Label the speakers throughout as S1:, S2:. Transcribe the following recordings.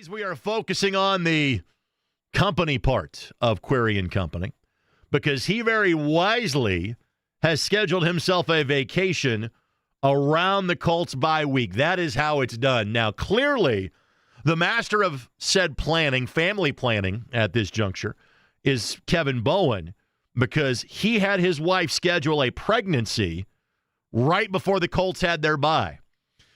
S1: We are focusing on the company part of Query and Company because he very wisely has scheduled himself a vacation around the Colts bye week. That is how it's done. Now, clearly, the master of said planning, family planning at this juncture, is Kevin Bowen because he had his wife schedule a pregnancy right before the Colts had their bye.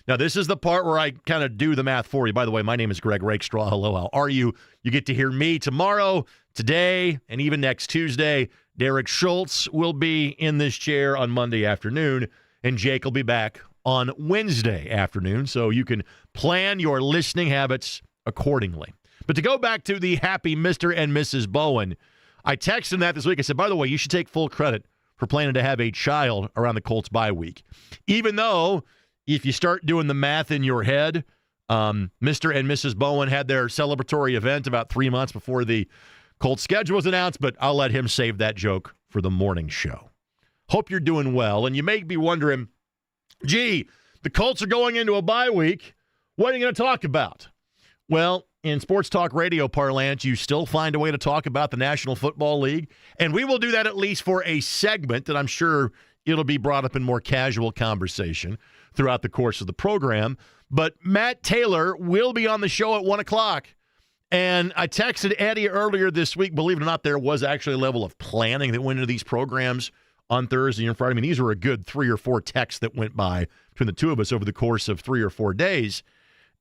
S1: Now, this is the part where I kind of do the math for you. By the way, my name is Greg Rakestraw. Hello, how are you? You get to hear me tomorrow, today, and even next Tuesday. Derek Schultz will be in this chair on Monday afternoon, and Jake will be back on Wednesday afternoon, so you can plan your listening habits accordingly. But to go back to the happy Mr. and Mrs. Bowen, I texted him that this week. I said, by the way, you should take full credit for planning to have a child around the Colts bye week. Even though, if you start doing the math in your head, Mr. and Mrs. Bowen had their celebratory event about 3 months before the Colts schedule was announced, but I'll let him save that joke for the morning show. Hope you're doing well. And you may be wondering, gee, the Colts are going into a bye week. What are you going to talk about? Well, in sports talk radio parlance, you still find a way to talk about the National Football League, and we will do that at least for a segment that I'm sure it'll be brought up in more casual conversation throughout the course of the program. But Matt Taylor will be on the show at 1 o'clock. And I texted Eddie earlier this week. Believe it or not, there was actually a level of planning that went into these programs on Thursday and Friday. I mean, these were a good 3 or 4 texts that went by between the two of us over the course of 3 or 4 days.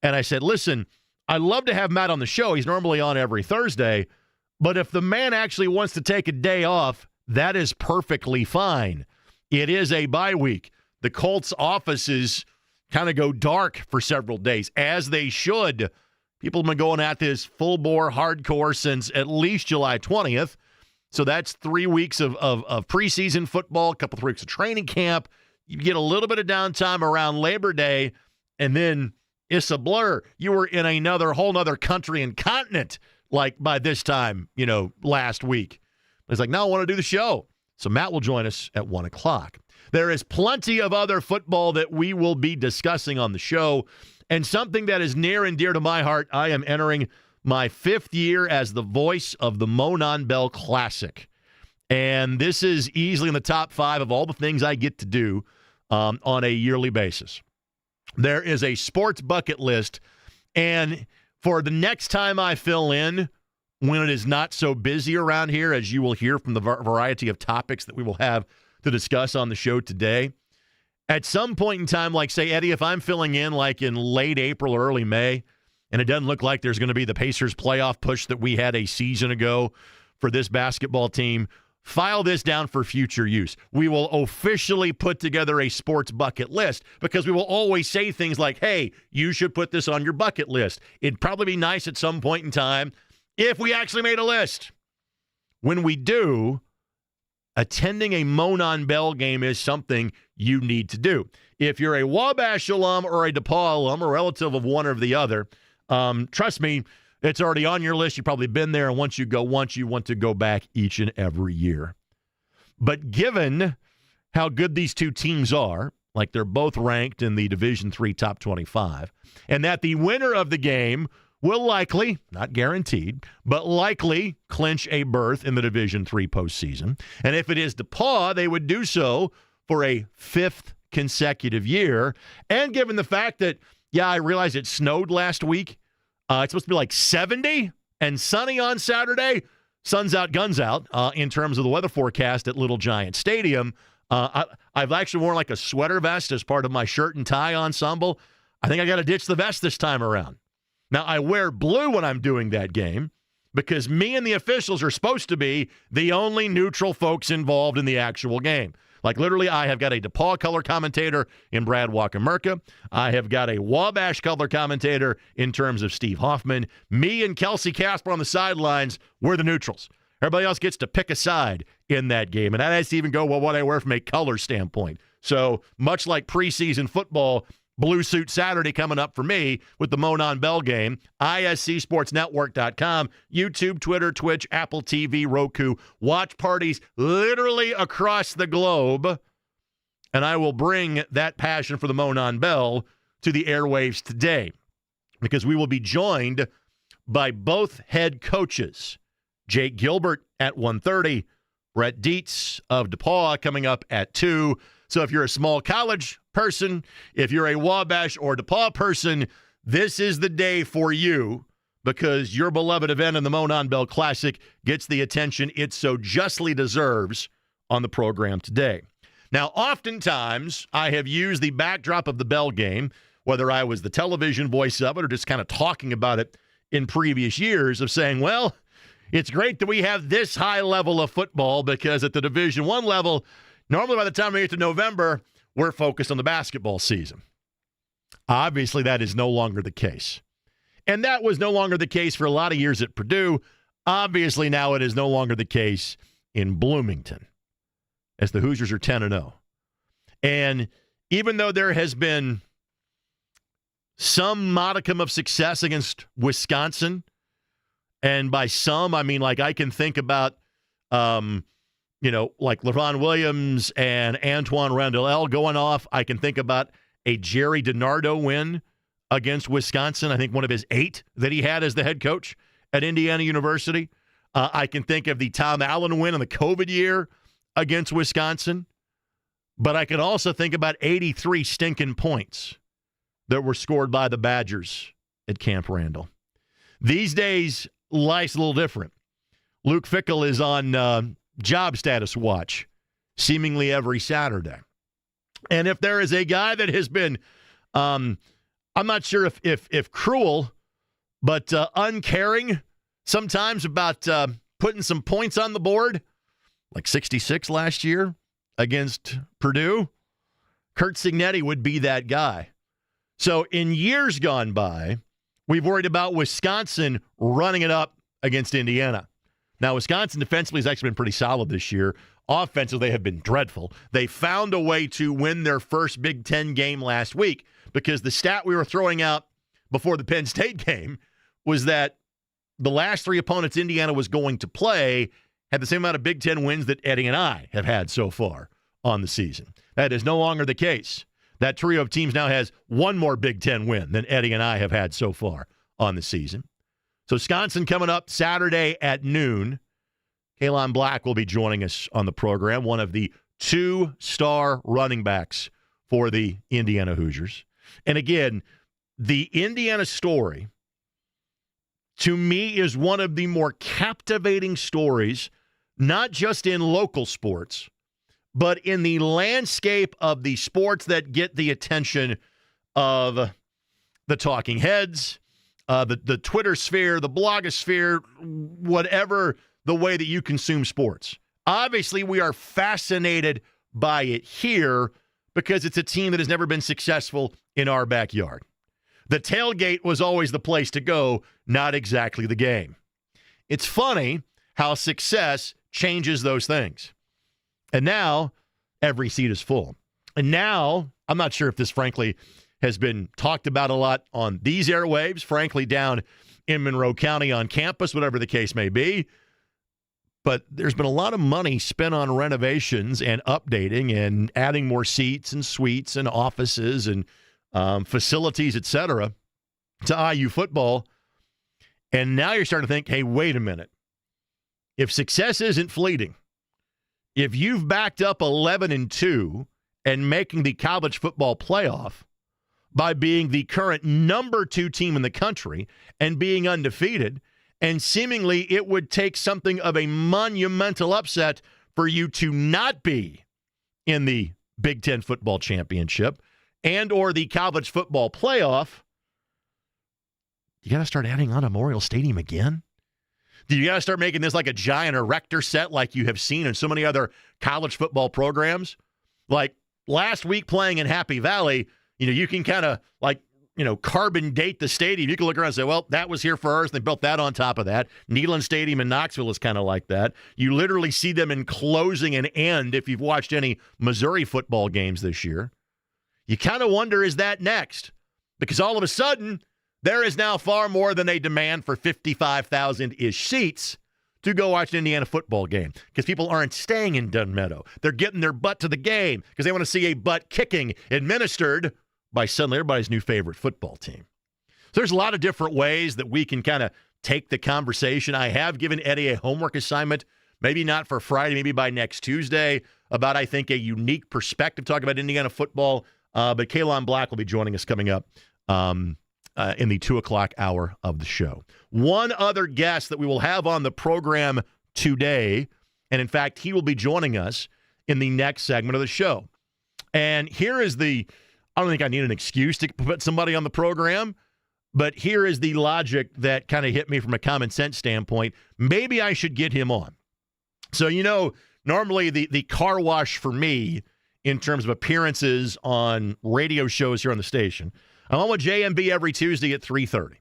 S1: And I said, listen, I'd love to have Matt on the show. He's normally on every Thursday. But if the man actually wants to take a day off, that is perfectly fine. It is a bye week. The Colts offices kind of go dark for several days, as they should. People have been going at this full-bore hardcore since at least July 20th. So that's 3 weeks of preseason football, a couple 3 weeks of training camp. You get a little bit of downtime around Labor Day, and then it's a blur. You were in whole nother country and continent, like by this time, last week. It's like, no, I want to do the show. So Matt will join us at 1 o'clock. There is plenty of other football that we will be discussing on the show. And something that is near and dear to my heart, I am entering my 5th year as the voice of the Monon Bell Classic. And this is easily in the top 5 of all the things I get to do on a yearly basis. There is a sports bucket list. And for the next time I fill in, when it is not so busy around here, as you will hear from the variety of topics that we will have to discuss on the show today, at some point in time, like, say, Eddie, if I'm filling in like in late April or early May, and it doesn't look like there's going to be the Pacers playoff push that we had a season ago for this basketball team, file this down for future use. We will officially put together a sports bucket list because we will always say things like, hey, you should put this on your bucket list. It'd probably be nice at some point in time if we actually made a list. When we do, attending a Monon Bell game is something you need to do. If you're a Wabash alum or a DePaul alum, a relative of one or the other, trust me, it's already on your list. You've probably been there, and once you go once, you want to go back each and every year. But given how good these two teams are, like they're both ranked in the Division III top 25, and that the winner of the game will likely, not guaranteed, but likely clinch a berth in the Division III postseason. And if it is DePaul, they would do so for a 5th consecutive year. And given the fact that, yeah, I realize it snowed last week. It's supposed to be like 70 and sunny on Saturday. Sun's out, guns out in terms of the weather forecast at Little Giant Stadium. I've actually worn like a sweater vest as part of my shirt and tie ensemble. I think I got to ditch the vest this time around. Now, I wear blue when I'm doing that game because me and the officials are supposed to be the only neutral folks involved in the actual game. Like, literally, I have got a DePaul color commentator in Brad Walker-Merca. I have got a Wabash color commentator in terms of Steve Hoffman. Me and Kelsey Casper on the sidelines, we're the neutrals. Everybody else gets to pick a side in that game. And that has to even go, well, what I wear from a color standpoint. So much like preseason football, Blue Suit Saturday coming up for me with the Monon Bell game. ISCSportsNetwork.com, YouTube, Twitter, Twitch, Apple TV, Roku. Watch parties literally across the globe. And I will bring that passion for the Monon Bell to the airwaves today because we will be joined by both head coaches. Jake Gilbert at 1:30, Brett Dietz of DePaul coming up at 2. So if you're a small college person, if you're a Wabash or DePaul person, this is the day for you because your beloved event in the Monon Bell Classic gets the attention it so justly deserves on the program today. Now, oftentimes, I have used the backdrop of the Bell game, whether I was the television voice of it or just kind of talking about it in previous years, of saying, well, it's great that we have this high level of football because at the Division I level, normally by the time we get to November, we're focused on the basketball season. Obviously, that is no longer the case. And that was no longer the case for a lot of years at Purdue. Obviously, now it is no longer the case in Bloomington, as the Hoosiers are 10-0. And even though there has been some modicum of success against Wisconsin, and by some, I mean, like, I can think about, like LaVon Williams and Antoine Randall going off. I can think about a Jerry DiNardo win against Wisconsin. I think one of his 8 that he had as the head coach at Indiana University. I can think of the Tom Allen win in the COVID year against Wisconsin. But I can also think about 83 stinking points that were scored by the Badgers at Camp Randall. These days, life's a little different. Luke Fickell is on job status watch seemingly every Saturday. And if there is a guy that has been, I'm not sure if cruel, but uncaring sometimes about putting some points on the board, like 66 last year against Purdue, Curt Cignetti would be that guy. So in years gone by, we've worried about Wisconsin running it up against Indiana. Now, Wisconsin defensively has actually been pretty solid this year. Offensively, they have been dreadful. They found a way to win their first Big Ten game last week because the stat we were throwing out before the Penn State game was that the last 3 opponents Indiana was going to play had the same amount of Big Ten wins that Eddie and I have had so far on the season. That is no longer the case. That trio of teams now has 1 more Big Ten win than Eddie and I have had so far on the season. So Wisconsin coming up Saturday at noon. Kaelon Black will be joining us on the program, one of the 2-star running backs for the Indiana Hoosiers. And again, the Indiana story, to me, is one of the more captivating stories, not just in local sports, but in the landscape of the sports that get the attention of the talking heads, the Twitter sphere, the blogosphere, whatever the way that you consume sports. Obviously, we are fascinated by it here because it's a team that has never been successful in our backyard. The tailgate was always the place to go, not exactly the game. It's funny how success changes those things. And now, every seat is full. And now, I'm not sure if this, frankly, has been talked about a lot on these airwaves, frankly, down in Monroe County on campus, whatever the case may be. But there's been a lot of money spent on renovations and updating and adding more seats and suites and offices and facilities, et cetera, to IU football. And now you're starting to think, hey, wait a minute. If success isn't fleeting, if you've backed up 11-2 and making the college football playoff by being the current number 2 team in the country and being undefeated, and seemingly it would take something of a monumental upset for you to not be in the Big Ten football championship and or the college football playoff, you got to start adding on Memorial Stadium again? Do you got to start making this like a giant erector set like you have seen in so many other college football programs? Like last week playing in Happy Valley, you can kind of like, carbon date the stadium. You can look around and say, well, that was here first. They built that on top of that. Neyland Stadium in Knoxville is kind of like that. You literally see them enclosing an end if you've watched any Missouri football games this year. You kind of wonder, is that next? Because all of a sudden, there is now far more than a demand for 55,000-ish seats to go watch an Indiana football game because people aren't staying in Dunn Meadow. They're getting their butt to the game because they want to see a butt kicking administered by suddenly everybody's new favorite football team. So there's a lot of different ways that we can kind of take the conversation. I have given Eddie a homework assignment, maybe not for Friday, maybe by next Tuesday, about, I think, a unique perspective, talking about Indiana football. But Kaelon Black will be joining us coming up in the 2 o'clock hour of the show. One other guest that we will have on the program today, and in fact, he will be joining us in the next segment of the show. And here is I don't think I need an excuse to put somebody on the program, but here is the logic that kind of hit me from a common sense standpoint. Maybe I should get him on. So, normally the car wash for me in terms of appearances on radio shows here on the station, I'm on with JMB every Tuesday at 3:30.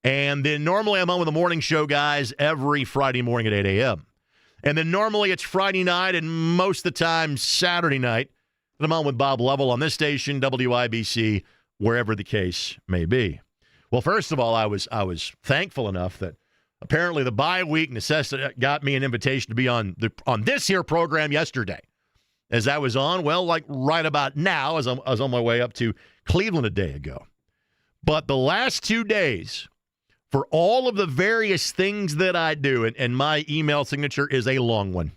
S1: And then normally I'm on with the morning show guys every Friday morning at 8 a.m. And then normally it's Friday night and most of the time Saturday night that I'm on with Bob Lovell on this station, WIBC, wherever the case may be. Well, first of all, I was thankful enough that apparently the bye week necessity got me an invitation to be on this here program yesterday. As I was on, well, like right about now, as I was on my way up to Cleveland a day ago. But the last 2 days, for all of the various things that I do, and my email signature is a long one,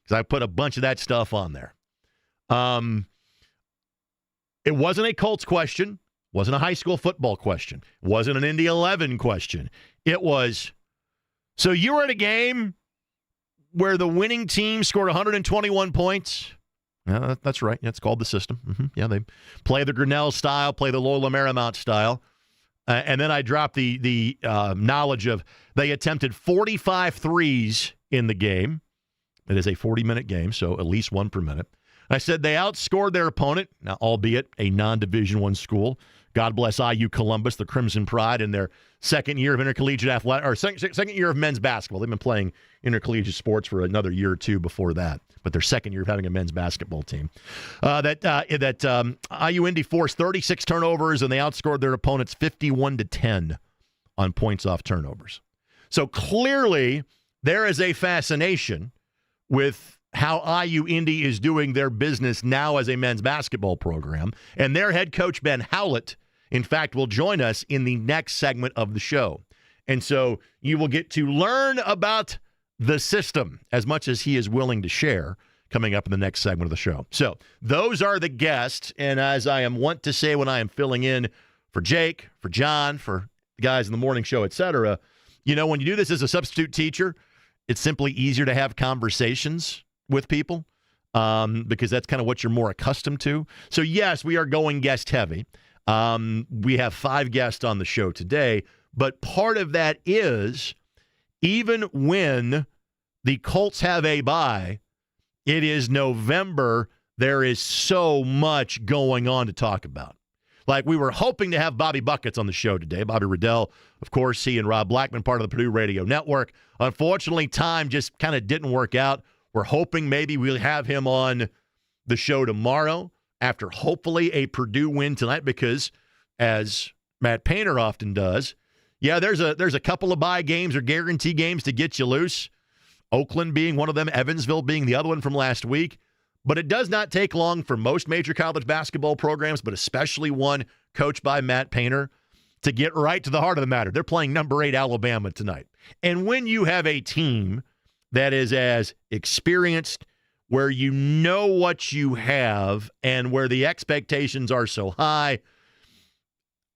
S1: because I put a bunch of that stuff on there. It wasn't a Colts question, wasn't a high school football question, wasn't an Indy 11 question. It was, so you were at a game where the winning team scored 121 points? Yeah, that's right. Yeah, it's called the system. Mm-hmm. Yeah, they play the Grinnell style, play the Loyola Marymount style. And then I dropped the knowledge of they attempted 45 threes in the game. It is a 40-minute game, so at least one per minute. I said they outscored their opponent, now albeit a non-Division I school. God bless IU Columbus, the Crimson Pride, in their second year of intercollegiate athletic, or second year of men's basketball. They've been playing intercollegiate sports for another year or two before that, but their second year of having a men's basketball team. IU Indy forced 36 turnovers, and they outscored their opponents 51-10 on points off turnovers. So clearly, there is a fascination with how IU Indy is doing their business now as a men's basketball program. And their head coach, Ben Howlett, in fact, will join us in the next segment of the show. And so you will get to learn about the system as much as he is willing to share coming up in the next segment of the show. So those are the guests. And as I am wont to say when I am filling in for Jake, for John, for the guys in the morning show, etc., when you do this as a substitute teacher, it's simply easier to have conversations with people because that's kind of what you're more accustomed to. So, yes, we are going guest heavy. We have 5 guests on the show today, but part of that is even when the Colts have a bye, it is November, there is so much going on to talk about. Like we were hoping to have Bobby Buckets on the show today. Bobby Riddell, of course, he and Rob Blackman, part of the Purdue Radio Network. Unfortunately, time just kind of didn't work out. We're hoping maybe we'll have him on the show tomorrow after hopefully a Purdue win tonight because, as Matt Painter often does, there's a couple of bye games or guarantee games to get you loose. Oakland being one of them, Evansville being the other one from last week. But it does not take long for most major college basketball programs, but especially one coached by Matt Painter, to get right to the heart of the matter. They're playing number 8 Alabama tonight. And when you have a team that is as experienced, where you know what you have and where the expectations are so high.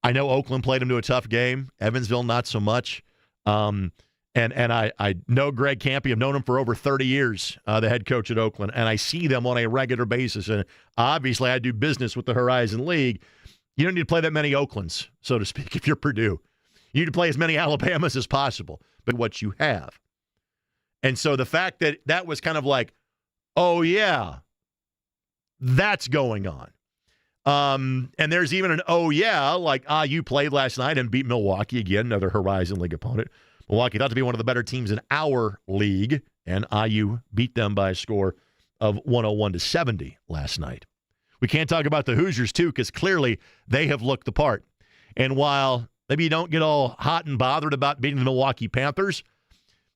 S1: I know Oakland played them to a tough game. Evansville, not so much. And I know Greg Campy. I've known him for over 30 years, the head coach at Oakland, and I see them on a regular basis. And obviously, I do business with the Horizon League. You don't need to play that many Oaklands, so to speak, if you're Purdue. You need to play as many Alabamas as possible, but what you have. And so the fact that was kind of like, oh, yeah, that's going on. And there's even an, oh, yeah, like IU played last night and beat Milwaukee again, another Horizon League opponent. Milwaukee thought to be one of the better teams in our league, and IU beat them by a score of 101-70 last night. We can't talk about the Hoosiers, too, because clearly they have looked the part. And while maybe you don't get all hot and bothered about beating the Milwaukee Panthers,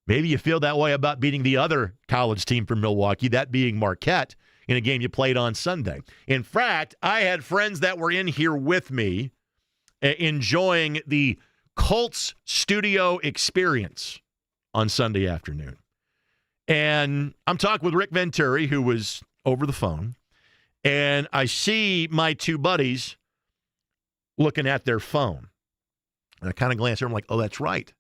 S1: maybe you feel that way about beating the other college team from Milwaukee, that being Marquette, in a game you played on Sunday. In fact, I had friends that were in here with me enjoying the Colts studio experience on Sunday afternoon. And I'm talking with Rick Venturi, who was over the phone, and I see my two buddies looking at their phone. And I kind of glance over, I'm like, oh, that's right.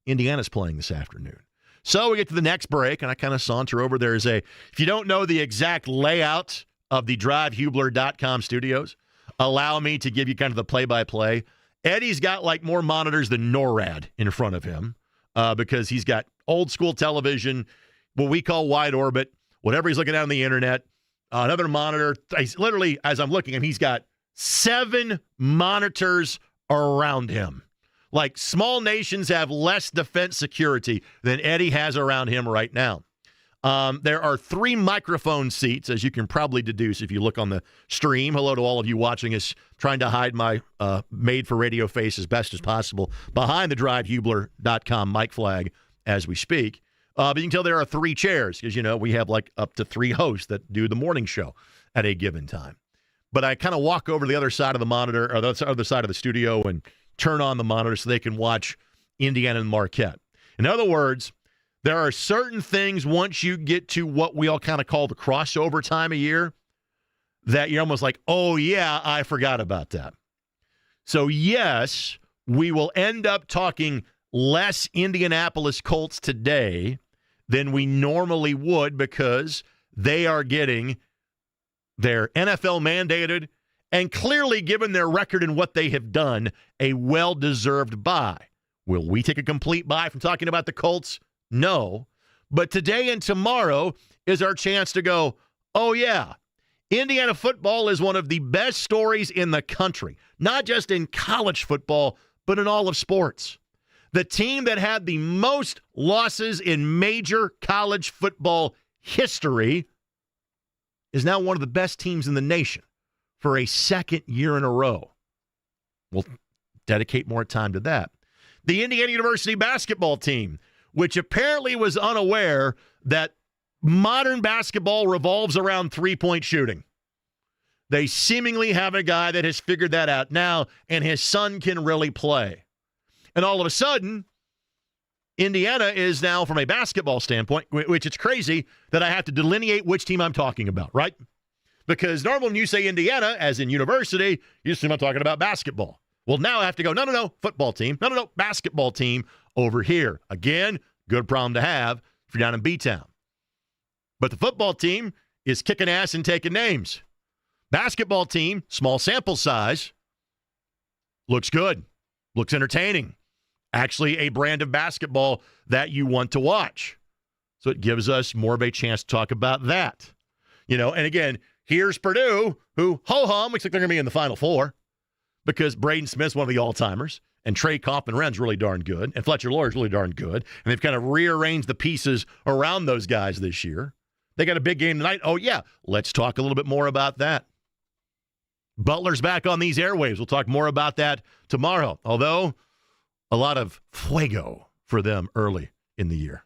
S1: Indiana's playing this afternoon. So we get to the next break, and I kind of saunter over. There's if you don't know the exact layout of the drivehubler.com studios, allow me to give you kind of the play-by-play. Eddie's got like more monitors than NORAD in front of him because he's got old school television, what we call wide orbit, whatever he's looking at on the internet, another monitor. Literally, as I'm looking at him, he's got 7 monitors around him. Like, small nations have less defense security than Eddie has around him right now. There are 3 microphone seats, as you can probably deduce if you look on the stream. Hello to all of you watching us, trying to hide my made-for-radio face as best as possible behind the drivehubler.com mic flag as we speak. But you can tell there are 3 chairs because, we have like up to 3 hosts that do the morning show at a given time. But I kind of walk over to the other side of the monitor, or the other side of the studio, and turn on the monitor so they can watch Indiana and Marquette. In other words, there are certain things once you get to what we all kind of call the crossover time of year that you're almost like, oh, yeah, I forgot about that. So, yes, we will end up talking less Indianapolis Colts today than we normally would because they are getting their NFL-mandated and clearly, given their record and what they have done, a well-deserved bye. Will we take a complete bye from talking about the Colts? No. But today and tomorrow is our chance to go, oh, yeah, Indiana football is one of the best stories in the country, not just in college football, but in all of sports. The team that had the most losses in major college football history is now one of the best teams in the nation for a second year in a row. We'll dedicate more time to that. The Indiana University basketball team, which apparently was unaware that modern basketball revolves around three-point shooting. They seemingly have a guy that has figured that out now, and his son can really play. And all of a sudden, Indiana is now, from a basketball standpoint, which it's crazy that I have to delineate which team I'm talking about, right? Because normally when you say Indiana, as in university, you assume I'm talking about basketball. Well, now I have to go, no, football team. No, basketball team over here. Again, good problem to have if you're down in B-Town. But the football team is kicking ass and taking names. Basketball team, small sample size, looks good, looks entertaining. Actually, a brand of basketball that you want to watch. So it gives us more of a chance to talk about that. And again, here's Purdue, who, ho-hum, looks like they're going to be in the Final Four because Braden Smith's one of the all-timers, and Trey Kaufman-Wren's really darn good, and Fletcher Lawyer's really darn good, and they've kind of rearranged the pieces around those guys this year. They got a big game tonight. Oh, yeah, let's talk a little bit more about that. Butler's back on these airwaves. We'll talk more about that tomorrow, although a lot of fuego for them early in the year.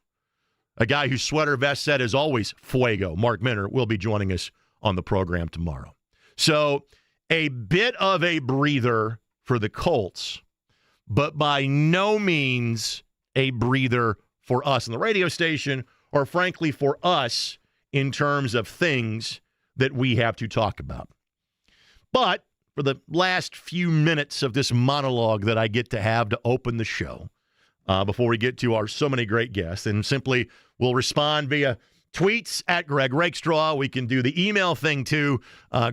S1: A guy whose sweater vest said is always fuego, Mark Minner, will be joining us on the program tomorrow. So a bit of a breather for the Colts, but by no means a breather for us on the radio station or, frankly, for us in terms of things that we have to talk about. But for the last few minutes of this monologue that I get to have to open the show, before we get to our so many great guests, and simply we'll respond via tweets at Greg Rakestraw. We can do the email thing too,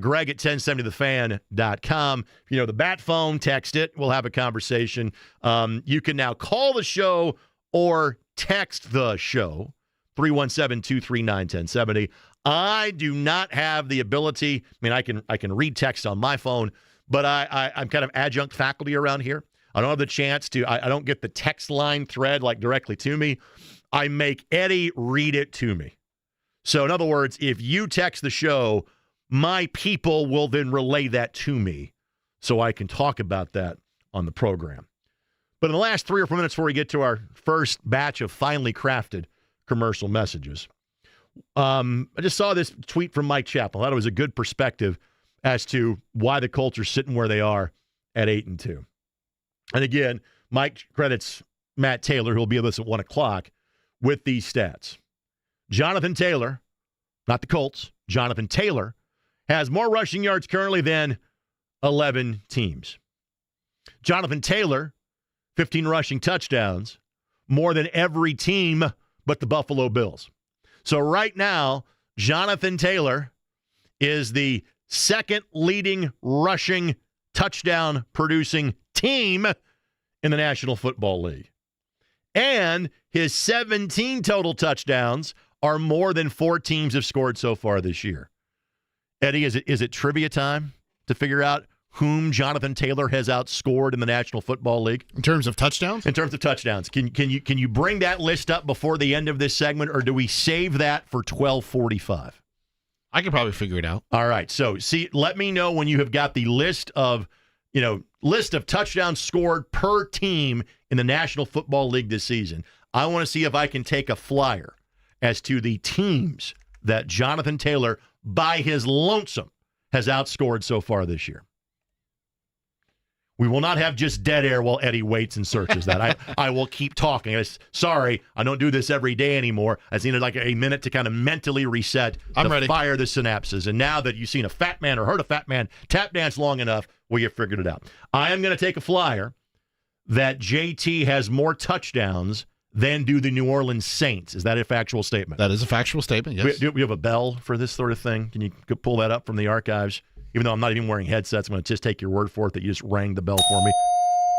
S1: Greg at 1070thefan.com. If you know the bat phone, text it. We'll have a conversation. You can now call the show or text the show, 317-239-1070. I do not have the ability. I mean, I can read text on my phone, but I'm kind of adjunct faculty around here. I don't have the chance to. I don't get the text line thread like directly to me. I make Eddie read it to me. So in other words, if you text the show, my people will then relay that to me so I can talk about that on the program. But in the last 3 or 4 minutes before we get to our first batch of finely crafted commercial messages, I just saw this tweet from Mike Chappell. I thought it was a good perspective as to why the Colts are sitting where they are at 8-2. And again, Mike credits Matt Taylor, who will be with us at 1 o'clock, with these stats. Jonathan Taylor, not the Colts, Jonathan Taylor, has more rushing yards currently than 11 teams. Jonathan Taylor, 15 rushing touchdowns, more than every team but the Buffalo Bills. So right now, Jonathan Taylor is the second leading rushing touchdown producing team in the National Football League. And his 17 total touchdowns are more than 4 teams have scored so far this year. Eddie, is it trivia time to figure out whom Jonathan Taylor has outscored in the National Football League?
S2: In terms of touchdowns?
S1: In terms of touchdowns. Can you bring that list up before the end of this segment, or do we save that for 12:45?
S2: I could probably figure it out.
S1: All right. So, let me know when you have got the list of touchdowns scored per team in the National Football League this season. I want to see if I can take a flyer as to the teams that Jonathan Taylor, by his lonesome, has outscored so far this year. We will not have just dead air while Eddie waits and searches that. I will keep talking. Sorry, I don't do this every day anymore. I just needed like a minute to kind of mentally reset, fire the synapses. And now that you've seen a fat man or heard a fat man tap dance long enough, well, you figured it out. I am going to take a flyer that JT has more touchdowns than do the New Orleans Saints. Is that a factual statement?
S2: That is a factual statement, yes.
S1: Do we have a bell for this sort of thing? Can you pull that up from the archives? Even though I'm not even wearing headsets, I'm going to just take your word for it that you just rang the bell for me.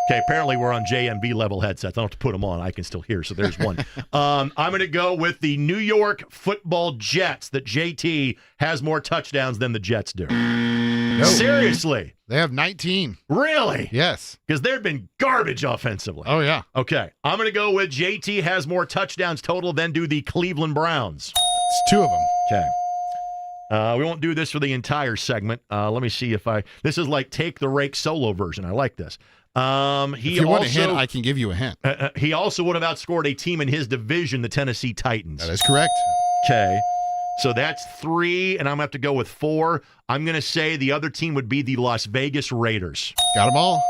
S1: Okay, apparently we're on JMB level headsets. I don't have to put them on. I can still hear, so there's one. I'm going to go with the New York Football Jets, that JT has more touchdowns than the Jets do. No. Seriously?
S2: They have 19.
S1: Really?
S2: Yes.
S1: Because they've been garbage offensively.
S2: Oh, yeah.
S1: Okay, I'm going to go with JT has more touchdowns total than do the Cleveland Browns.
S2: It's 2 of them.
S1: Okay. We won't do this for the entire segment. Let me see if this is like Take the Rake solo version. I like this.
S2: If you want a hint, I can give you a hint.
S1: He also would have outscored a team in his division, the Tennessee Titans.
S2: That is correct.
S1: Okay. So that's 3, and I'm going to have to go with 4. I'm going to say the other team would be the Las Vegas Raiders.
S2: Got them all.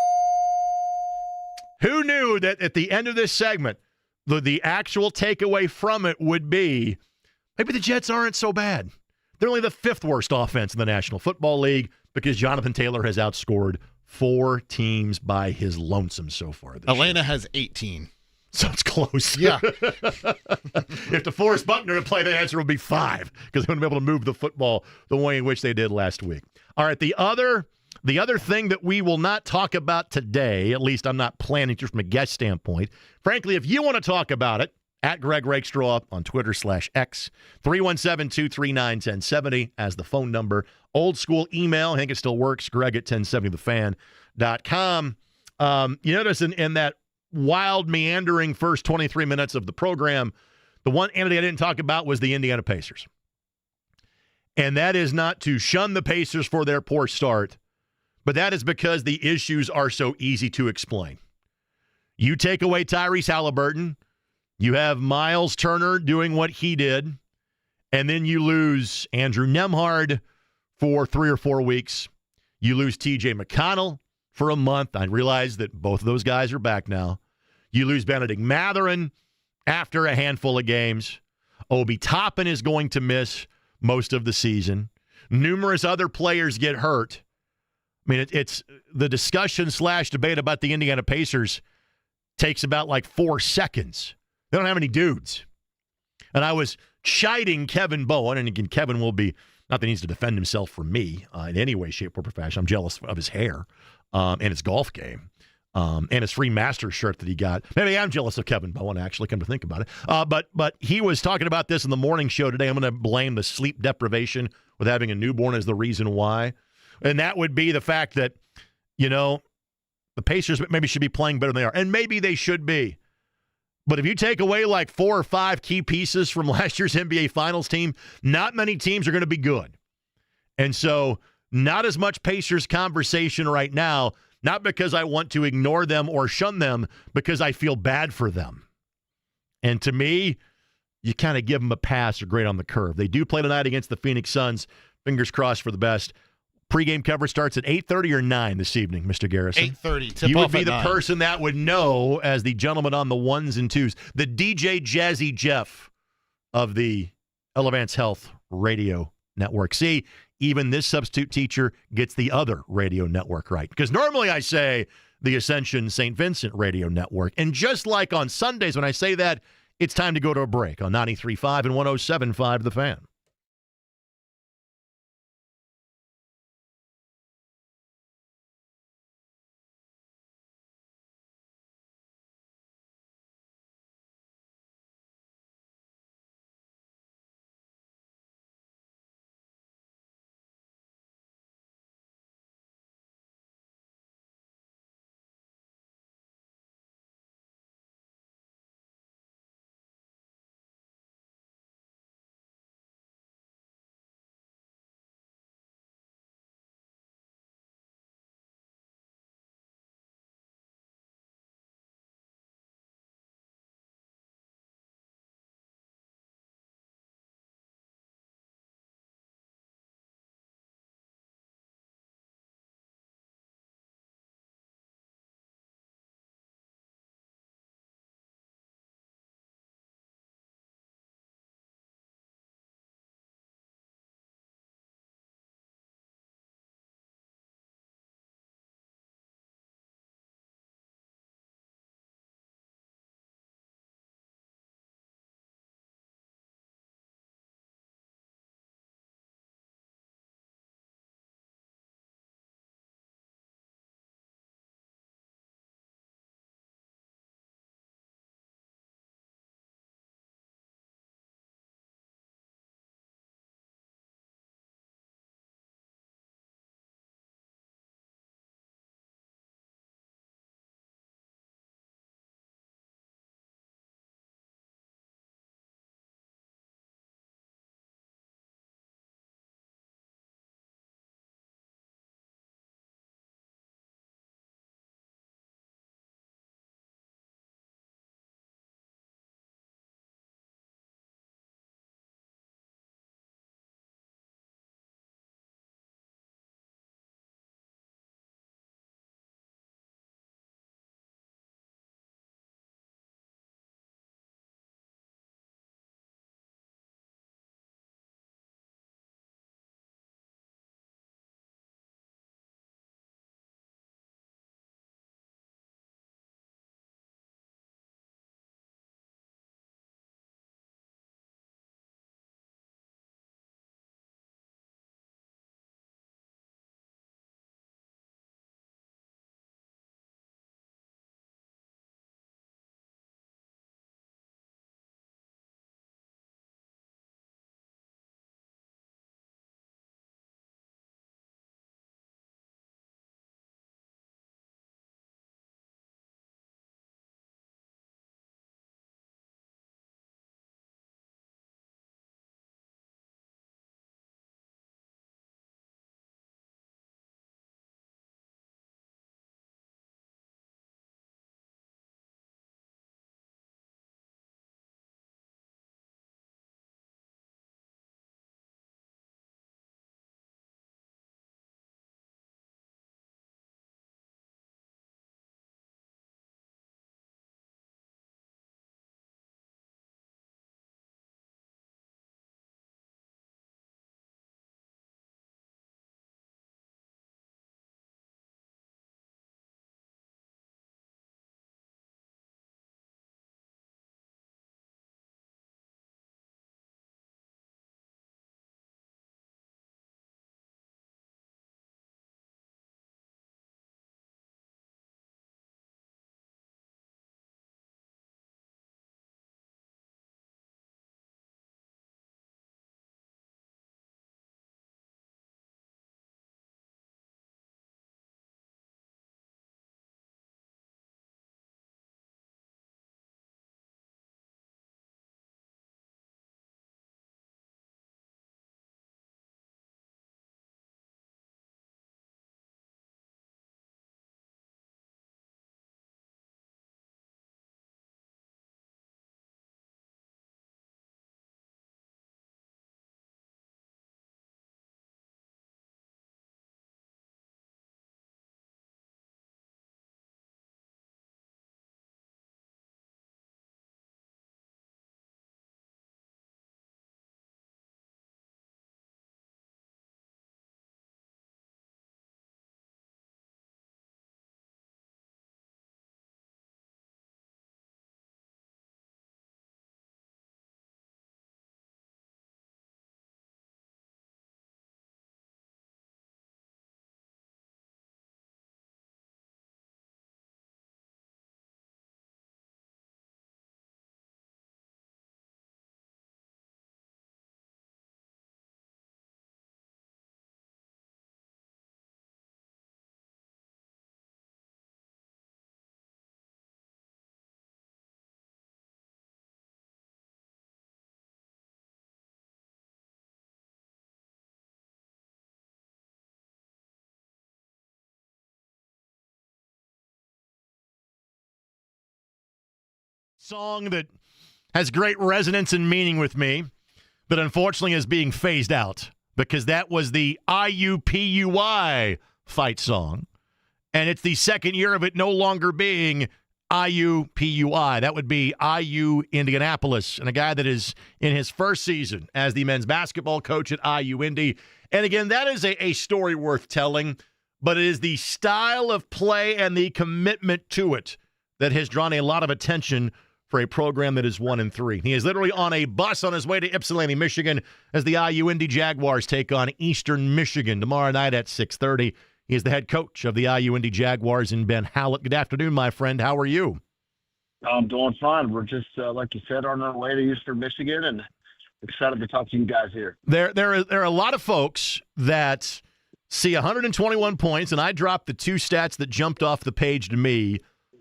S1: Who knew that at the end of this segment, the actual takeaway from it would be maybe the Jets aren't so bad. They're only the 5th worst offense in the National Football League because Jonathan Taylor has outscored 4 teams by his lonesome so far this
S2: Atlanta
S1: year.
S2: has 18.
S1: So it's close.
S2: Yeah.
S1: If DeForest Buckner would play, the answer would be 5 because they wouldn't be able to move the football the way in which they did last week. All right, the other thing that we will not talk about today, at least I'm not planning to from a guest standpoint, frankly, if you want to talk about it, at Greg Rakestraw on Twitter/X, 317-239-1070 as the phone number. Old school email, I think it still works, greg@1070thefan.com. You notice in that wild, meandering first 23 minutes of the program, the one entity I didn't talk about was the Indiana Pacers. And that is not to shun the Pacers for their poor start, but that is because the issues are so easy to explain. You take away Tyrese Halliburton, you have Miles Turner doing what he did, and then you lose Andrew Nembhard for 3 or 4 weeks. You lose T.J. McConnell for a month. I realize that both of those guys are back now. You lose Benedict Mathurin after a handful of games. Obi Toppin is going to miss most of the season. Numerous other players get hurt. I mean, it's the discussion/debate about the Indiana Pacers takes about like 4 seconds. They don't have any dudes. And I was chiding Kevin Bowen, and again, Kevin will be, not that he needs to defend himself from me in any way, shape, or fashion. I'm jealous of his hair and his golf game and his free master shirt that he got. Maybe I'm jealous of Kevin Bowen, actually, come to think about it. But he was talking about this in the morning show today. I'm going to blame the sleep deprivation with having a newborn as the reason why. And that would be the fact that, the Pacers maybe should be playing better than they are. And maybe they should be. But if you take away like 4 or 5 key pieces from last year's NBA Finals team, not many teams are going to be good. And so not as much Pacers conversation right now, not because I want to ignore them or shun them, because I feel bad for them. And to me, you kind of give them a pass or grade on the curve. They do play tonight against the Phoenix Suns. Fingers crossed for the best. Pregame coverage starts at 8:30 or 9 this evening, Mr. Garrison.
S2: 8:30.
S1: You would be the person that would know as the gentleman on the ones and twos, the DJ Jazzy Jeff of the Elevance Health Radio Network. See, even this substitute teacher gets the other radio network right. Because normally I say the Ascension St. Vincent Radio Network. And just like on Sundays when I say that, it's time to go to a break on 93.5 and 107.5 The Fan. song that has great resonance and meaning with me, but unfortunately is being phased out because that was the IUPUI fight song. And it's the second year of it no longer being IUPUI. That would be IU Indianapolis, and a guy that is in his first season as the men's basketball coach at IU Indy. And again, that is a story worth telling, but it is the style of play and the commitment to it that has drawn a lot of attention for a program that is 1-3. He is literally on a bus on his way to Ypsilanti, Michigan, as the IU Indy Jaguars take on Eastern Michigan tomorrow night at 6:30. He is the head coach of the IU Indy Jaguars in Ben Howlett. Good afternoon, my friend. How are you?
S3: I'm doing fine. We're just, like you said, on our way to Eastern Michigan, and excited to talk to you guys here.
S1: There are a lot of folks that see 121 points, and I dropped the two stats that jumped off the page to me.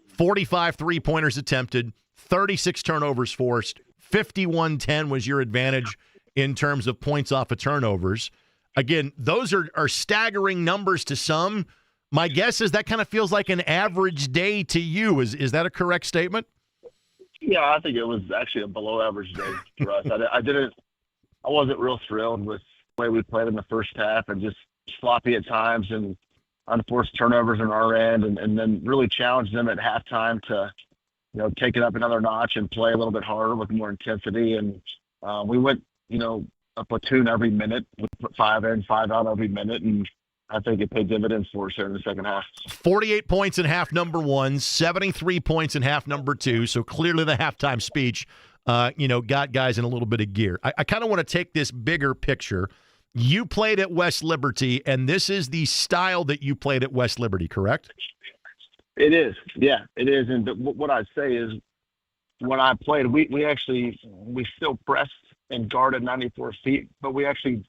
S1: 45 three-pointers attempted, 36 turnovers forced, 51-10 was your advantage in terms of points off of turnovers. Again, those are staggering numbers to some. My guess is that kind of feels like an average day to you. Is that a correct statement?
S3: Yeah, I think it was actually a below average day for us. I wasn't real thrilled with the way we played in the first half, and just sloppy at times and unforced turnovers on our end, and then really challenged them at halftime to, take it up another notch and play a little bit harder with more intensity. And we went, a platoon every minute. We put 5 in, 5 out every minute, and I think it paid dividends for us here in the second half.
S1: 48 points in half number one, 73 points in half number two. So clearly the halftime speech, got guys in a little bit of gear. I kind of want to take this bigger picture. You played at West Liberty, and this is the style that you played at West Liberty, correct?
S3: It is. Yeah, it is. And what I'd say is when I played, we still pressed and guarded 94 feet, but we actually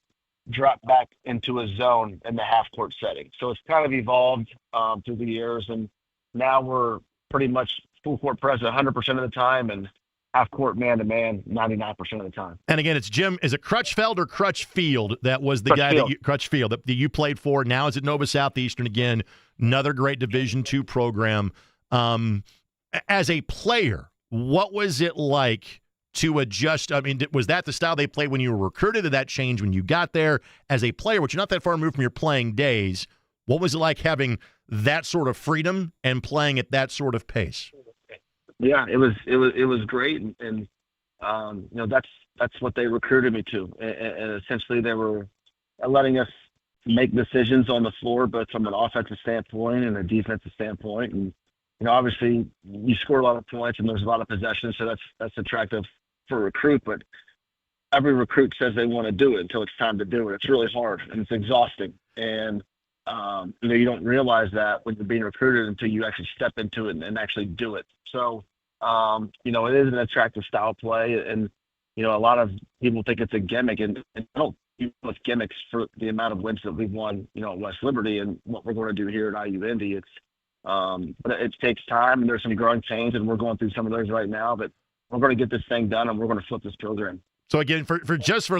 S3: dropped back into a zone in the half-court setting. So it's kind of evolved through the years, and now we're pretty much full-court press 100% of the time and half-court man-to-man 99% of the time.
S1: And again, it's Jim. Is it Crutchfield or Crutchfield that was the Crutchfield that you played for? Now is at Nova Southeastern again, another great Division II program. As a player, what was it like to adjust? I mean, was that the style they played when you were recruited? Did that change when you got there? As a player, which you're not that far removed from your playing days, what was it like having that sort of freedom and playing at that sort of pace?
S3: Yeah, it was great, and that's what they recruited me to, and essentially they were letting us make decisions on the floor, both from an offensive standpoint and a defensive standpoint. And obviously you score a lot of points and there's a lot of possessions, so that's attractive for a recruit. But every recruit says they want to do it until it's time to do it. It's really hard and it's exhausting, and you don't realize that when you're being recruited until you actually step into it and actually do it. So it is an attractive style play, and a lot of people think it's a gimmick, and I don't view it as gimmicks for the amount of wins that we've won, at West Liberty, and what we're going to do here at IU Indy. But it takes time, and there's some growing pains, and we're going through some of those right now. But we're going to get this thing done, and we're going to flip this program.
S1: So again, for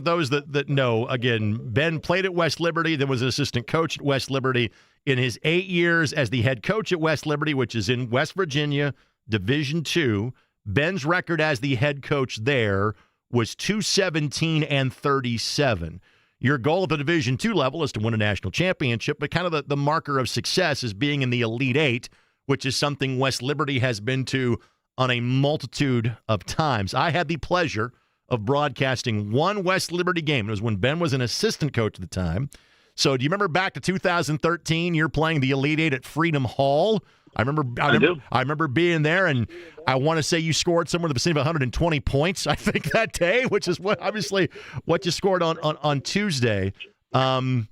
S1: those that know, again, Ben played at West Liberty, then was an assistant coach at West Liberty. In his 8 years as the head coach at West Liberty, which is in West Virginia, Division II, Ben's record as the head coach there was 217-37. Your goal at the Division II level is to win a national championship, but kind of the marker of success is being in the Elite Eight, which is something West Liberty has been to on a multitude of times. I had the pleasure of broadcasting one West Liberty game. It was when Ben was an assistant coach at the time. So do you remember back to 2013, you're playing the Elite Eight at Freedom Hall? I remember being there, and I want to say you scored somewhere in the vicinity of 120 points, I think, that day, which is obviously what you scored on Tuesday. The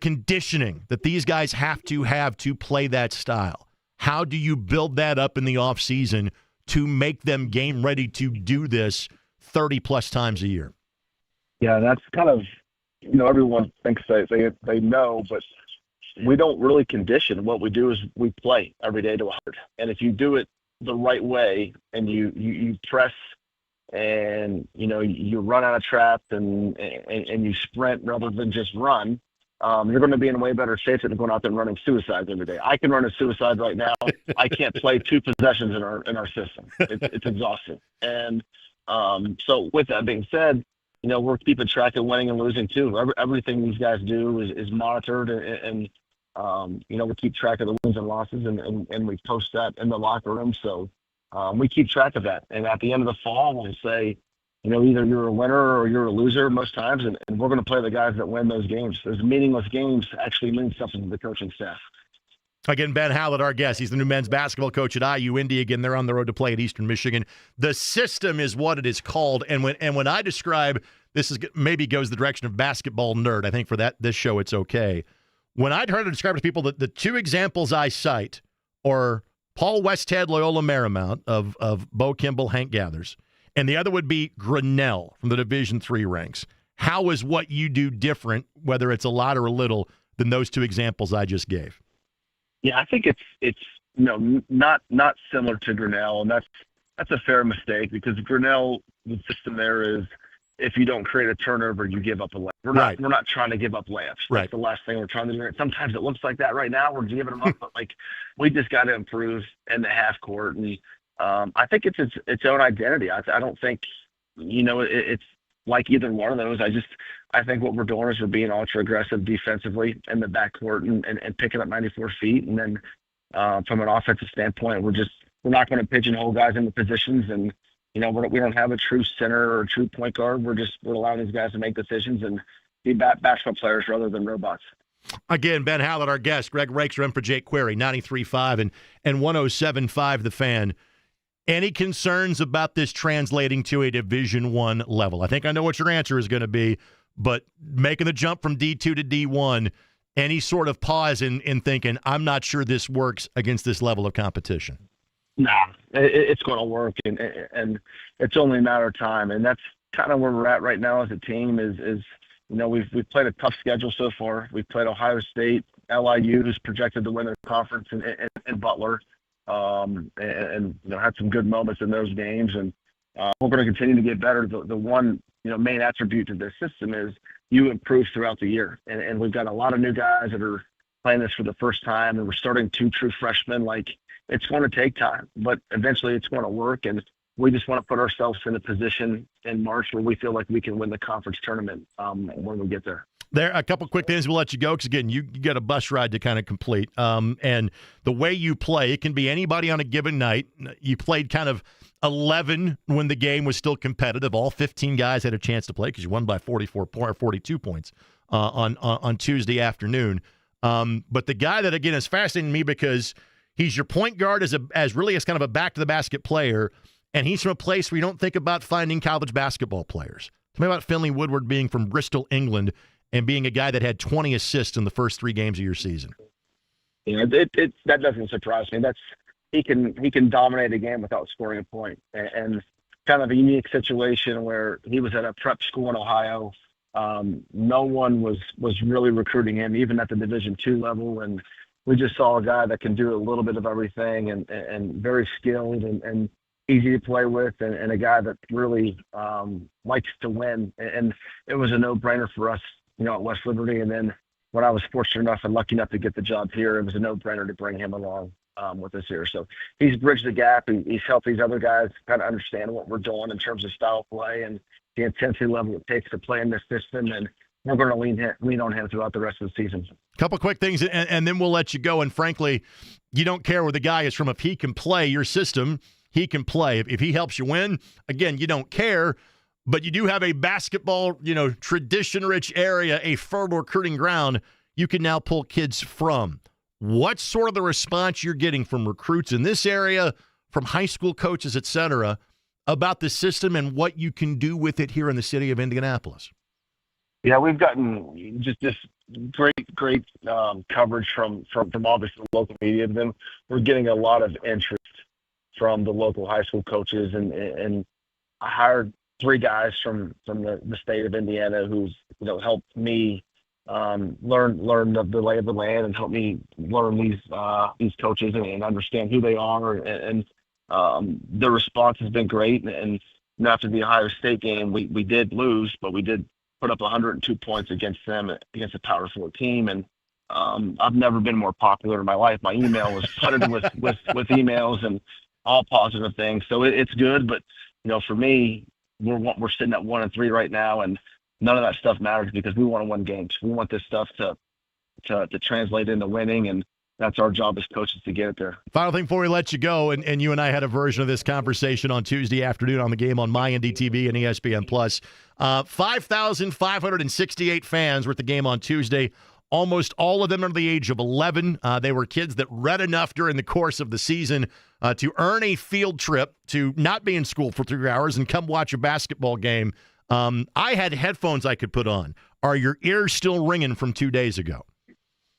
S1: conditioning that these guys have to play that style. How do you build that up in the offseason to make them game ready to do this 30-plus times a year?
S3: Yeah, that's kind of, everyone thinks they know, but we don't really condition. What we do is we play every day to 100. And if you do it the right way and you press and, you run out of trap and you sprint rather than just run, you're going to be in way better shape than going out there and running suicides every day. I can run a suicide right now. I can't play 2 possessions in our system. It's exhausting. And so with that being said, we're keeping track of winning and losing too. Everything these guys do is monitored, and we keep track of the wins and losses, and we post that in the locker room. So we keep track of that. And at the end of the fall, we'll say, either you're a winner or you're a loser most times, and we're going to play the guys that win those games. Those meaningless games actually mean something to the coaching staff.
S1: Again, Ben Hallett, our guest. He's the new men's basketball coach at IU Indy. Again, they're on the road to play at Eastern Michigan. The system is what it is called. And when I describe, this is maybe goes the direction of basketball nerd. I think for this show it's okay. When I try to describe to people that the 2 examples I cite are Paul Westhead, Loyola Marymount of Bo Kimball, Hank Gathers, and the other would be Grinnell from the Division III ranks. How is what you do different, whether it's a lot or a little, than those 2 examples I just gave?
S3: Yeah, I think it's not similar to Grinnell, and that's a fair mistake, because Grinnell, the system there is, if you don't create a turnover, you give up a layup. We're not trying to give up layups.
S1: Right.
S3: That's the last thing we're trying to do. Sometimes it looks like that right now. We're giving them up, but we just got to improve in the half court, and I think it's its own identity. I don't think it's like either one of those. I think what we're doing is we're being ultra aggressive defensively in the backcourt and picking up 94 feet, and then from an offensive standpoint, we're not going to pigeonhole guys into positions, and we don't have a true center or a true point guard. We're allowing these guys to make decisions and be basketball players rather than robots.
S1: Again, Ben Hallett, our guest. Greg Rakestraw in for Jake Query, 93.5 and 107.5 The Fan. Any concerns about this translating to a Division I level? I think I know what your answer is going to be, but making the jump from D2 to D1, any sort of pause in thinking, I'm not sure this works against this level of competition?
S3: Nah, it's going to work, and it's only a matter of time. And that's kind of where we're at right now as a team is we've played a tough schedule so far. We've played Ohio State, LIU, who's projected to win their conference, and Butler. And had some good moments in those games, and we're going to continue to get better. The one main attribute to this system is you improve throughout the year, and we've got a lot of new guys that are playing this for the first time, and we're starting 2 true freshmen. It's going to take time, but eventually it's going to work, and we just want to put ourselves in a position in March where we feel like we can win the conference tournament when we get there.
S1: There, a couple quick things. We'll let you go because, again, you got a bus ride to kind of complete. And the way you play, it can be anybody on a given night. You played kind of 11 when the game was still competitive. All 15 guys had a chance to play because you won by 42 points on Tuesday afternoon. But the guy that, again, is fascinating to me because he's your point guard as kind of a back-to-the-basket player, and he's from a place where you don't think about finding college basketball players. Tell me about Finley Woodward being from Bristol, England, and being a guy that had 20 assists in the first 3 games of your season.
S3: That doesn't surprise me. He can dominate a game without scoring a point, and kind of a unique situation where he was at a prep school in Ohio. No one was really recruiting him, even at the Division II level, and we just saw a guy that can do a little bit of everything and very skilled and easy to play with, and a guy that really likes to win. And it was a no-brainer for us, at West Liberty. And then when I was fortunate enough and lucky enough to get the job here, it was a no-brainer to bring him along with us here. So he's bridged the gap. He's helped these other guys kind of understand what we're doing in terms of style of play and the intensity level it takes to play in this system. And we're going to lean on him throughout the rest of the season.
S1: Couple quick things, and then we'll let you go. And frankly, you don't care where the guy is from. If he can play your system, he can play. If he helps you win, again, you don't care. But you do have a basketball, tradition-rich area, a fertile recruiting ground you can now pull kids from. What's sort of the response you're getting from recruits in this area, from high school coaches, et cetera, about the system and what you can do with it here in the city of Indianapolis?
S3: Yeah, we've gotten just great coverage from obviously the local media. Then we're getting a lot of interest from the local high school coaches, and I hired 3 guys from the state of Indiana who's helped me learn the lay of the land and help me learn these coaches and understand who they are. And the response has been great. And after the Ohio State game, we did lose, but we did put up 102 points against them, against a Power 4 team. And I've never been more popular in my life. My email was flooded with emails and all positive things. So it's good. But, for me, we're sitting at 1-3 right now, and none of that stuff matters because we want to win games. We want this stuff to translate into winning, and that's our job as coaches to get it there.
S1: Final thing before we let you go, and you and I had a version of this conversation on Tuesday afternoon on the game on MyNDTV and ESPN Plus. 5,568 fans were at the game on Tuesday. Almost all of them under the age of 11. They were kids that read enough during the course of the season to earn a field trip to not be in school for 3 hours and come watch a basketball game. I had headphones I could put on. Are your ears still ringing from 2 days ago?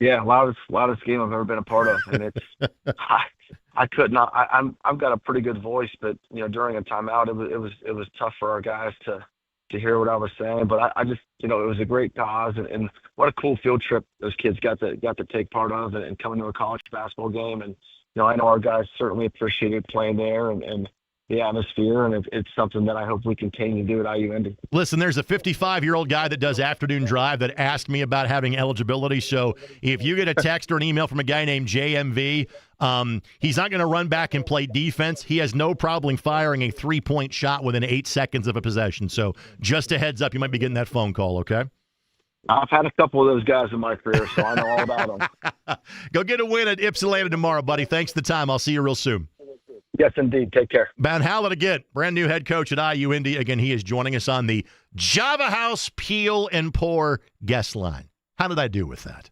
S3: Yeah, loudest game I've ever been a part of, and it's I could not. I've got a pretty good voice, but during a timeout, it was tough for our guys to hear what I was saying. But I just it was a great cause, and what a cool field trip those kids got to take part of, and coming to a college basketball game. And I know our guys certainly appreciated playing there and the atmosphere, and it's something that I hope we continue to do at IU.
S1: Listen, there's a 55-year-old guy that does afternoon drive that asked me about having eligibility. So if you get a text or an email from a guy named JMV, he's not going to run back and play defense. He has no problem firing a three-point shot within 8 seconds of a possession. So just a heads up, you might be getting that phone call, okay?
S3: I've had a couple of those guys in my career, so I know all about them.
S1: Go get a win at Ypsilanti tomorrow, buddy. Thanks for the time. I'll see you real soon.
S3: Yes, indeed. Take care.
S1: Van Halen again, brand new head coach at IU Indy. Again, he is joining us on the Java House Peel and Pour guest line. How did I do with that?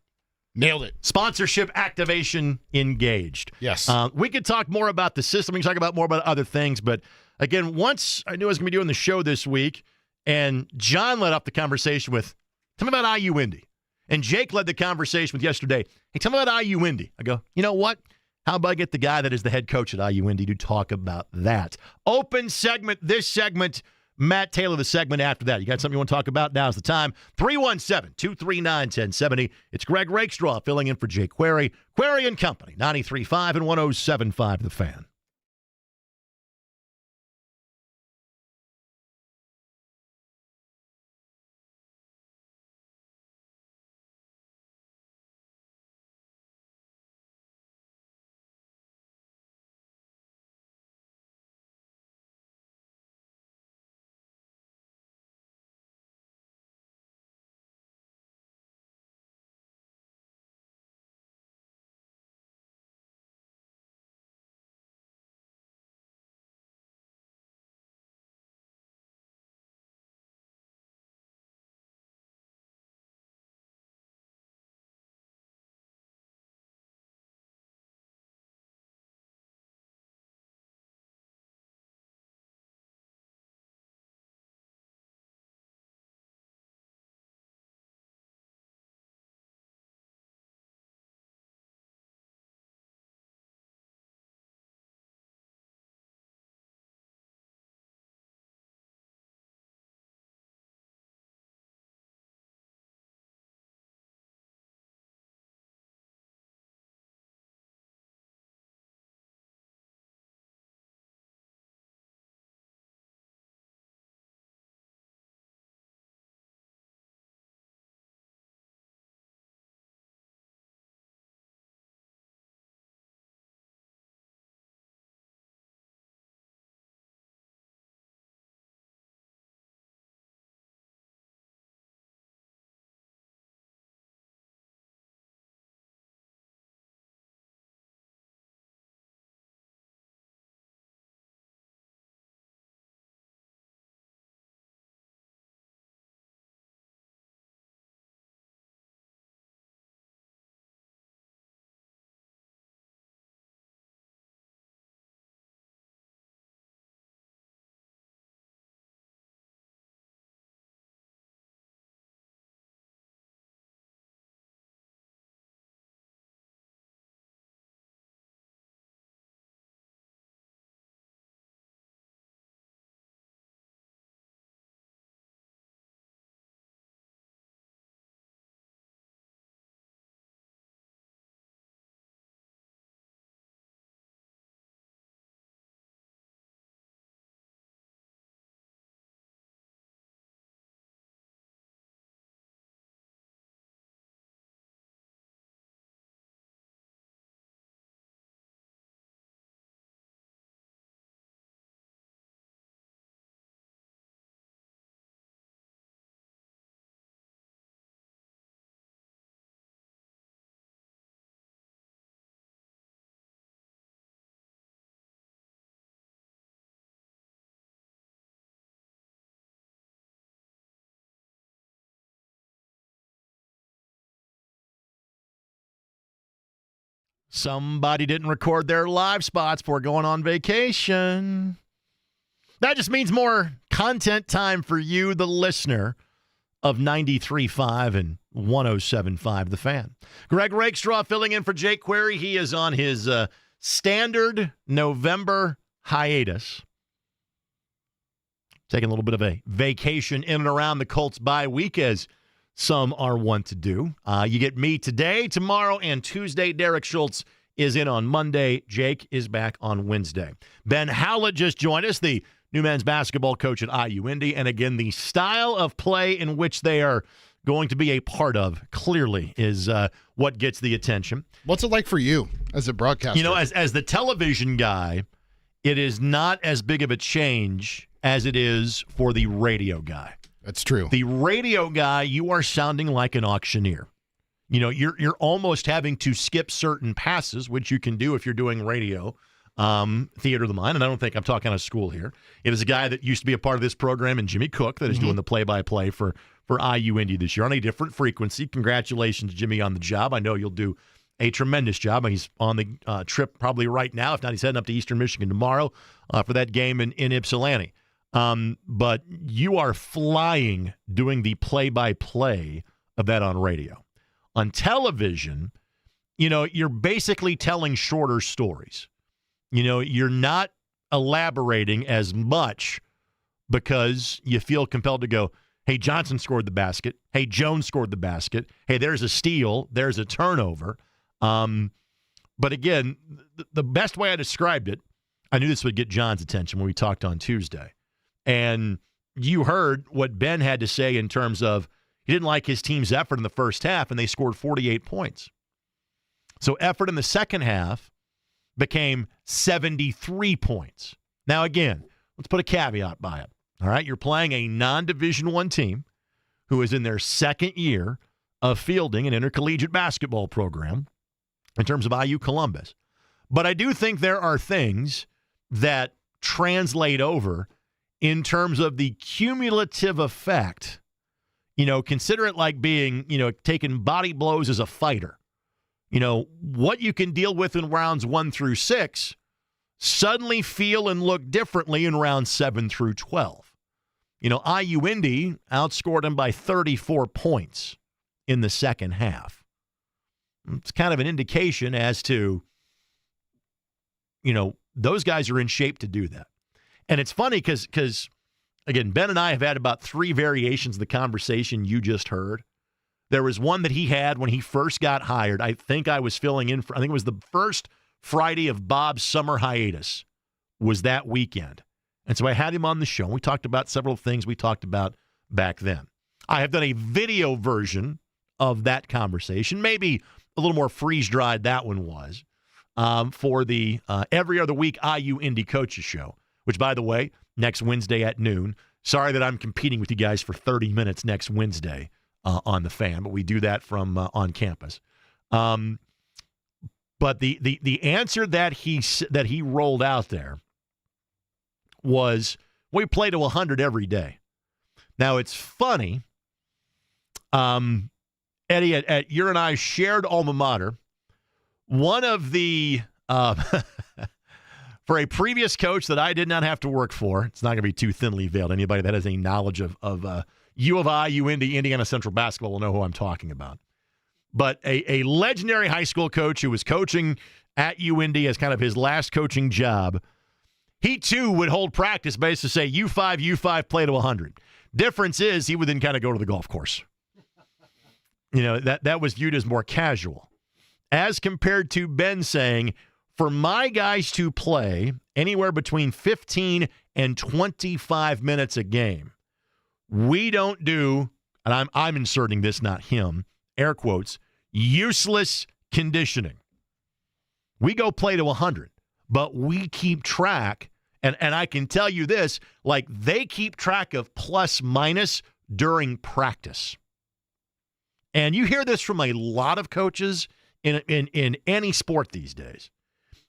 S2: Nailed it.
S1: Sponsorship activation engaged.
S2: Yes.
S1: We could talk more about the system. We can talk about more about other things. But again, once I knew I was going to be doing the show this week, and John led up the conversation with, tell me about IU Indy. And Jake led the conversation with yesterday, hey, tell me about IU Indy. I go, you know what? How about I get the guy that is the head coach at IU Indy to talk about that? Open segment, this segment, Matt Taylor, the segment after that. You got something you want to talk about? Now's the time. 317-239-1070. It's Greg Rakestraw filling in for Jake Query. Query and Company, 93.5 and 107.5 The Fan. Somebody didn't record their live spots before going on vacation. That just means more content time for you, the listener of 93.5 and 107.5 The Fan. Greg Rakestraw filling in for Jake Query. He is on his standard November hiatus. Taking a little bit of a vacation in and around the Colts bye week, as some are wont to do. You get me today, tomorrow, and Tuesday. Derek Schultz is in on Monday. Jake is back on Wednesday. Ben Howlett just joined us, the new men's basketball coach at IU Indy. And again, the style of play in which they are going to be a part of, clearly, is what gets the attention.
S2: What's it like for you as a broadcaster?
S1: You know, as the television guy, it is not as big of a change as it is for the radio guy.
S2: That's true.
S1: The radio guy, you are sounding like an auctioneer. You know, you're almost having to skip certain passes, which you can do if you're doing radio, theater of the mind. And I don't think I'm talking out of school here. It is a guy that used to be a part of this program, and Jimmy Cook, that is doing the play-by-play for IU Indy this year on a different frequency. Congratulations, Jimmy, on the job. I know you'll do a tremendous job. He's on the trip probably right now. If not, he's heading up to Eastern Michigan tomorrow for that game in Ypsilanti. But you are flying doing the play-by-play of that on radio. On television, you know, you're basically telling shorter stories. You know, you're not elaborating as much because you feel compelled to go, hey, Johnson scored the basket. Hey, Jones scored the basket. Hey, there's a steal. There's a turnover. But again, the best way I described it, I knew this would get John's attention when we talked on Tuesday. And you heard what Ben had to say in terms of he didn't like his team's effort in the first half, and they scored 48 points. So effort in the second half became 73 points. Now, again, let's put a caveat by it. All right, you're playing a non-Division I team who is in their second year of fielding an intercollegiate basketball program in terms of IU Columbus. But I do think there are things that translate over in terms of the cumulative effect. You know, consider it like being, you know, taking body blows as a fighter. You know, what you can deal with in rounds 1 through 6 suddenly feel and look differently in rounds 7 through 12. You know, IU Indy outscored them by 34 points in the second half. It's kind of an indication as to, you know, those guys are in shape to do that. And it's funny because, again, Ben and I have had about 3 variations of the conversation you just heard. There was one that he had when he first got hired. I think I was filling in for, I think it was the first Friday of Bob's summer hiatus was that weekend. And so I had him on the show. We talked about several things we talked about back then. I have done a video version of that conversation, maybe a little more freeze-dried that one was, for the every other week IU Indy Coaches Show, which, by the way, next Wednesday at noon. Sorry that I'm competing with you guys for 30 minutes next Wednesday on The Fan, but we do that from on campus. But the answer that he rolled out there was, we play to 100 every day. Now, it's funny, Eddie, at your and I shared alma mater, one of the for a previous coach that I did not have to work for, it's not going to be too thinly veiled. Anybody that has any knowledge of U of I, UIndy, Indiana Central basketball will know who I'm talking about. But a legendary high school coach who was coaching at UIndy as kind of his last coaching job, he too would hold practice based to say U5, play to 100. Difference is he would then kind of go to the golf course. You know, that was viewed as more casual. As compared to Ben saying, for my guys to play anywhere between 15 and 25 minutes a game, we don't do, and I'm inserting this, not him, air quotes, useless conditioning. We go play to 100, but we keep track, and I can tell you this, like they keep track of plus minus during practice. And you hear this from a lot of coaches in any sport these days.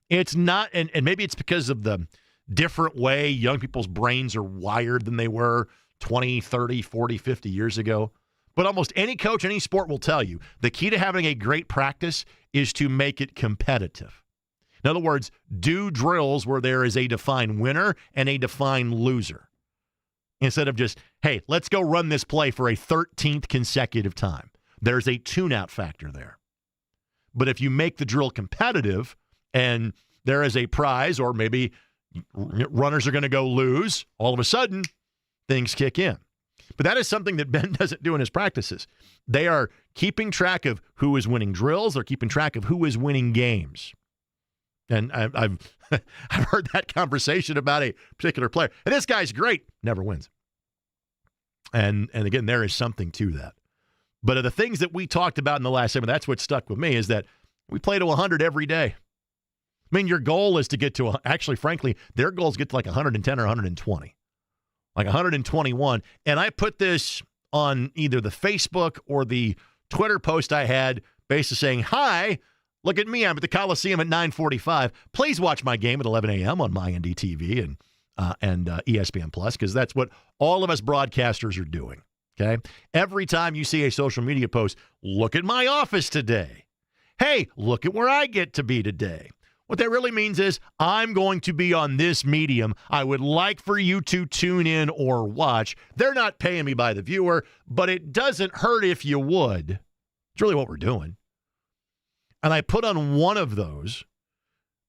S1: It's not, and maybe it's because of the different way young people's brains are wired than they were 20, 30, 40, 50 years ago. But almost any coach, any sport will tell you the key to having a great practice is to make it competitive. In other words, do drills where there is a defined winner and a defined loser. Instead of just, hey, let's go run this play for a 13th consecutive time. There's a tune-out factor there. But if you make the drill competitive and there is a prize, or maybe runners are going to go lose, all of a sudden, things kick in. But that is something that Ben doesn't do in his practices. They are keeping track of who is winning drills. They're keeping track of who is winning games. And I've heard that conversation about a particular player. And this guy's great, never wins. And again, there is something to that. But of the things that we talked about in the last segment, that's what stuck with me, is that we play to 100 every day. I mean, your goal is to get to, actually, frankly, their goal is to get to like 110 or 120. Like 121. And I put this on either the Facebook or the Twitter post I had, basically saying, hi, look at me. I'm at the Coliseum at 9:45. Please watch my game at 11 a.m. on my NDTV and ESPN Plus, because that's what all of us broadcasters are doing. Okay. Every time you see a social media post, look at my office today. Hey, look at where I get to be today. What that really means is I'm going to be on this medium. I would like for you to tune in or watch. They're not paying me by the viewer, but it doesn't hurt if you would. It's really what we're doing. And I put on one of those,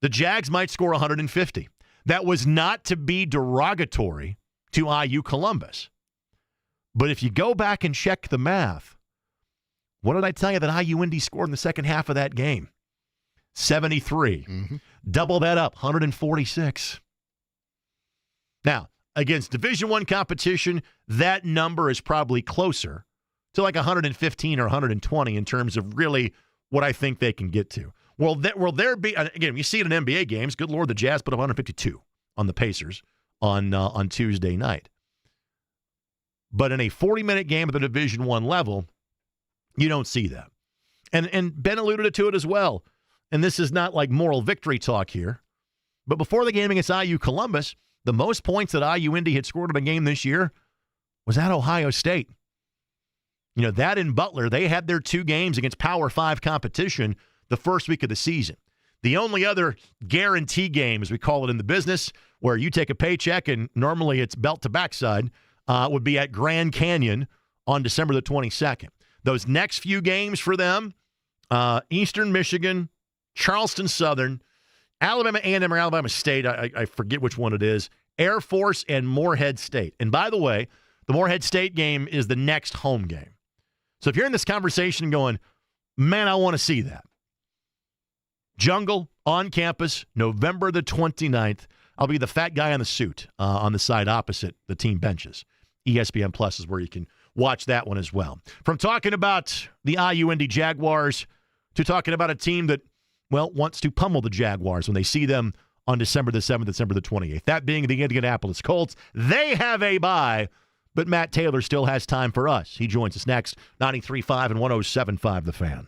S1: the Jags might score 150. That was not to be derogatory to IU Columbus. But if you go back and check the math, what did I tell you that IU Indy scored in the second half of that game? 73. Mm-hmm. Double that up, 146. Now, against Division I competition, that number is probably closer to like 115 or 120 in terms of really what I think they can get to. Will there be, again, you see it in NBA games, good Lord, the Jazz put up 152 on the Pacers on Tuesday night. But in a 40-minute game at the Division I level, you don't see that. And Ben alluded to it as well. And this is not like moral victory talk here. But before the game against IU Columbus, the most points that IU Indy had scored in a game this year was at Ohio State. You know, that in Butler, they had their 2 games against Power 5 competition the first week of the season. The only other guarantee game, as we call it in the business, where you take a paycheck and normally it's belt to backside, would be at Grand Canyon on December the 22nd. Those next few games for them, Eastern Michigan, Charleston Southern, Alabama A&M or Alabama State, I forget which one it is, Air Force, and Morehead State. And by the way, the Morehead State game is the next home game. So if you're in this conversation going, man, I want to see that. Jungle on campus, November the 29th. I'll be the fat guy in the suit on the side opposite the team benches. ESPN Plus is where you can watch that one as well. From talking about the IU Indy Jaguars to talking about a team that, well, wants to pummel the Jaguars when they see them on December the 7th, December the 28th. That being the Indianapolis Colts. They have a bye, but Matt Taylor still has time for us. He joins us next, 93.5 and 107.5 The Fan.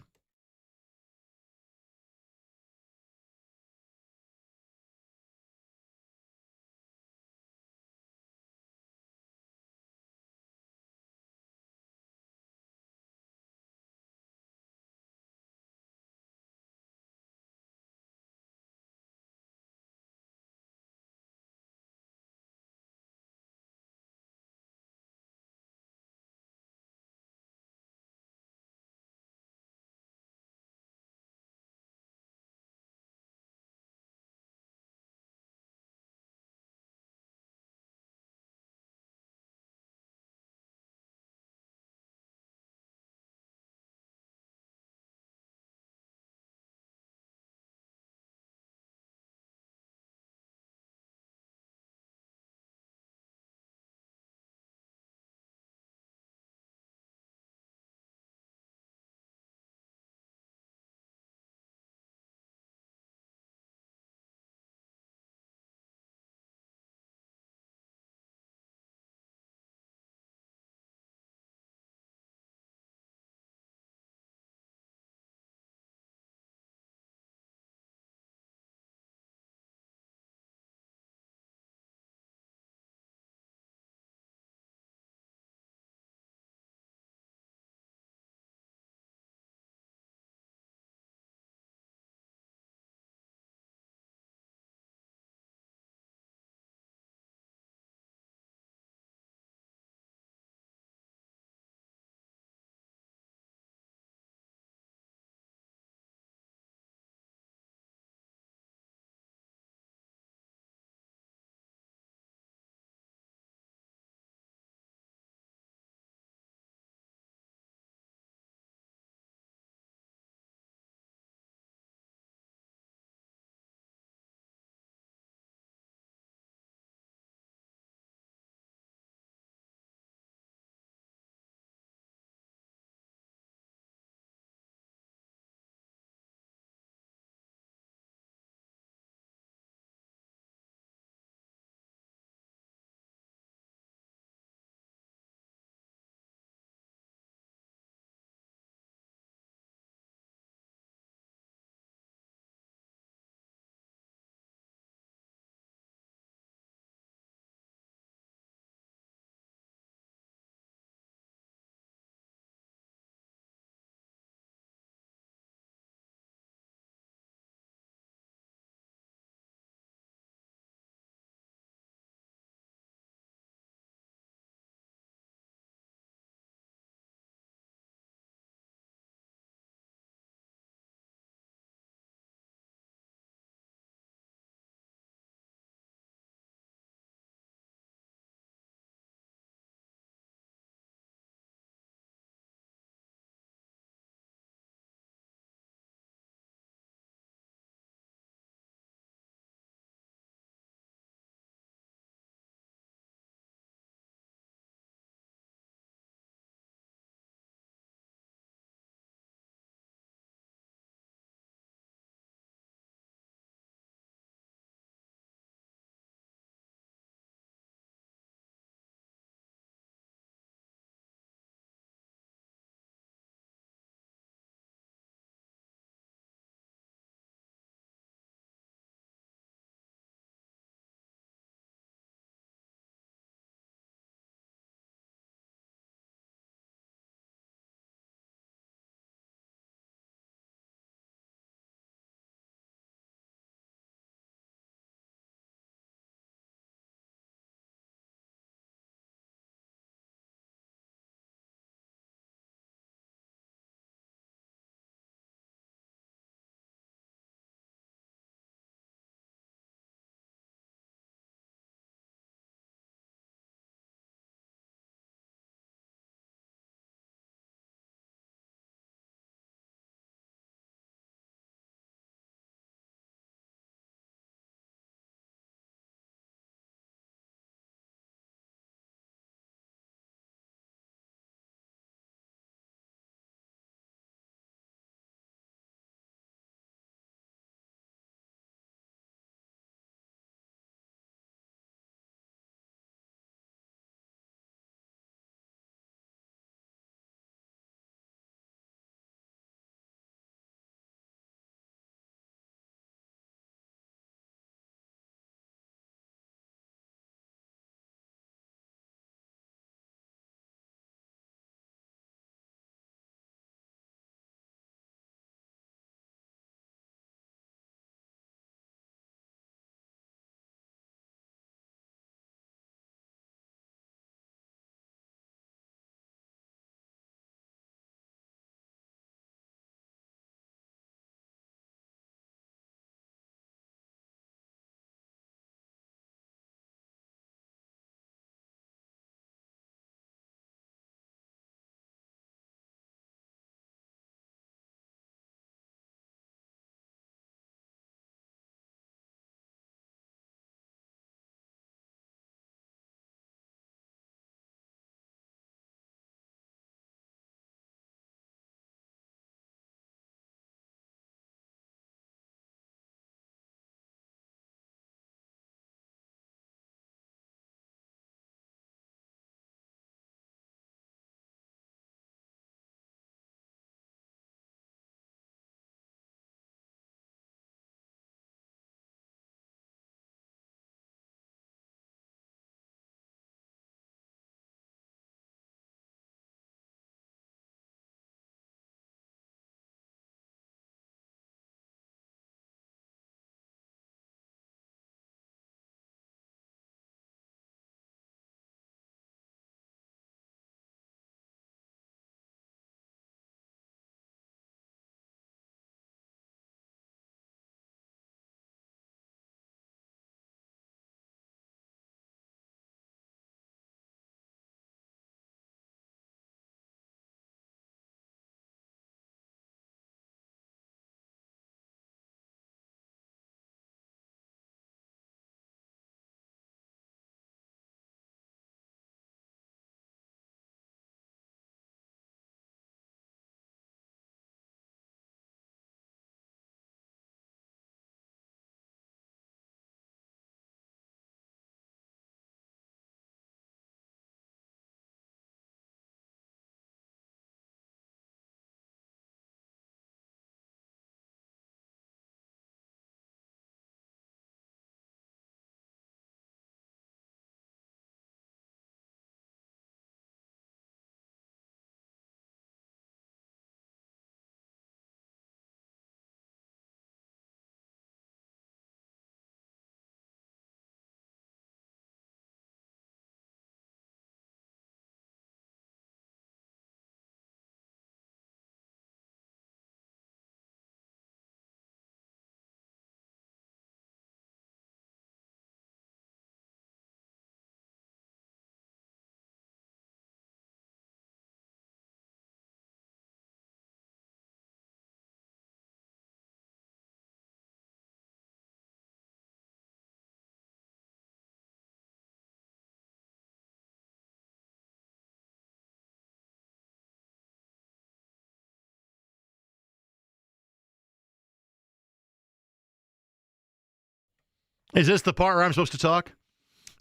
S1: Is this the part where I'm supposed to talk?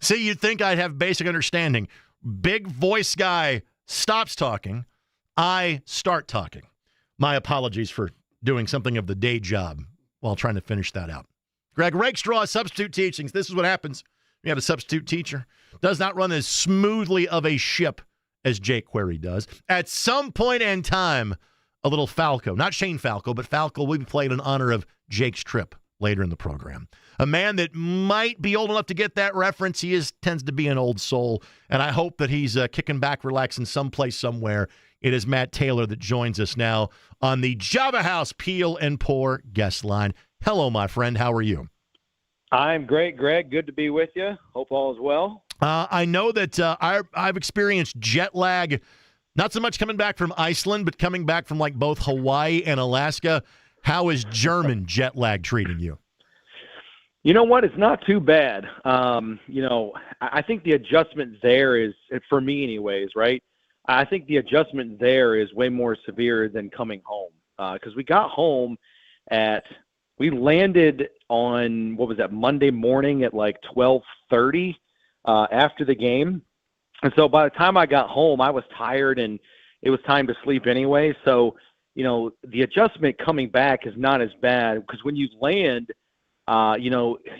S1: See, you'd think I'd have basic understanding. Big voice guy stops talking. I start talking. My apologies for doing something of the day job while trying to finich that out. Greg Rakestraw, substitute teachings. This is what happens. You have a substitute teacher. Does not run as smoothly of a ship as Jake Query does. At some point in time, a little Falco, not Shane Falco, but Falco will be played in honor of Jake's trip later in the program. A man that might be old enough to get that reference. He tends to be an old soul, and I hope that he's kicking back, relaxing someplace, somewhere. It is Matt Taylor that joins us now on the Java House Peel and Pour guest line. Hello, my friend. How are you?
S4: I'm great, Greg. Good to be with you. Hope all is well.
S1: I know that I've experienced jet lag, not so much coming back from Iceland, but coming back from like both Hawaii and Alaska. How is German jet lag treating you?
S4: You know what? It's not too bad. I think the adjustment there is, for me anyways, right? I think the adjustment there is way more severe than coming home. Because we got home we landed on, Monday morning at like 12:30 after the game. And so by the time I got home, I was tired and it was time to sleep anyway. So, the adjustment coming back is not as bad because when you land,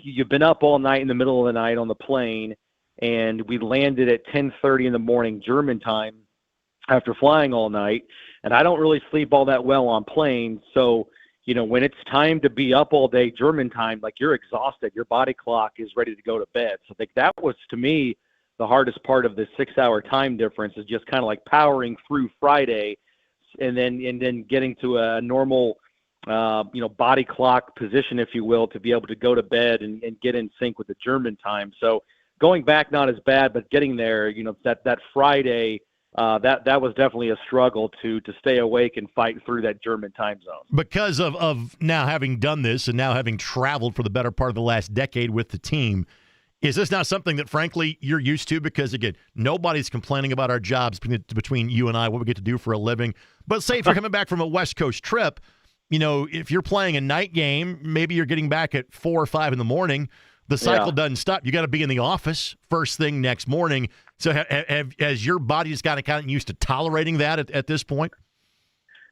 S4: you've been up all night in the middle of the night on the plane, and we landed at 10:30 in the morning German time after flying all night. And I don't really sleep all that well on planes. So, when it's time to be up all day German time, like you're exhausted, your body clock is ready to go to bed. So I think that was, to me, the hardest part of the 6-hour time difference is just kind of like powering through Friday and then getting to a normal, body clock position, if you will, to be able to go to bed and get in sync with the German time. So going back, not as bad, but getting there, that Friday, that was definitely a struggle to stay awake and fight through that German time zone.
S1: Because of now having done this and now having traveled for the better part of the last decade with the team, is this now something that, frankly, you're used to? Because, again, nobody's complaining about our jobs between you and I, what we get to do for a living. But say if you're coming back from a West Coast trip, if you're playing a night game, maybe you're getting back at 4 or 5 in the morning. The cycle doesn't stop. You got to be in the office first thing next morning. So has your body just gotten used to tolerating that at this point?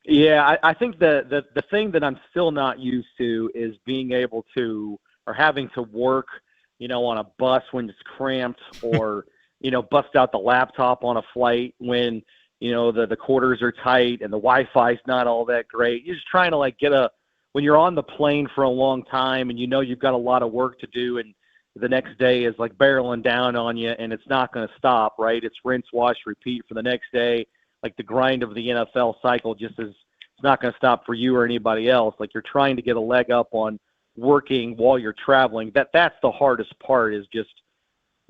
S4: Yeah, I think the thing that I'm still not used to is being able to, or having to work, on a bus when it's cramped, or, bust out the laptop on a flight when, the quarters are tight and the Wi-Fi's not all that great. You're just trying to when you're on the plane for a long time and you've got a lot of work to do, and the next day is like barreling down on you and it's not going to stop, right? It's rinse, wash, repeat for the next day. Like the grind of the NFL cycle it's not going to stop for you or anybody else. Like you're trying to get a leg up on working while you're traveling. That's the hardest part, is just,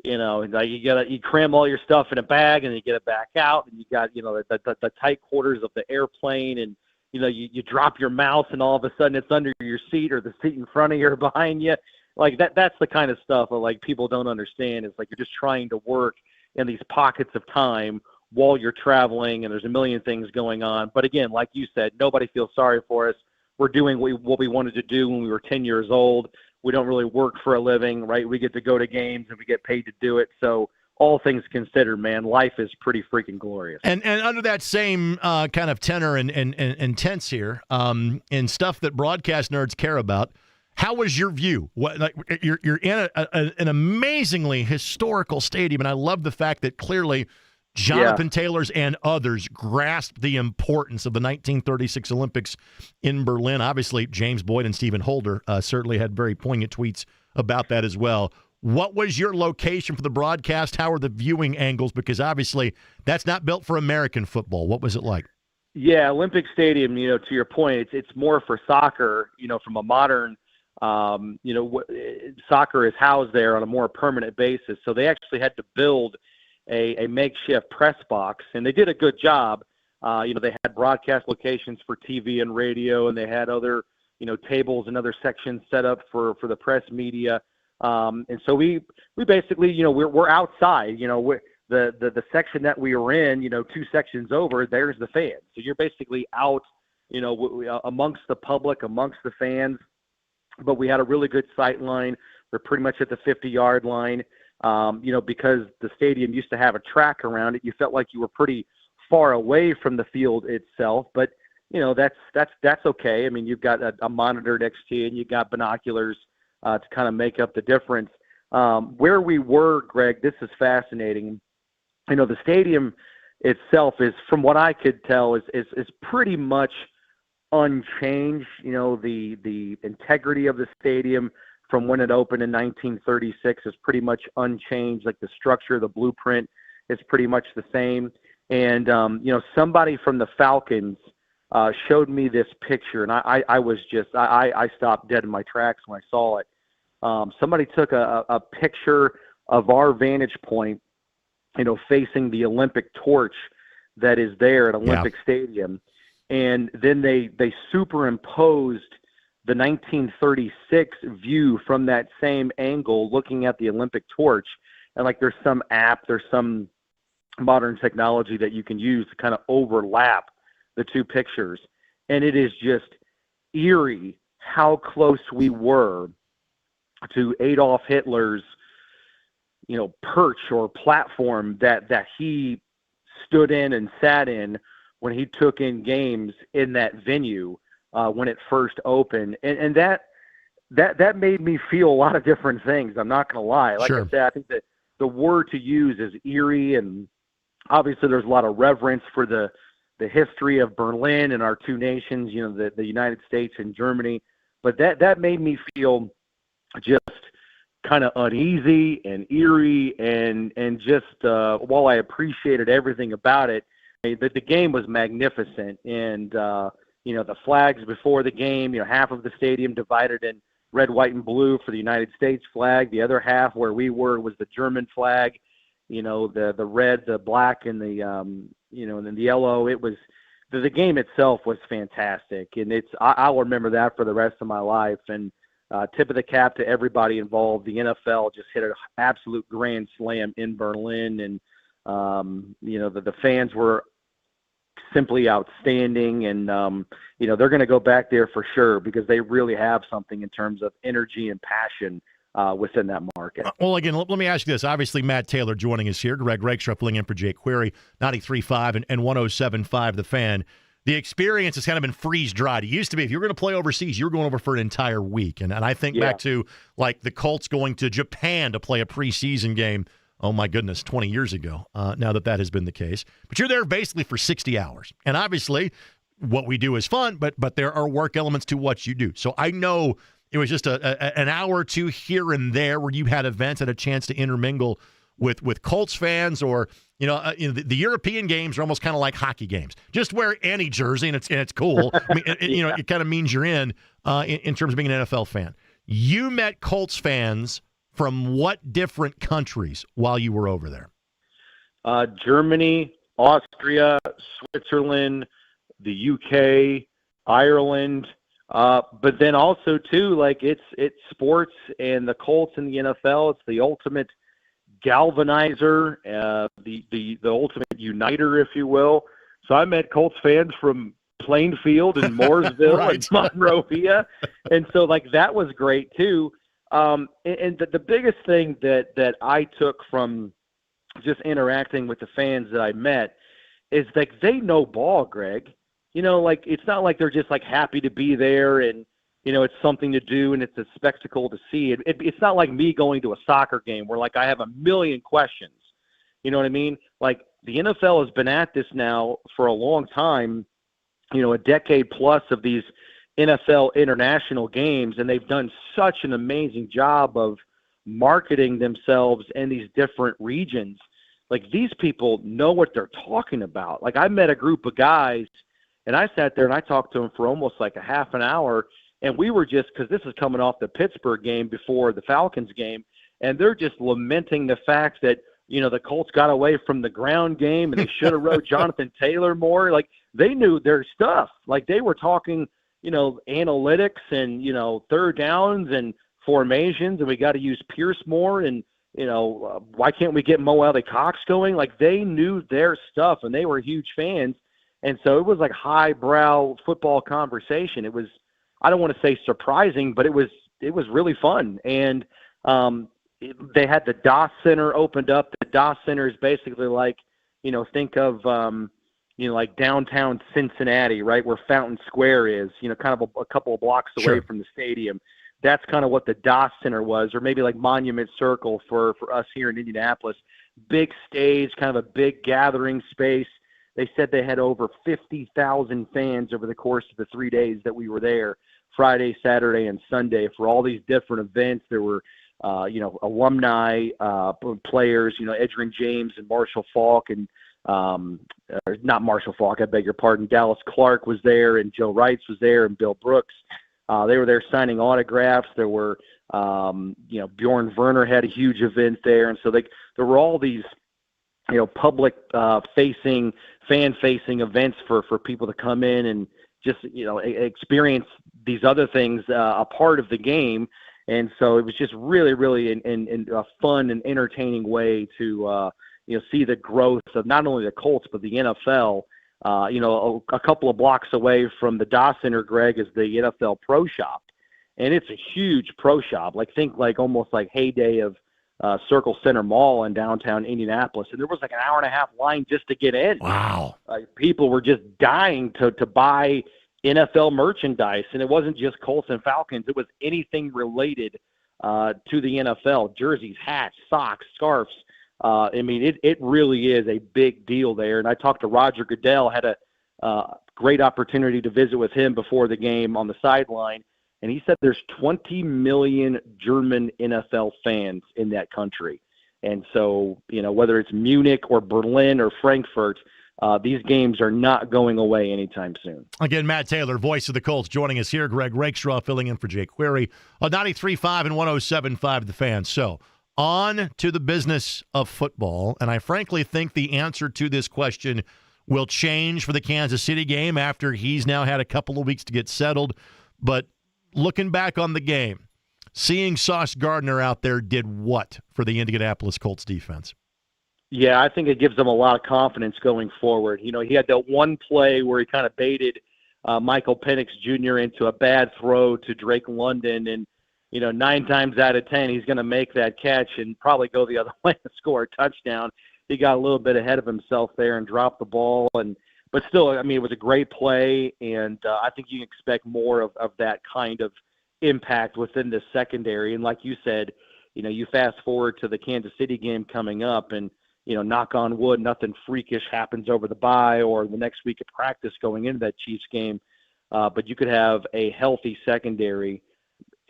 S4: you cram all your stuff in a bag and you get it back out, and you got, the tight quarters of the airplane, and, you drop your mouse and all of a sudden it's under your seat or the seat in front of you or behind you. Like that's the kind of stuff that like people don't understand. Is like you're just trying to work in these pockets of time while you're traveling, and there's a million things going on. But again, like you said, nobody feels sorry for us. We're doing what we wanted to do when we were 10 years old. We don't really work for a living, right? We get to go to games and we get paid to do it. So all things considered, man, life is pretty freaking glorious.
S1: And under that same kind of tenor and tense here, and stuff that broadcast nerds care about, how was your view? You're in an amazingly historical stadium, and I love the fact that clearly Jonathan Taylor's and others grasped the importance of the 1936 Olympics in Berlin. Obviously, James Boyd and Stephen Holder certainly had very poignant tweets about that as well. What was your location for the broadcast? How were the viewing angles? Because obviously that's not built for American football. What was it like?
S4: Yeah, Olympic Stadium, to your point, it's more for soccer, from a modern, soccer is housed there on a more permanent basis. So they actually had to build a makeshift press box, and they did a good job. They had broadcast locations for TV and radio, and they had other, tables and other sections set up for the press media. And so we basically, we're outside, the section that we were in, 2 sections over, there's the fans. So you're basically out, amongst the public, amongst the fans. But we had a really good sight line. They're pretty much at the 50-yard line. Because the stadium used to have a track around it, you felt like you were pretty far away from the field itself. But that's okay. I mean, you've got a monitor next to you, and you've got binoculars to kind of make up the difference. Where we were, Greg, this is fascinating. The stadium itself is, from what I could tell, is pretty much unchanged. The integrity of the stadium from when it opened in 1936 is pretty much unchanged. Like the structure, the blueprint is pretty much the same. And, somebody from the Falcons showed me this picture, and I stopped dead in my tracks when I saw it. Somebody took a picture of our vantage point, facing the Olympic torch that is there at Olympic Stadium. And then they superimposed the 1936 view from that same angle, looking at the Olympic torch. And like there's some app, there's some modern technology that you can use to kind of overlap the two pictures. And it is just eerie how close we were to Adolf Hitler's, perch or platform that he stood in and sat in when he took in games in that venue when it first opened. And that made me feel a lot of different things. I'm not going to lie. Like
S1: Sure.
S4: I said, I think that the word to use is eerie, and obviously there's a lot of reverence for the history of Berlin and our two nations, the United States and Germany. But that made me feel just kind of uneasy and eerie, and just while I appreciated everything about it, the game was magnificent. And the flags before the game, half of the stadium divided in red, white, and blue for the United States flag. The other half, where we were, was the German flag. The red, the black, and the and then the yellow. It was the game itself was fantastic, and I'll remember that for the rest of my life. And tip of the cap to everybody involved. The NFL just hit an absolute grand slam in Berlin, and the fans were simply outstanding. And they're going to go back there for sure, because they really have something in terms of energy and passion within that market.
S1: Well, again, let me ask you this. Obviously, Matt Taylor joining us here. Greg Rakestraw filling in for Jake Query, 93.5 and 107.5 The Fan. The experience has kind of been freeze-dried. It used to be, if you were going to play overseas, you were going over for an entire week. And I think back to, like, the Colts going to Japan to play a preseason game, oh, my goodness, 20 years ago, now that has been the case. But you're there basically for 60 hours. And obviously, what we do is fun, but there are work elements to what you do. So I know it was just an hour or two here and there where you had events, had a chance to intermingle with Colts fans, or the European games are almost kind of like hockey games. Just wear any jersey and it's cool. I mean, it kind of means you're in terms of being an NFL fan. You met Colts fans from what different countries while you were over there?
S4: Germany, Austria, Switzerland, the UK, Ireland. But then also too, like it's sports, and the Colts in the NFL, it's the ultimate galvanizer, the ultimate uniter, if you will. So I met Colts fans from Plainfield and Mooresville
S1: Right.
S4: and Monrovia, and so like that was great too. And the biggest thing that I took from just interacting with the fans that I met is like they know ball, Greg. Like it's not like they're just like happy to be there and it's something to do and it's a spectacle to see. It's not like me going to a soccer game where like I have a million questions. You know what I mean? Like the NFL has been at this now for a long time, a decade plus of these NFL international games, and they've done such an amazing job of marketing themselves in these different regions. Like these people know what they're talking about. Like I met a group of guys, and I sat there and I talked to them for almost like a half an hour. And we were just, because this is coming off the Pittsburgh game before the Falcons game, and they're just lamenting the fact that, the Colts got away from the ground game and they should have rode Jonathan Taylor more. Like they knew their stuff. Like they were talking, analytics and, third downs and formations, and we got to use Pierce more. And, why can't we get Mo Alley Cox going? Like they knew their stuff, and they were huge fans. And so it was like highbrow football conversation. It was, I don't want to say surprising, but it was really fun. And They had the DOS Center opened up. The DOS Center is basically like, think of, like downtown Cincinnati, right, where Fountain Square is, kind of a couple of blocks away from the stadium. That's kind of what the DOS Center was, or maybe like Monument Circle for us here in Indianapolis. Big stage, kind of a big gathering space. They said they had over 50,000 fans over the course of the 3 days that we were there, Friday, Saturday, and Sunday, for all these different events. There were, alumni players, Edgerrin James and Marshall Faulk, and not Marshall Faulk, I beg your pardon. Dallas Clark was there, and Joe Wrights was there, and Bill Brooks. They were there signing autographs. There were, Bjorn Werner had a huge event there, and so there were all these, public facing, fan facing events for people to come in and just experience these other things, a part of the game. And so it was just really, really in a fun and entertaining way to see the growth of not only the Colts but the NFL. A couple of blocks away from the DOS Center, Greg, is the NFL Pro Shop, and it's a huge pro shop. Think almost like heyday of Circle Center Mall in downtown Indianapolis, and there was like an hour and a half line just to get in.
S1: Wow!
S4: People were just dying to buy NFL merchandise, and it wasn't just Colts and Falcons. It was anything related to the NFL: jerseys, hats, socks, scarves. It really is a big deal there. And I talked to Roger Goodell, had a great opportunity to visit with him before the game on the sideline, and he said there's 20 million German NFL fans in that country. And so, whether it's Munich or Berlin or Frankfurt, these games are not going away anytime soon.
S1: Again, Matt Taylor, voice of the Colts, joining us here. Greg Rakestraw filling in for Jay Query on 93.5 and 107.5 The Fan. So, on to the business of football, and I frankly think the answer to this question will change for the Kansas City game after he's now had a couple of weeks to get settled. But looking back on the game, seeing Sauce Gardner out there did what for the Indianapolis Colts defense?
S4: Yeah, I think it gives them a lot of confidence going forward. He had that one play where he kind of baited Michael Penix Jr. into a bad throw to Drake London, and 9 times out of 10, he's going to make that catch and probably go the other way and score a touchdown. He got a little bit ahead of himself there and dropped the ball. But still, it was a great play, and I think you can expect more of that kind of impact within the secondary. And like you said, you fast forward to the Kansas City game coming up, and, knock on wood, nothing freakish happens over the bye or the next week of practice going into that Chiefs game. But you could have a healthy secondary.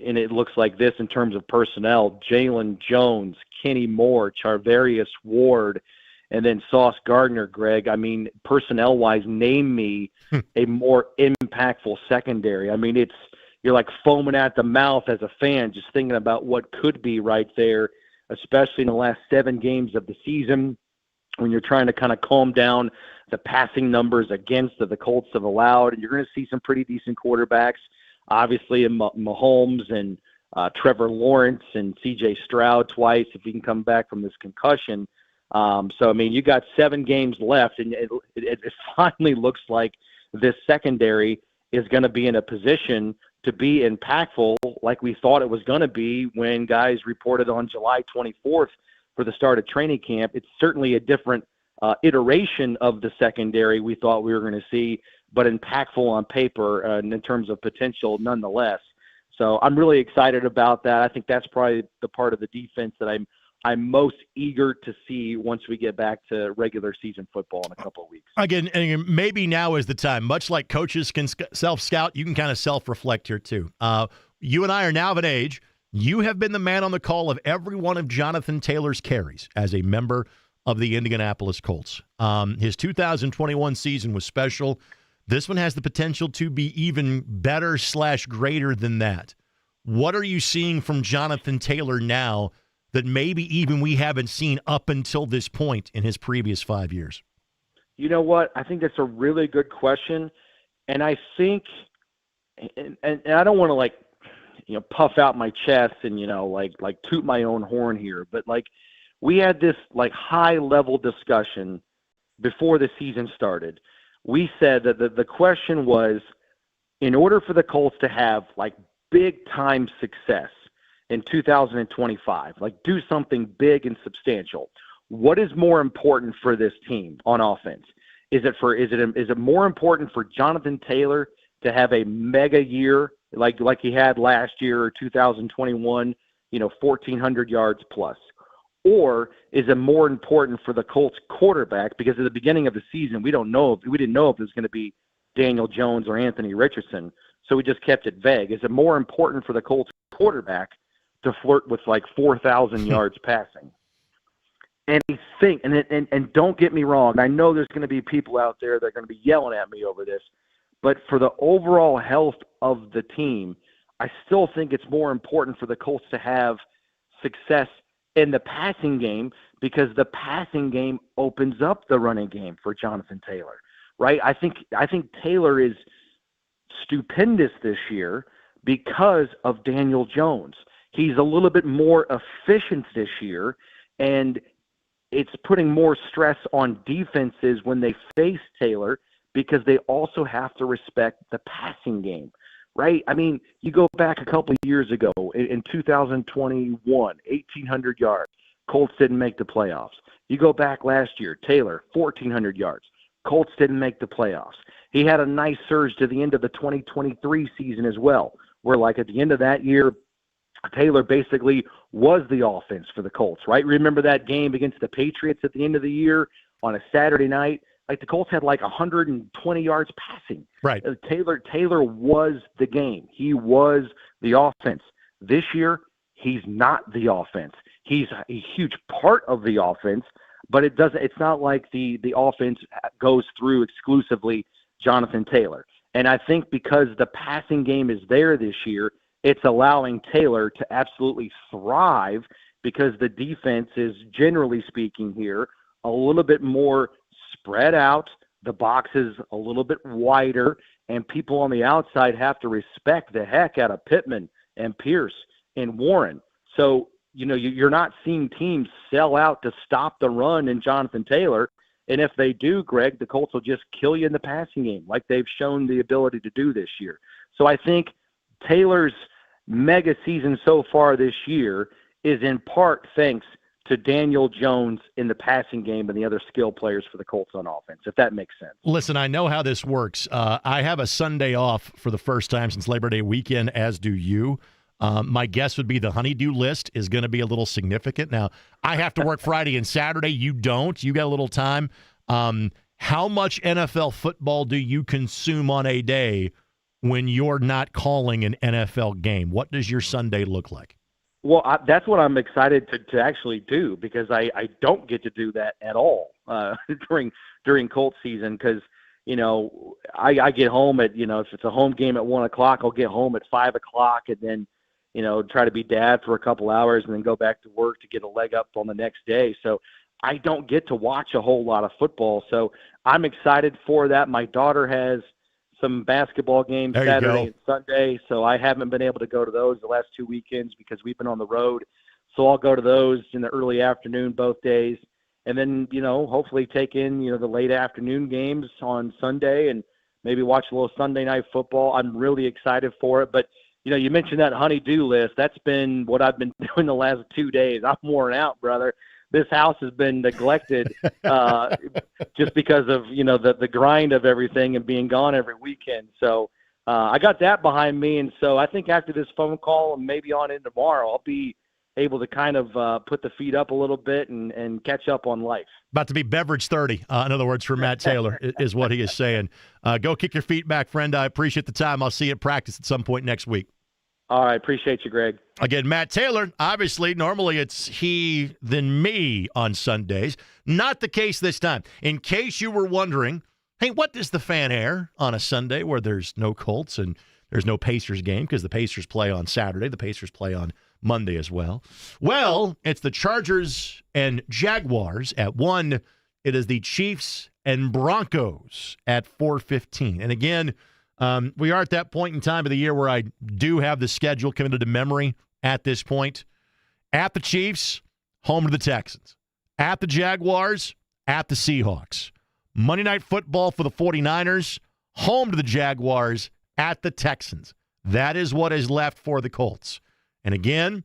S4: And it looks like this in terms of personnel: Jalen Jones, Kenny Moore, Charvarius Ward, and then Sauce Gardner, Greg. Personnel-wise, name me a more impactful secondary. You're like foaming at the mouth as a fan just thinking about what could be right there, especially in the last 7 games of the season when you're trying to kind of calm down the passing numbers against that the Colts have allowed. And you're going to see some pretty decent quarterbacks. Obviously, Mahomes and Trevor Lawrence and C.J. Stroud twice if he can come back from this concussion. You got 7 games left, and it finally looks like this secondary is going to be in a position to be impactful like we thought it was going to be when guys reported on July 24th for the start of training camp. It's certainly a different iteration of the secondary we thought we were going to see, but impactful on paper and in terms of potential nonetheless. So I'm really excited about that. I think that's probably the part of the defense that I'm most eager to see once we get back to regular season football in a couple of weeks.
S1: Again, and maybe now is the time. Much like coaches can self-scout, you can kind of self-reflect here too. You and I are now of an age. You have been the man on the call of every one of Jonathan Taylor's carries as a member of the Indianapolis Colts. His 2021 season was special. This one has the potential to be even better / greater than that. What are you seeing from Jonathan Taylor now that maybe even we haven't seen up until this point in his previous 5 years?
S4: You know what? I think that's a really good question. And I think, and I don't want to puff out my chest and, toot my own horn here, but we had this high level discussion before the season started. We said that the question was, in order for the Colts to have big time success, in 2025. Like, do something big and substantial. What is more important for this team on offense? Is it more important for Jonathan Taylor to have a mega year like he had last year or 2021, 1,400 yards plus? Or is it more important for the Colts quarterback? Because at the beginning of the season, we didn't know if it was going to be Daniel Jones or Anthony Richardson, so we just kept it vague. Is it more important for the Colts quarterback to flirt with like 4,000 yards passing? And I think, and don't get me wrong, I know there's going to be people out there that are going to be yelling at me over this, but for the overall health of the team, I still think it's more important for the Colts to have success in the passing game, because the passing game opens up the running game for Jonathan Taylor, right? I think Taylor is stupendous this year because of Daniel Jones. He's a little bit more efficient this year, and it's putting more stress on defenses when they face Taylor, because they also have to respect the passing game, right? I mean, you go back a couple of years ago in 2021, 1,800 yards. Colts didn't make the playoffs. You go back last year, Taylor, 1,400 yards. Colts didn't make the playoffs. He had a nice surge to the end of the 2023 season as well, where like at the end of that year, Taylor basically was the offense for the Colts, right? Remember that game against the Patriots at the end of the year on a Saturday night? Like the Colts had like 120 yards passing.
S1: Right.
S4: Taylor was the game. He was the offense. This year, he's not the offense. He's a huge part of the offense, but it's not like the offense goes through exclusively Jonathan Taylor. And I think because the passing game is there this year, it's allowing Taylor to absolutely thrive, because the defense is, generally speaking here, a little bit more spread out. The box is a little bit wider, and people on the outside have to respect the heck out of Pittman and Pierce and Warren. So, you're not seeing teams sell out to stop the run in Jonathan Taylor. And if they do, Greg, the Colts will just kill you in the passing game, like they've shown the ability to do this year. So I think Taylor's mega season so far this year is in part thanks to Daniel Jones in the passing game and the other skill players for the Colts on offense, if that makes sense.
S1: Listen, I know how this works. I have a Sunday off for the first time since Labor Day weekend, as do you. My guess would be the honeydew list is going to be a little significant. Now, I have to work Friday and Saturday. You don't. You got a little time. How much NFL football do you consume on a day when you're not calling an NFL game? What does your Sunday look like?
S4: Well, that's what I'm excited to actually do, because I don't get to do that at all during Colts season, because, I get home at, if it's a home game at 1 o'clock, I'll get home at 5 o'clock and then, try to be dad for a couple hours and then go back to work to get a leg up on the next day. So I don't get to watch a whole lot of football. So I'm excited for that. My daughter has some basketball games Saturday and Sunday, so I haven't been able to go to those the last 2 weekends because we've been on the road. So I'll go to those in the early afternoon both days, and then, hopefully take in, the late afternoon games on Sunday and maybe watch a little Sunday night football. I'm really excited for it. But, you mentioned that honey-do list. That's been what I've been doing the last 2 days. I'm worn out, brother. This house has been neglected just because of, the grind of everything and being gone every weekend. So I got that behind me. And so I think after this phone call and maybe on in tomorrow, I'll be able to kind of put the feet up a little bit and catch up on life.
S1: About to be beverage 30, in other words, for Matt Taylor, is what he is saying. Go kick your feet back, friend. I appreciate the time. I'll see you at practice at some point next week.
S4: All right. Appreciate you, Greg.
S1: Again, Matt Taylor, obviously, normally it's he, then me on Sundays. Not the case this time. In case you were wondering, hey, what does the fan air on a Sunday where there's no Colts and there's no Pacers game, because the Pacers play on Saturday, the Pacers play on Monday as well. Well, it's the Chargers and Jaguars at 1. It is the Chiefs and Broncos at 4:15. And again, we are at that point in time of the year where I do have the schedule committed to memory at this point. At the Chiefs, home to the Texans. At the Jaguars, at the Seahawks. Monday Night Football for the 49ers, home to the Jaguars, at the Texans. That is what is left for the Colts. And again,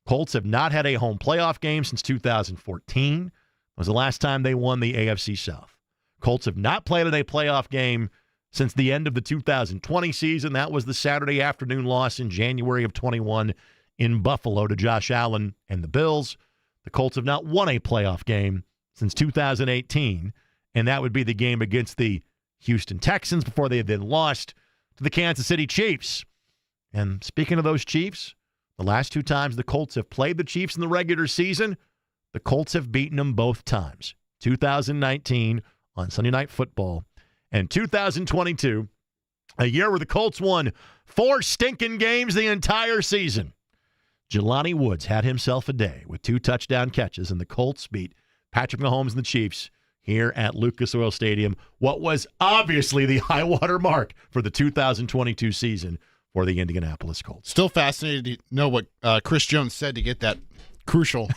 S1: Colts have not had a home playoff game since 2014. It was the last time they won the AFC South. Colts have not played in a playoff game since the end of the 2020 season. That was the Saturday afternoon loss in January of 21 in Buffalo to Josh Allen and the Bills. The Colts have not won a playoff game since 2018, and that would be the game against the Houston Texans before they had then lost to the Kansas City Chiefs. And speaking of those Chiefs, the last two times the Colts have played the Chiefs in the regular season, the Colts have beaten them both times. 2019 on Sunday Night Football, and 2022, a year where the Colts won 4 stinking games the entire season. Jelani Woods had himself a day with 2 touchdown catches, and the Colts beat Patrick Mahomes and the Chiefs here at Lucas Oil Stadium, what was obviously the high-water mark for the 2022 season for the Indianapolis Colts.
S2: Still fascinated to know what Chris Jones said to get that crucial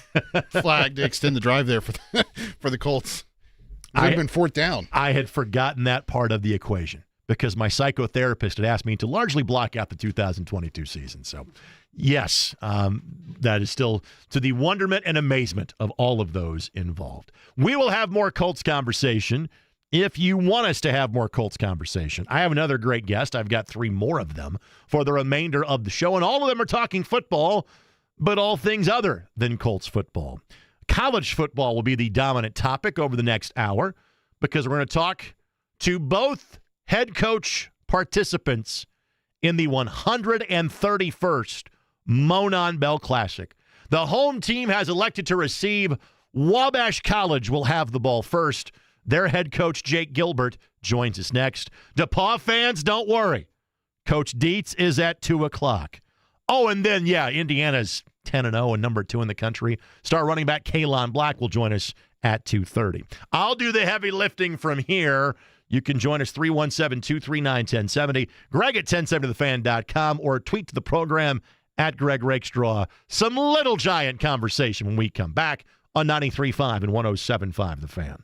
S2: flag to extend the drive there for the Colts. It would have been 4th down.
S1: I had forgotten that part of the equation because my psychotherapist had asked me to largely block out the 2022 season. So, yes, that is still to the wonderment and amazement of all of those involved. We will have more Colts conversation if you want us to have more Colts conversation. I have another great guest. I've got 3 more of them for the remainder of the show, and all of them are talking football, but all things other than Colts football. College football will be the dominant topic over the next hour because we're going to talk to both head coach participants in the 131st Monon Bell Classic. The home team has elected to receive. Wabash College will have the ball first. Their head coach, Jake Gilbert, joins us next. DePaul fans, don't worry. Coach Dietz is at 2 o'clock. Oh, and then, Indiana's 10-0 and number 2 in the country. Star running back Kaelon Black will join us at 2:30. I'll do the heavy lifting from here. You can join us 317-239-1070, Greg at 1070thefan.com, or tweet to the program at Greg Rakestraw. Some Little Giant conversation when we come back on 93.5 and 107.5 The Fan.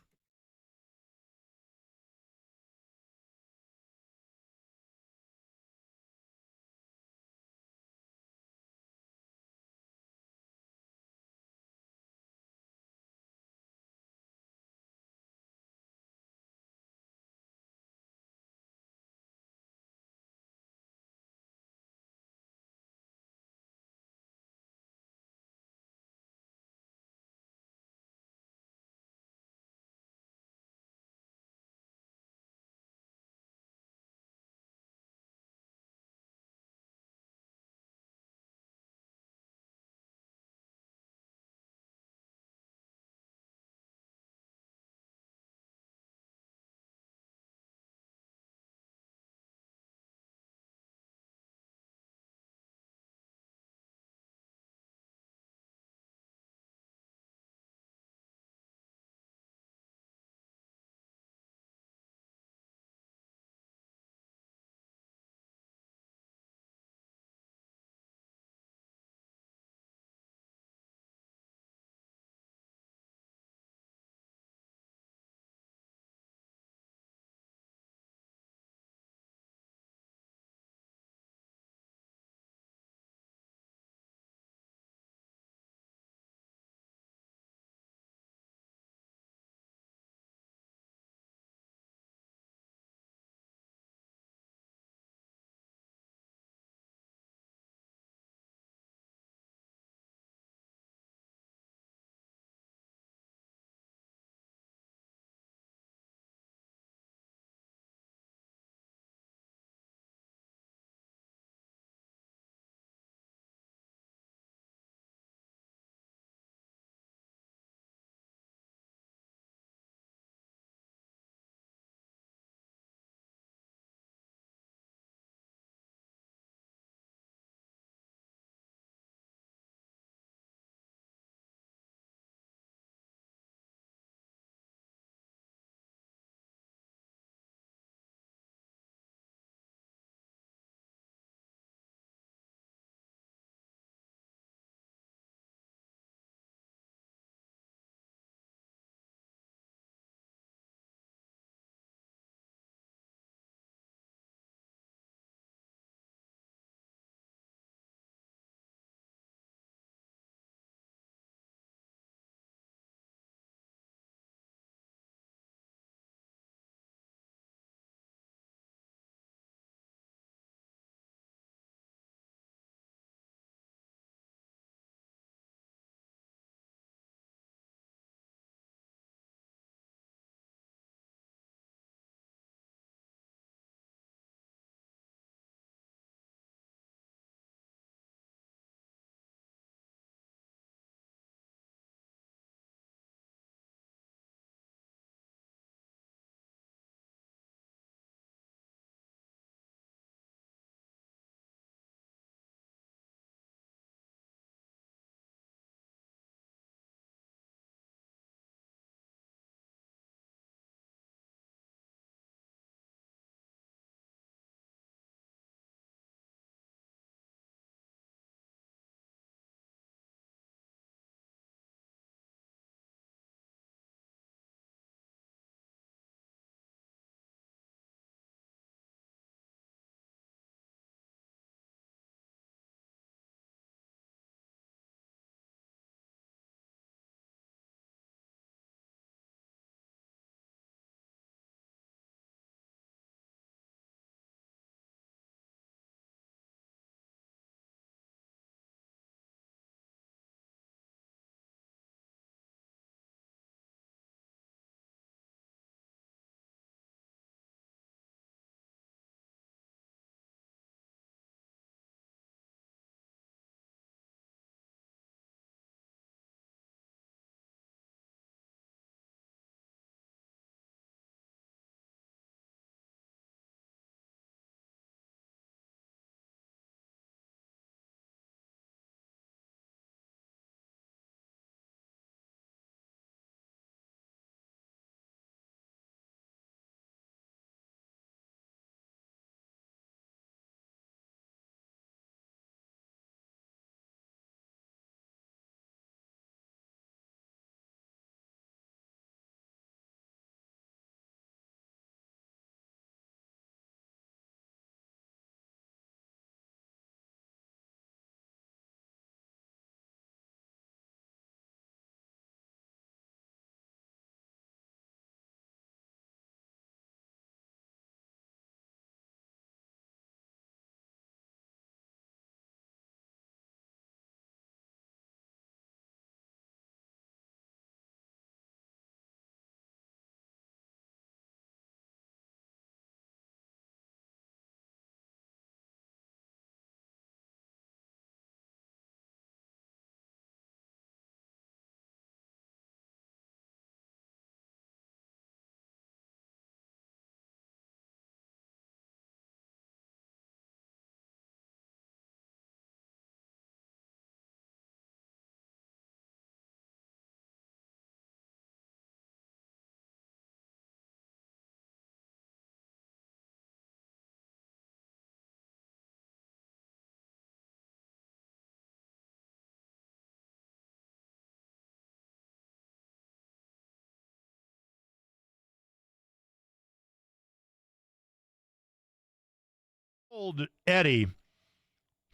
S1: Told Eddie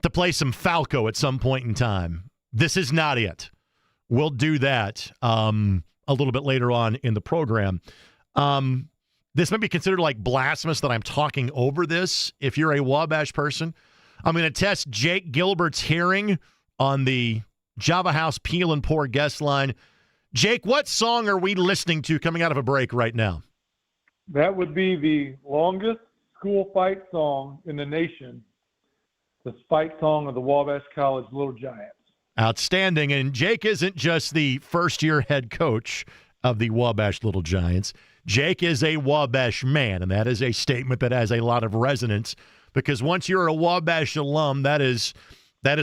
S1: to play some Falco at some point in time. This is not it. We'll do that a little bit later on in the program. This might be considered like blasphemous that I'm talking over this. If you're a Wabash person, I'm going to test Jake Gilbert's hearing on the Java House Peel and Pour guest line. Jake, what song are we listening to coming out of a break right now?
S5: That would be the longest school fight song in the nation, the fight song of the Wabash College Little Giants.
S1: Outstanding. And Jake isn't just the first-year head coach of the Wabash Little Giants. Jake is a Wabash man, and that is a statement that has a lot of resonance because once you're a Wabash alum, that is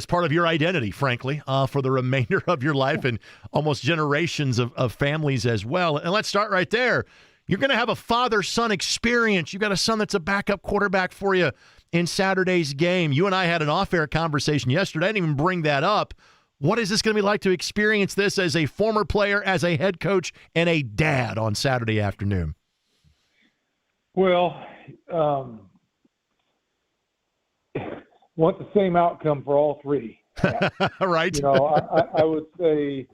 S1: part of your identity, frankly, for the remainder of your life and almost generations of families as well. And let's start right there. You're going to have a father-son experience. You've got a son that's a backup quarterback for you in Saturday's game. You and I had an off-air conversation yesterday. I didn't even bring that up. What is this going to be like to experience this as a former player, as a head coach, and a dad on Saturday afternoon?
S5: Well, want the same outcome for all three.
S1: Right.
S5: I would say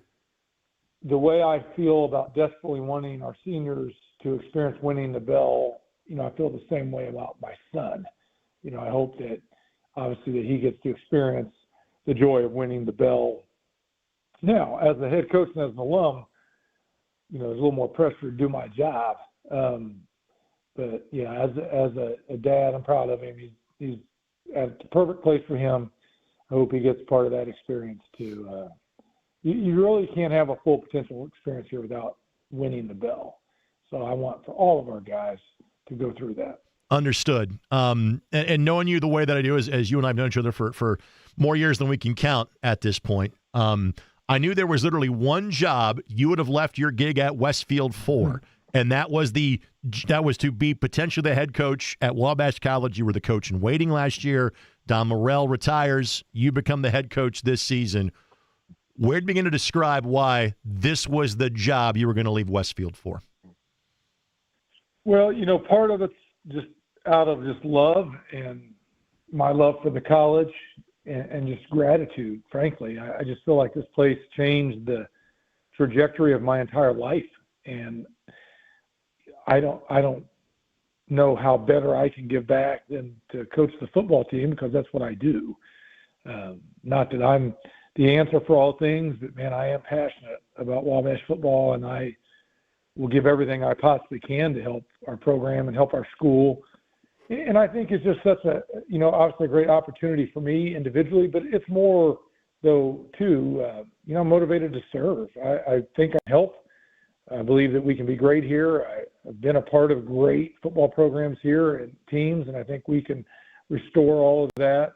S5: the way I feel about desperately wanting our seniors to experience winning the bell, I feel the same way about my son. I hope that obviously that he gets to experience the joy of winning the bell. Now, as a head coach and as an alum, there's a little more pressure to do my job. But yeah, as a dad, I'm proud of him. He's at the perfect place for him. I hope he gets part of that experience too. You really can't have a full potential experience here without winning the bell. So I want for all of our guys to go through that.
S1: Understood. And knowing you the way that I do, as you and I have known each other for more years than we can count at this point, I knew there was literally one job you would have left your gig at Westfield for, and that was to be potentially the head coach at Wabash College. You were the coach in waiting last year. Don Morrell retires. You become the head coach this season. Where do you begin to describe why this was the job you were going to leave Westfield for?
S5: Well, part of it's just out of just love and my love for the college and just gratitude, frankly. I just feel like this place changed the trajectory of my entire life. And I don't know how better I can give back than to coach the football team because that's what I do. Not that I'm the answer for all things, but man, I am passionate about Wabash football, and I will give everything I possibly can to help our program and help our school. And I think it's just such a, obviously a great opportunity for me individually, but it's more though too, I'm motivated to serve. I think I help. I believe that we can be great here. I've been a part of great football programs here and teams, and I think we can restore all of that.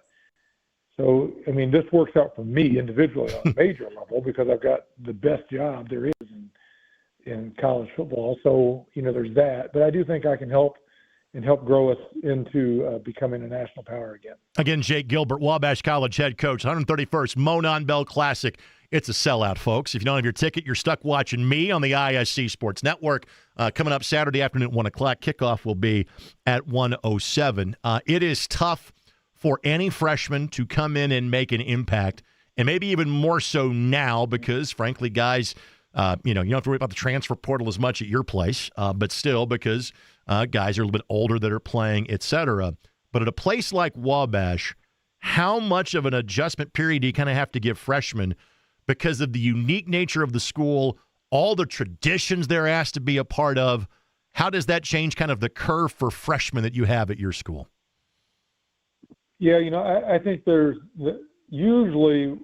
S5: So, this works out for me individually on a major level because I've got the best job there is in college football. So, there's that. But I do think I can help grow us into becoming a national power again.
S1: Again, Jake Gilbert, Wabash College head coach, 131st Monon Bell Classic. It's a sellout, folks. If you don't have your ticket, you're stuck watching me on the ISC Sports Network. Coming up Saturday afternoon at 1 o'clock. Kickoff will be at 1:07. It is tough for any freshman to come in and make an impact, and maybe even more so now because, frankly, guys, you don't have to worry about the transfer portal as much at your place, but still because guys are a little bit older that are playing, et cetera. But at a place like Wabash, how much of an adjustment period do you kind of have to give freshmen because of the unique nature of the school, all the traditions they're asked to be a part of? How does that change kind of the curve for freshmen that you have at your school?
S5: Yeah, I think usually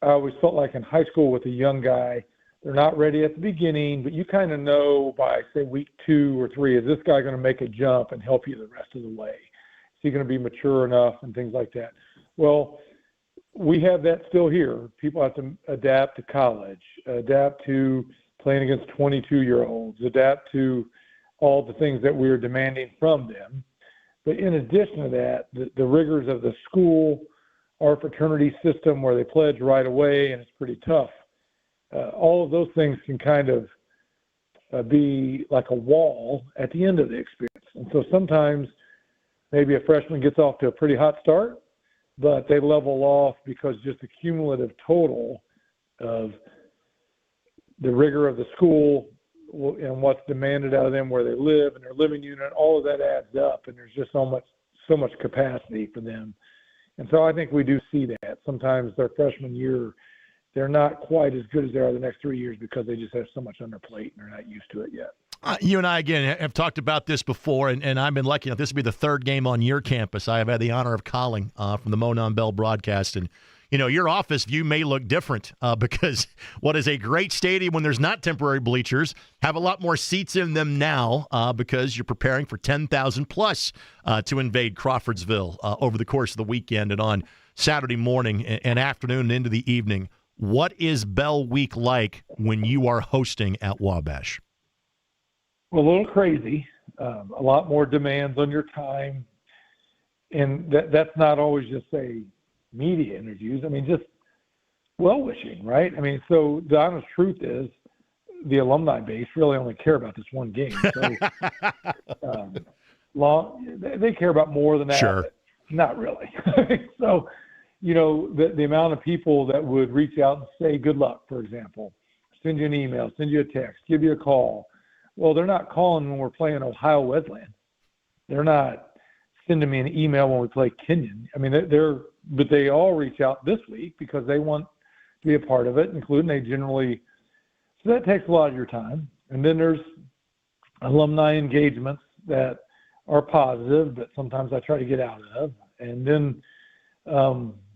S5: I always felt like in high school with a young guy, they're not ready at the beginning, but you kind of know by, say, week 2 or 3, is this guy going to make a jump and help you the rest of the way? Is he going to be mature enough and things like that? Well, we have that still here. People have to adapt to college, adapt to playing against 22-year-olds, adapt to all the things that we're demanding from them. But in addition to that, the rigors of the school, our fraternity system where they pledge right away and it's pretty tough, all of those things can kind of be like a wall at the end of the experience. And so sometimes maybe a freshman gets off to a pretty hot start, but they level off because just the cumulative total of the rigor of the school and what's demanded out of them, where they live and their living unit, all of that adds up, and there's just so much capacity for them. And so I think we do see that. Sometimes their freshman year, they're not quite as good as they are the next 3 years because they just have so much on their plate and they're not used to it yet.
S1: You and I, again, have talked about this before, and I've been lucky enough. This will be the third game on your campus I have had the honor of calling from the Monon Bell broadcast. And, your office view may look different because what is a great stadium when there's not temporary bleachers have a lot more seats in them now because you're preparing for 10,000 plus to invade Crawfordsville over the course of the weekend and on Saturday morning and afternoon and into the evening. What is Bell Week like when you are hosting at Wabash?
S5: Well, a little crazy, a lot more demands on your time. And that's not always just, say, media interviews. I mean, just well-wishing, right? I mean, so the honest truth is the alumni base really only care about this one game. So they care about more than that.
S1: Sure.
S5: Not really. So, the amount of people that would reach out and say good luck, for example, send you an email, send you a text, give you a call. Well, they're not calling when we're playing Ohio Wesleyan. They're not sending me an email when we play Kenyon. I mean, but they all reach out this week because they want to be a part of it, including so that takes a lot of your time. And then there's alumni engagements that are positive, but sometimes I try to get out of. And then,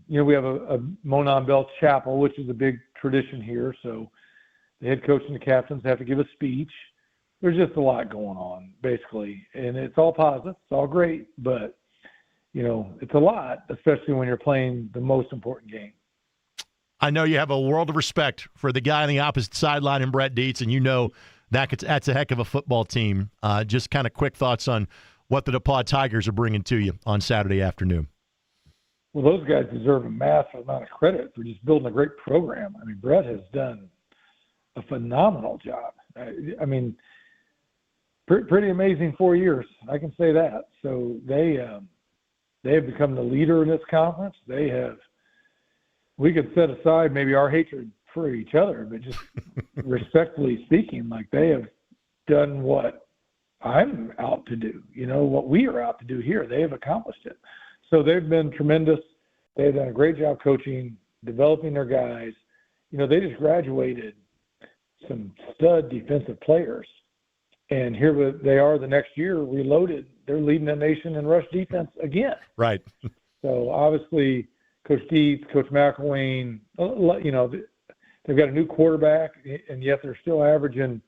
S5: we have a Monon Bell Chapel, which is a big tradition here. So the head coach and the captains have to give a speech. There's just a lot going on, basically. And it's all positive. It's all great. But, it's a lot, especially when you're playing the most important game.
S1: I know you have a world of respect for the guy on the opposite sideline in Brett Dietz, and that's a heck of a football team. Just kind of quick thoughts on what the DePaul Tigers are bringing to you on Saturday afternoon.
S5: Well, those guys deserve a massive amount of credit for just building a great program. I mean, Brett has done a phenomenal job. I mean, pretty amazing 4 years. I can say that. So they have become the leader in this conference. We could set aside maybe our hatred for each other, but just respectfully speaking, like they have done what I'm out to do, what we are out to do here. They have accomplished it. So they've been tremendous. They've done a great job coaching, developing their guys. They just graduated some stud defensive players. And here they are the next year, reloaded. They're leading the nation in rush defense again.
S1: Right.
S5: So obviously, Coach Dietz, Coach McElwain, they've got a new quarterback, and yet they're still averaging,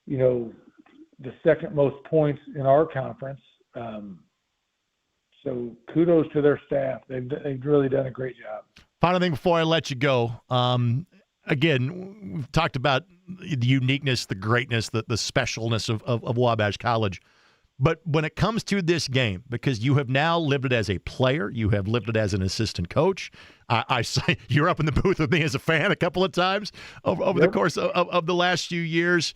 S5: the second most points in our conference. So kudos to their staff. They've really done a great job.
S1: Final thing before I let you go. Again, we've talked about the uniqueness, the greatness, the specialness of Wabash College. But when it comes to this game, because you have now lived it as a player, you have lived it as an assistant coach. I say you're up in the booth with me as a fan a couple of times over the course of the last few years.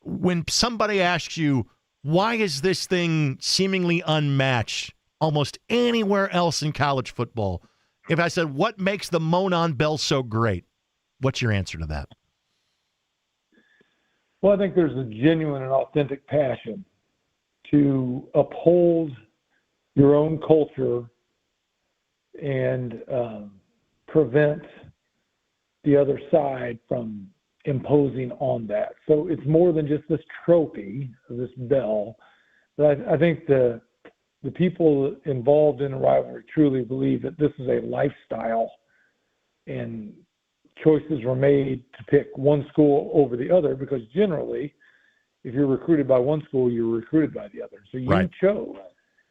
S1: When somebody asks you, why is this thing seemingly unmatched almost anywhere else in college football? If I said, what makes the Monon Bell so great? What's your answer to that?
S5: Well, I think there's a genuine and authentic passion to uphold your own culture and prevent the other side from imposing on that. So it's more than just this trophy, this bell. But I think the people involved in a rivalry truly believe that this is a lifestyle, and choices were made to pick one school over the other because generally, if you're recruited by one school, you're recruited by the other. So you chose.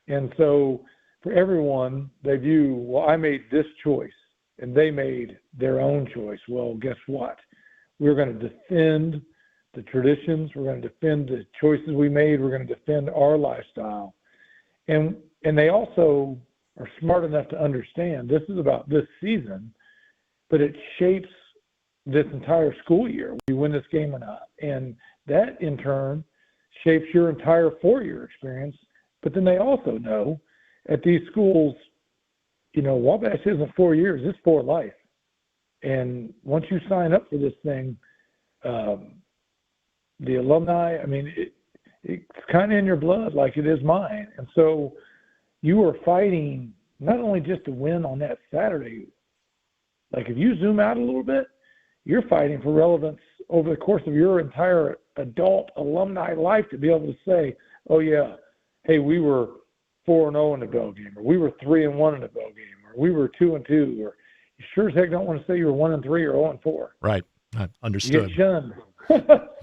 S5: And so for everyone, they view, well, I made this choice, and they made their own choice. Well, guess what? We're going to defend the traditions. We're going to defend the choices we made. We're going to defend our lifestyle. And they also are smart enough to understand this is about this season, but it shapes this entire school year. We win this game or not. And that, in turn, shapes your entire 4-year experience. But then they also know at these schools, Wabash isn't 4 years, it's for life. And once you sign up for this thing, the alumni, it's kind of in your blood like it is mine. And so you are fighting not only just to win on that Saturday, like if you zoom out a little bit, you're fighting for relevance over the course of your entire adult alumni life to be able to say, oh yeah, hey, we were 4-0 in the bell game, or we were 3-1 in the bell game, or we were 2-2, or you sure as heck don't want to say you were 1-3 or 0-4.
S1: Right. Understood.
S5: You get shunned.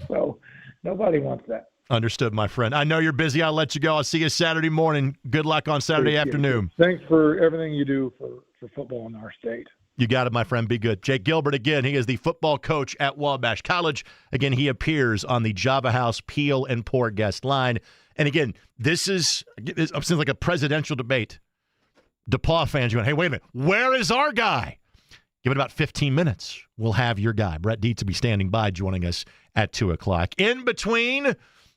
S5: So nobody wants that.
S1: Understood, my friend. I know you're busy. I'll let you go. I'll see you Saturday morning. Good luck on Saturday afternoon.
S5: Thanks for everything you do for football in our state.
S1: You got it, my friend. Be good. Jake Gilbert, again, he is the football coach at Wabash College. Again, he appears on the Java House Peel and Pour guest line. And again, this seems like a presidential debate. DePaul fans going, hey, wait a minute. Where is our guy? Give it about 15 minutes. We'll have your guy. Brett Dietz will be standing by, joining us at 2 o'clock. In between,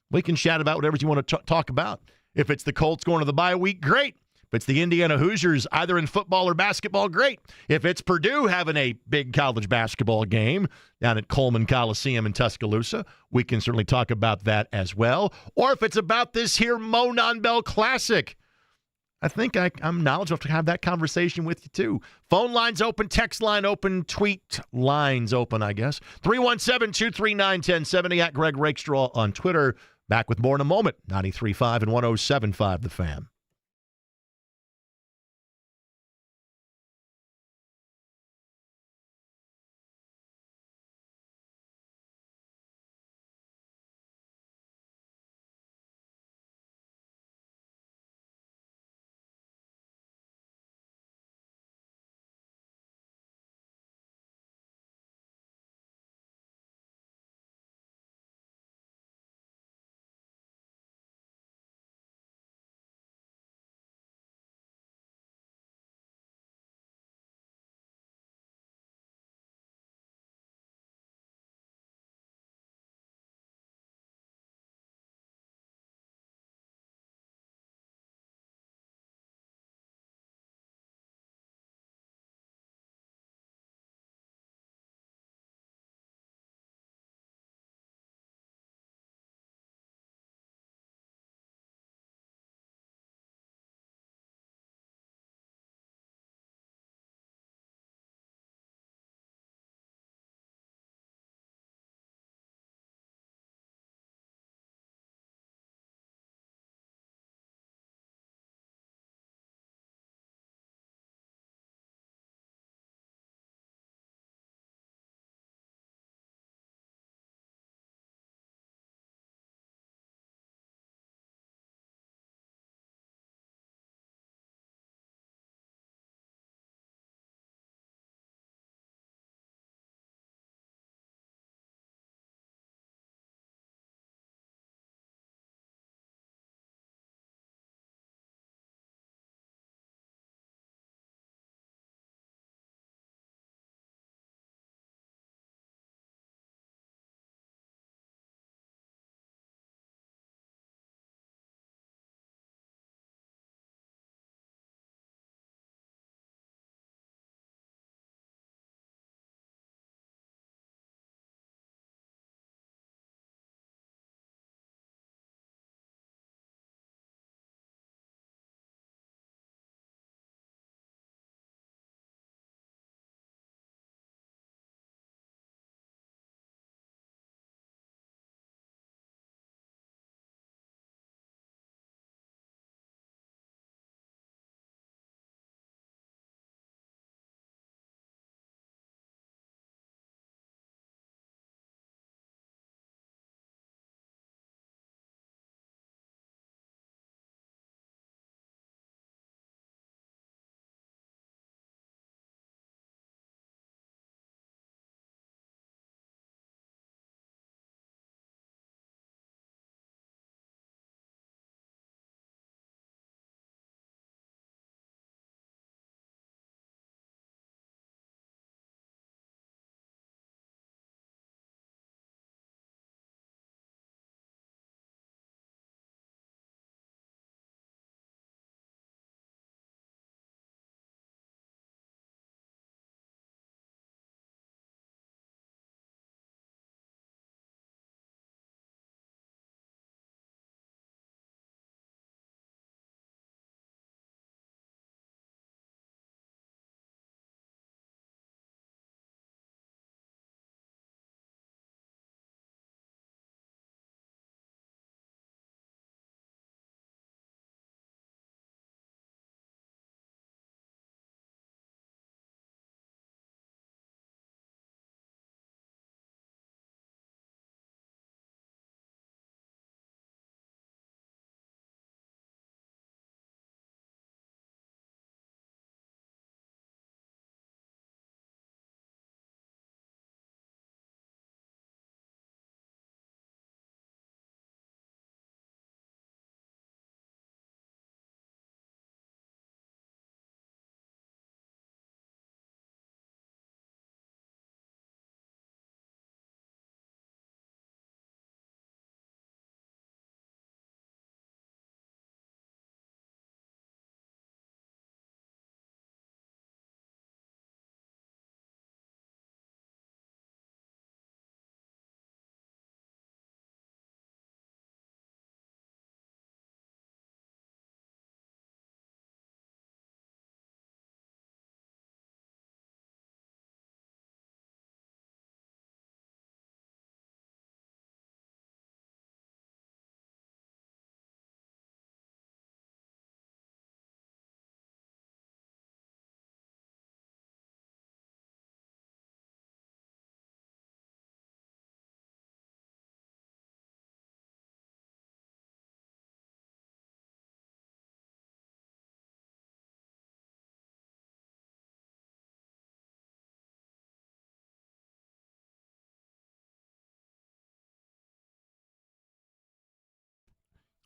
S1: we can chat about whatever you want to talk about. If it's the Colts going to the bye week, great. If it's the Indiana Hoosiers, either in football or basketball, great. If it's Purdue having a big college basketball game down at Coleman Coliseum in Tuscaloosa, we can certainly talk about that as well. Or if it's about this here Monon Bell Classic, I think I'm knowledgeable to have that conversation with you, too. Phone lines open, text line open, tweet lines open, I guess. 317-239-1070 at Greg Rakestraw on Twitter. Back with more in a moment. 93.5 and 107.5 The Fan.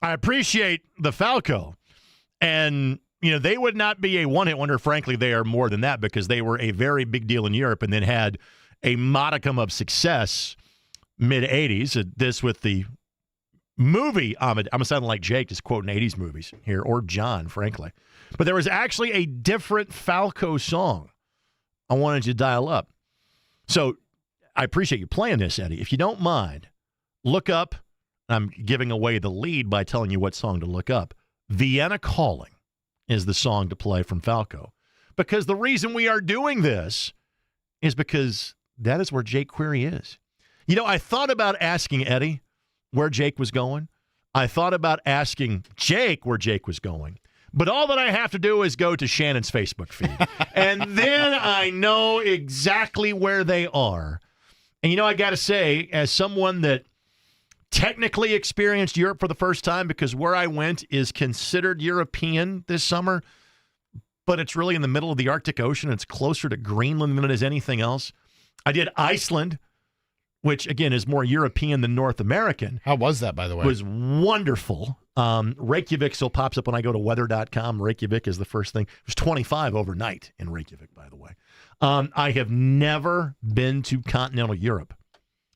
S1: I appreciate the Falco. And, they would not be a one-hit wonder. Frankly, they are more than that because they were a very big deal in Europe and then had a modicum of success mid-'80s. This with the movie. I'm sounding like Jake just quoting 80s movies here, or John, frankly. But there was actually a different Falco song I wanted you to dial up. So I appreciate you playing this, Eddie. If you don't mind, look up. I'm giving away the lead by telling you what song to look up. Vienna Calling is the song to play from Falco. Because the reason we are doing this is because that is where Jake Query is. I thought about asking Eddie where Jake was going. I thought about asking Jake where Jake was going. But all that I have to do is go to Shannon's Facebook feed. And then I know exactly where they are. And, I got to say, as someone that technically experienced Europe for the first time, because where I went is considered European this summer, but it's really in the middle of the Arctic Ocean. It's closer to Greenland than it is anything else. I did Iceland, which, again, is more European than North American.
S2: How was that, by the way?
S1: It was wonderful. Reykjavik still pops up when I go to weather.com. Reykjavik is the first thing. It was 25 overnight in Reykjavik, by the way. I have never been to continental Europe.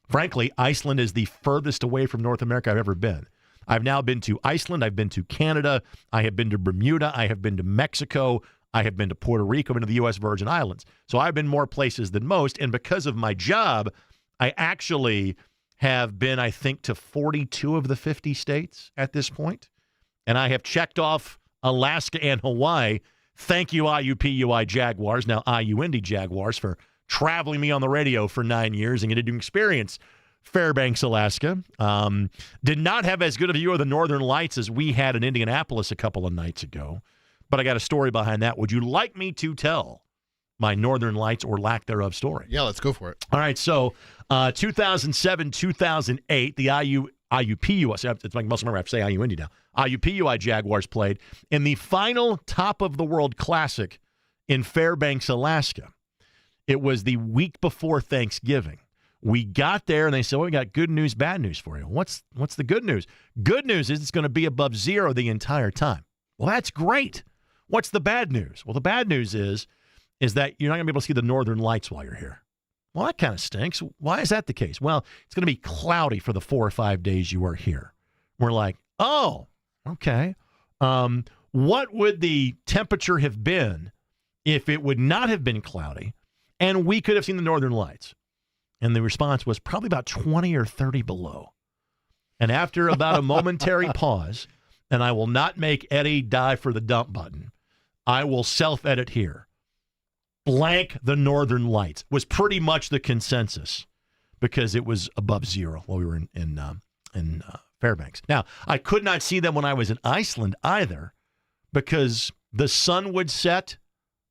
S1: Frankly, Iceland is the furthest away from North America I've ever been. I've now been to Iceland. I've been to Canada. I have been to Bermuda. I have been to Mexico. I have been to Puerto Rico, been to the U.S. Virgin Islands. So I've been more places than most. And because of my job, I actually have been, I think, to 42 of the 50 states at this point. And I have checked off Alaska and Hawaii. Thank you, IUPUI Jaguars, now IU Indy Jaguars, for traveling me on the radio for 9 years and getting to experience Fairbanks, Alaska. Did not have as good a view of the Northern Lights as we had in Indianapolis a couple of nights ago. But I got a story behind that. Would you like me to tell my Northern Lights or lack thereof story?
S2: Yeah, let's go for it.
S1: All right, so 2007, 2008, the IUPUI, it's my muscle memory, I have to say IU Indy now, IUPUI Jaguars played in the final Top of the World Classic in Fairbanks, Alaska. It was the week before Thanksgiving. We got there, and they said, well, we got good news, bad news for you. What's the good news? Good news is it's going to be above zero the entire time. Well, that's great. What's the bad news? Well, the bad news is that you're not going to be able to see the Northern Lights while you're here. Well, that kind of stinks. Why is that the case? Well, it's going to be cloudy for the 4 or 5 days you are here. We're like, oh, okay. What would the temperature have been if it would not have been cloudy and we could have seen the Northern Lights? And the response was probably about 20 or 30 below. And after about a momentary pause, and I will not make Eddie die for the dump button, I will self-edit here. Blank the Northern Lights was pretty much the consensus because it was above zero while we were in Fairbanks. Now, I could not see them when I was in Iceland either because the sun would set,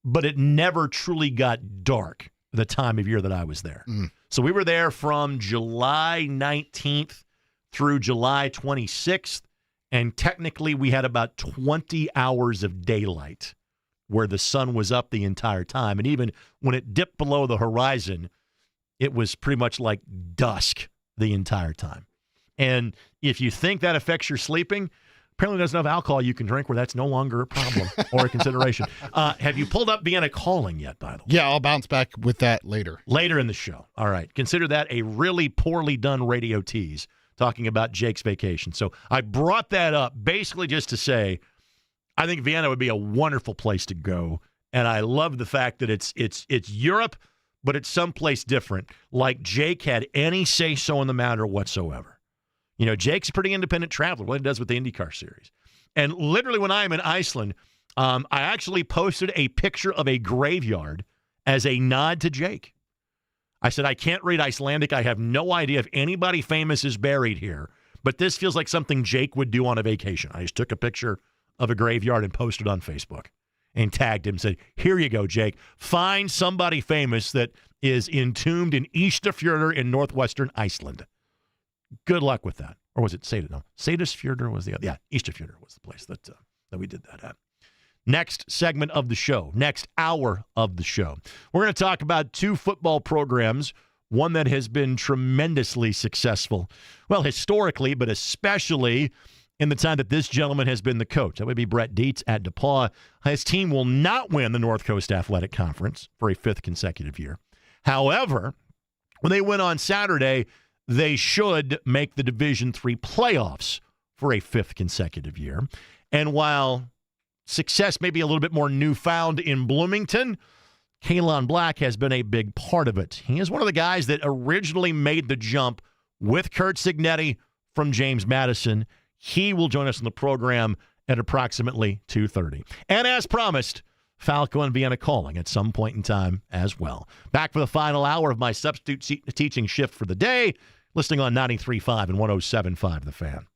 S1: but it never truly got dark the time of year that I was there. So we were there from July 19th through July 26th, and technically we had about 20 hours of daylight where the sun was up the entire time. And even when it dipped below the horizon, it was pretty much like dusk the entire time. And if you think that affects your sleeping, apparently there's enough alcohol you can drink where that's no longer a problem or a consideration. Have you pulled up Vienna Calling yet, by the way?
S2: Yeah, I'll bounce back with that later.
S1: Later in the show. All right. Consider that a really poorly done radio tease talking about Jake's vacation. So I brought that up basically just to say I think Vienna would be a wonderful place to go, and I love the fact that it's Europe, but it's someplace different. Like Jake had any say-so in the matter whatsoever. You know, Jake's a pretty independent traveler, what he does with the IndyCar series. And literally when I'm in Iceland, I actually posted a picture of a graveyard as a nod to Jake. I said, I can't read Icelandic. I have no idea if anybody famous is buried here, but this feels like something Jake would do on a vacation. I just took a picture of a graveyard and posted on Facebook and tagged him, said, here you go, Jake. Find somebody famous that is entombed in Ísafjörður in northwestern Iceland. Good luck with that. Or was it Sadis? No, Sadisfjörður was the other. Yeah, Ísafjörður was the place that we did that at. Next segment of the show, next hour of the show, we're going to talk about two football programs, one that has been tremendously successful, well, historically, but especially in the time that this gentleman has been the coach. That would be Brett Dietz at DePaul. His team will not win the North Coast Athletic Conference for a 5th consecutive year. However, when they win on Saturday, they should make the Division III playoffs for a 5th consecutive year. And while success may be a little bit more newfound in Bloomington, Kaelon Black has been a big part of it. He is one of the guys that originally made the jump with Kurt Signetti from James Madison. He will join us in the program at approximately 2:30. And as promised, Falco and Vienna calling at some point in time as well. Back for the final hour of my substitute teaching shift for the day, listening on 93.5 and 107.5 The Fan.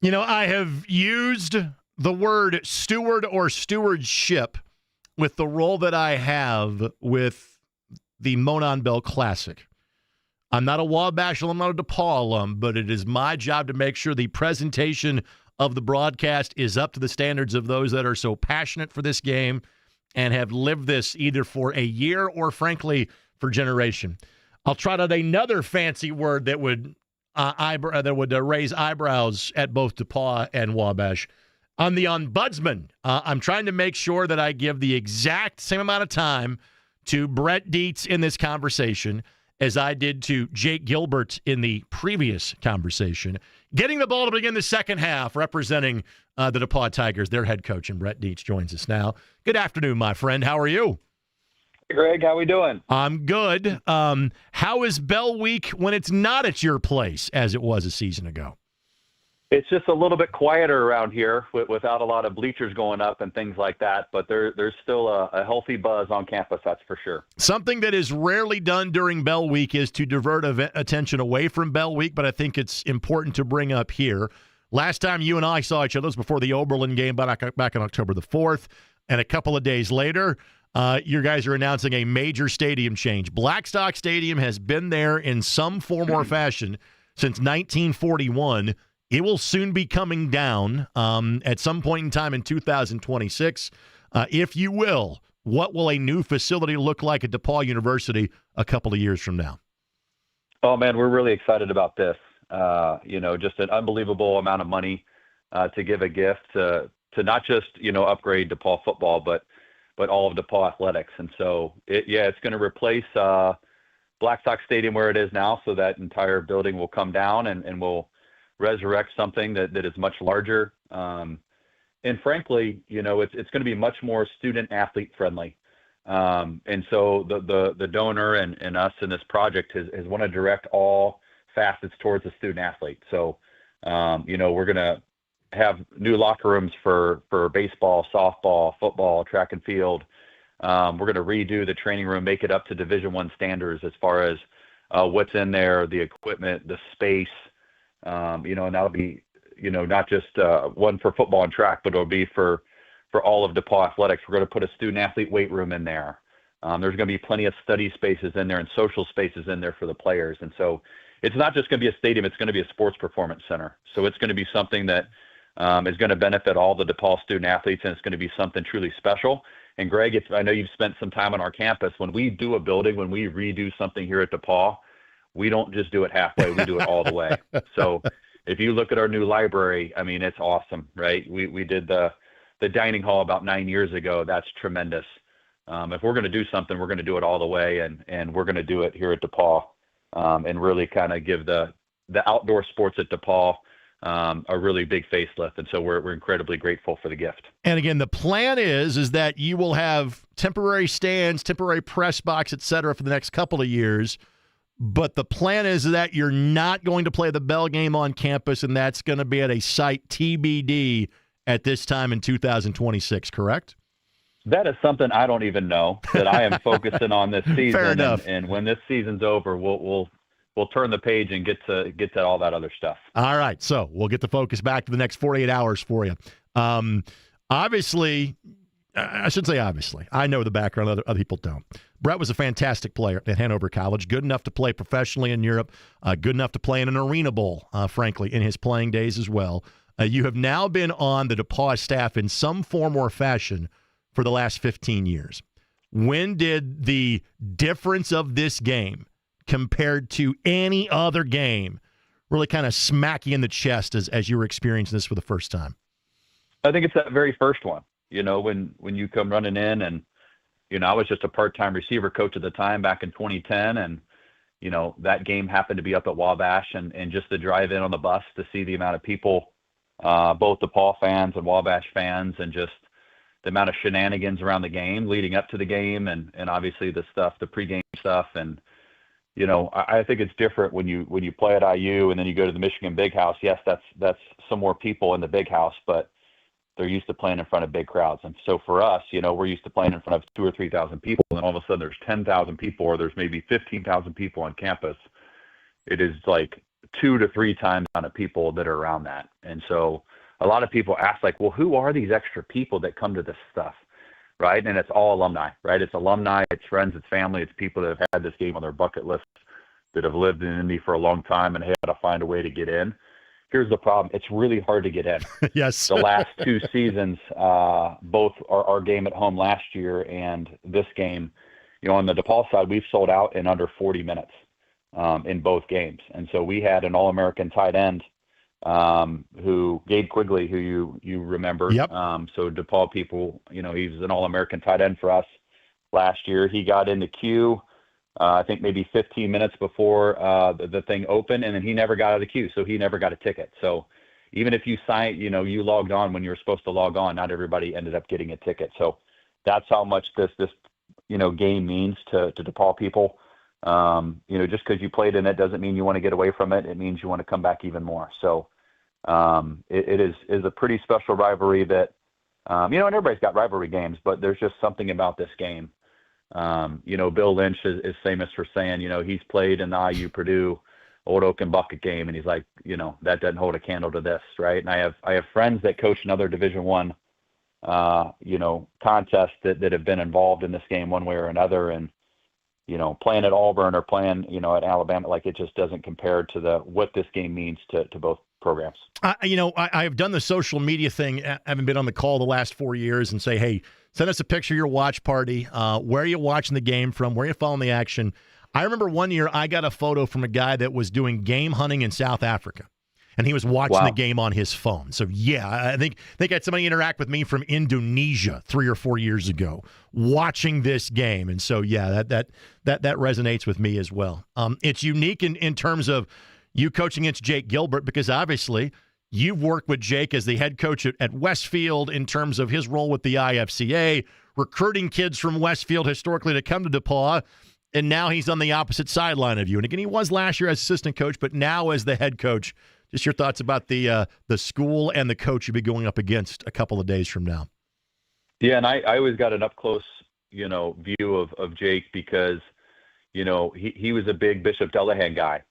S1: You know, I have used the word steward or stewardship with the role that I have with the Monon Bell Classic. I'm not a Wabash alum, I'm not a DePaul alum, but it is my job to make sure the presentation of the broadcast is up to the standards of those that are so passionate for this game and have lived this either for a year or, frankly, for generation. I'll try out another fancy word that would raise eyebrows at both DePaul and Wabash. I'm the ombudsman. I'm trying to make sure that I give the exact same amount of time to Brett Dietz in this conversation as I did to Jake Gilbert in the previous conversation. Getting the ball to begin the second half, representing the DePaul Tigers, their head coach, and Brett Dietz joins us now. Good afternoon, my friend. How are you?
S6: Hey, Greg, how we doing?
S1: I'm good. How is Bell Week when it's not at your place as it was a season ago?
S6: It's just a little bit quieter around here without a lot of bleachers going up and things like that, but there's still a healthy buzz on campus, that's for sure.
S1: Something that is rarely done during Bell Week is to divert attention away from Bell Week, but I think it's important to bring up here. Last time you and I saw each other was before the Oberlin game back on October the 4th, and a couple of days later, you guys are announcing a major stadium change. Blackstock Stadium has been there in some form or fashion since 1941. It will soon be coming down at some point in time in 2026. If you will, what will a new facility look like at DePaul University a couple of years from now?
S6: Oh, man, we're really excited about this. Just an unbelievable amount of money to give a gift to not just, upgrade DePaul football, but all of DePaul athletics. And so, it's going to replace Blackstock Stadium where it is now, so that entire building will come down and we'll resurrect something that is much larger. And frankly, it's going to be much more student athlete friendly. And so the donor and us in this project has want to direct all facets towards the student athlete. So, we're going to have new locker rooms for baseball, softball, football, track and field. We're going to redo the training room, make it up to Division I standards as far as what's in there, the equipment, the space. And that'll be, not just one for football and track, but it'll be for all of DePaul athletics. We're going to put a student athlete weight room in there. There's going to be plenty of study spaces in there and social spaces in there for the players. And so it's not just going to be a stadium, it's going to be a sports performance center. So it's going to be something that is going to benefit all the DePaul student athletes, and it's going to be something truly special. And Greg, I know you've spent some time on our campus. When we do a building, when we redo something here at DePaul, we don't just do it halfway, we do it all the way. So if you look at our new library, I mean, it's awesome, right? We did the dining hall about 9 years ago. That's tremendous. If we're going to do something, we're going to do it all the way, and we're going to do it here at DePaul, and really kind of give the outdoor sports at DePaul a really big facelift. And so we're incredibly grateful for the gift.
S1: And again, the plan is that you will have temporary stands, temporary press box, et cetera, for the next couple of years. But the plan is that you're not going to play the Bell game on campus, and that's going to be at a site TBD at this time in 2026, correct?
S6: That is something I don't even know, that I am focusing on this season.
S1: Fair enough.
S6: And when this season's over, we'll turn the page and get to all that other stuff.
S1: All right, so we'll get the focus back to the next 48 hours for you. Obviously, I should say obviously, I know the background, other people don't. Brett was a fantastic player at Hanover College, good enough to play professionally in Europe, good enough to play in an Arena Bowl, frankly, in his playing days as well. You have now been on the DePaul staff in some form or fashion for the last 15 years. When did the difference of this game compared to any other game really kind of smack you in the chest as you were experiencing this for the first time?
S6: I think it's that very first one, when you come running in, and, I was just a part-time receiver coach at the time back in 2010. And, that game happened to be up at Wabash, and just the drive in on the bus to see the amount of people, both DePaul fans and Wabash fans, and just the amount of shenanigans around the game leading up to the game. And obviously the pregame stuff. And, I think it's different when you play at IU and then you go to the Michigan Big House. Yes, that's some more people in the Big House, but they're used to playing in front of big crowds. And so for us, we're used to playing in front of 2,000 or 3,000 people, and all of a sudden there's 10,000 people, or there's maybe 15,000 people on campus. It is like 2 to 3 times the amount of people that are around that. And so a lot of people ask, like, well, who are these extra people that come to this stuff, right? And it's all alumni, right? It's alumni, it's friends, it's family, it's people that have had this game on their bucket list, that have lived in Indy for a long time and had to find a way to get in. Here's the problem. It's really hard to get in.
S1: Yes.
S6: The last 2 seasons, both our game at home last year and this game, on the DePaul side, we've sold out in under 40 minutes in both games. And so we had an All-American tight end who, Gabe Quigley, who you remember.
S1: Yep.
S6: So DePaul people, he was an All-American tight end for us last year. He got in the queue, I think maybe 15 minutes before the thing opened, and then he never got out of the queue, so he never got a ticket. So even if you you logged on when you were supposed to log on, not everybody ended up getting a ticket. So that's how much this game means to DePaul people. Just because you played in it doesn't mean you want to get away from it. It means you want to come back even more. So it is a pretty special rivalry that, and everybody's got rivalry games, but there's just something about this game. Bill Lynch is famous for saying, he's played in the IU Purdue Old Oak and Bucket game, and he's like, that doesn't hold a candle to this, right? And I have friends that coach another Division I, contests that have been involved in this game one way or another, and playing at Auburn or playing at Alabama, like, it just doesn't compare to what this game means to both programs.
S1: I've done the social media thing. I haven't been on the call the last 4 years and say, hey, send us a picture of your watch party. Where are you watching the game from? Where are you following the action? I remember one year I got a photo from a guy that was doing game hunting in South Africa, and he was watching the game on his phone. So, yeah, I think I had somebody interact with me from Indonesia 3 or 4 years ago watching this game. And so, yeah, that resonates with me as well. It's unique in terms of you coaching against Jake Gilbert, because obviously you've worked with Jake as the head coach at Westfield in terms of his role with the IFCA, recruiting kids from Westfield historically to come to DePaul, and now he's on the opposite sideline of you. And again, he was last year as assistant coach, but now as the head coach. Just your thoughts about the school and the coach you'll be going up against a couple of days from now.
S6: Yeah, and I always got an up-close, view of Jake because, he was a big Bishop Delahan guy.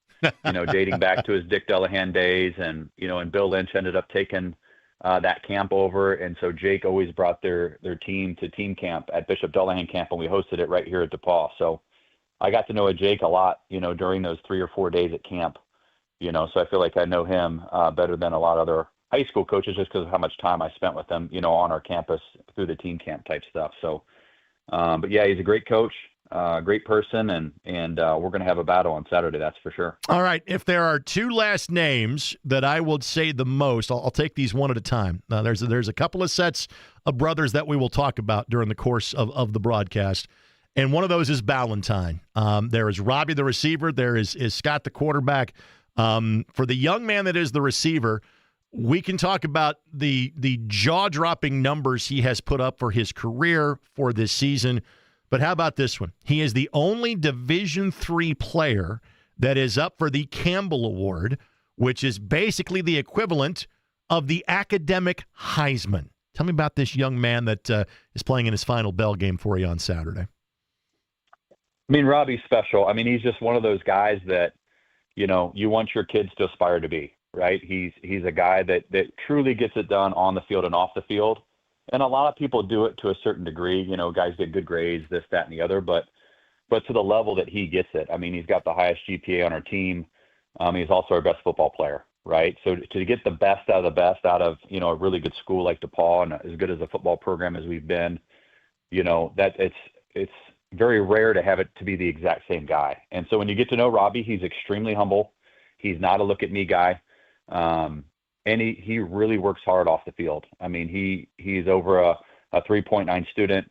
S6: Dating back to his Dick Delahan days, and Bill Lynch ended up taking that camp over, and so Jake always brought their team to team camp at Bishop Delahan camp, and we hosted it right here at DePaul. So I got to know Jake a lot, during those 3 or 4 days at camp, so I feel like I know him better than a lot of other high school coaches just because of how much time I spent with him, on our campus through the team camp type stuff. So, but yeah, he's a great coach. Great person, and we're going to have a battle on Saturday, that's for sure.
S1: All right, if there are 2 last names that I would say the most, I'll take these one at a time. Now, there's a couple of sets of brothers that we will talk about during the course of the broadcast, and one of those is Ballantyne. There is Robbie, the receiver. There is Scott, the quarterback. For the young man that is the receiver, we can talk about the jaw-dropping numbers he has put up for his career for this season. But how about this one? He is the only Division III player that is up for the Campbell Award, which is basically the equivalent of the academic Heisman. Tell me about this young man that is playing in his final bell game for you on Saturday.
S6: I mean, Robbie's special. I mean, he's just one of those guys that, you want your kids to aspire to be, right? He's a guy that truly gets it done on the field and off the field. And a lot of people do it to a certain degree. Guys get good grades, this, that, and the other. But to the level that he gets it, I mean, he's got the highest GPA on our team. He's also our best football player, right? So to get the best out of the best out of, a really good school like DePaul and as good as a football program as we've been, that it's very rare to have it to be the exact same guy. And so when you get to know Robbie, he's extremely humble. He's not a look-at-me guy. And he really works hard off the field. I mean, he's over a 3.9 student.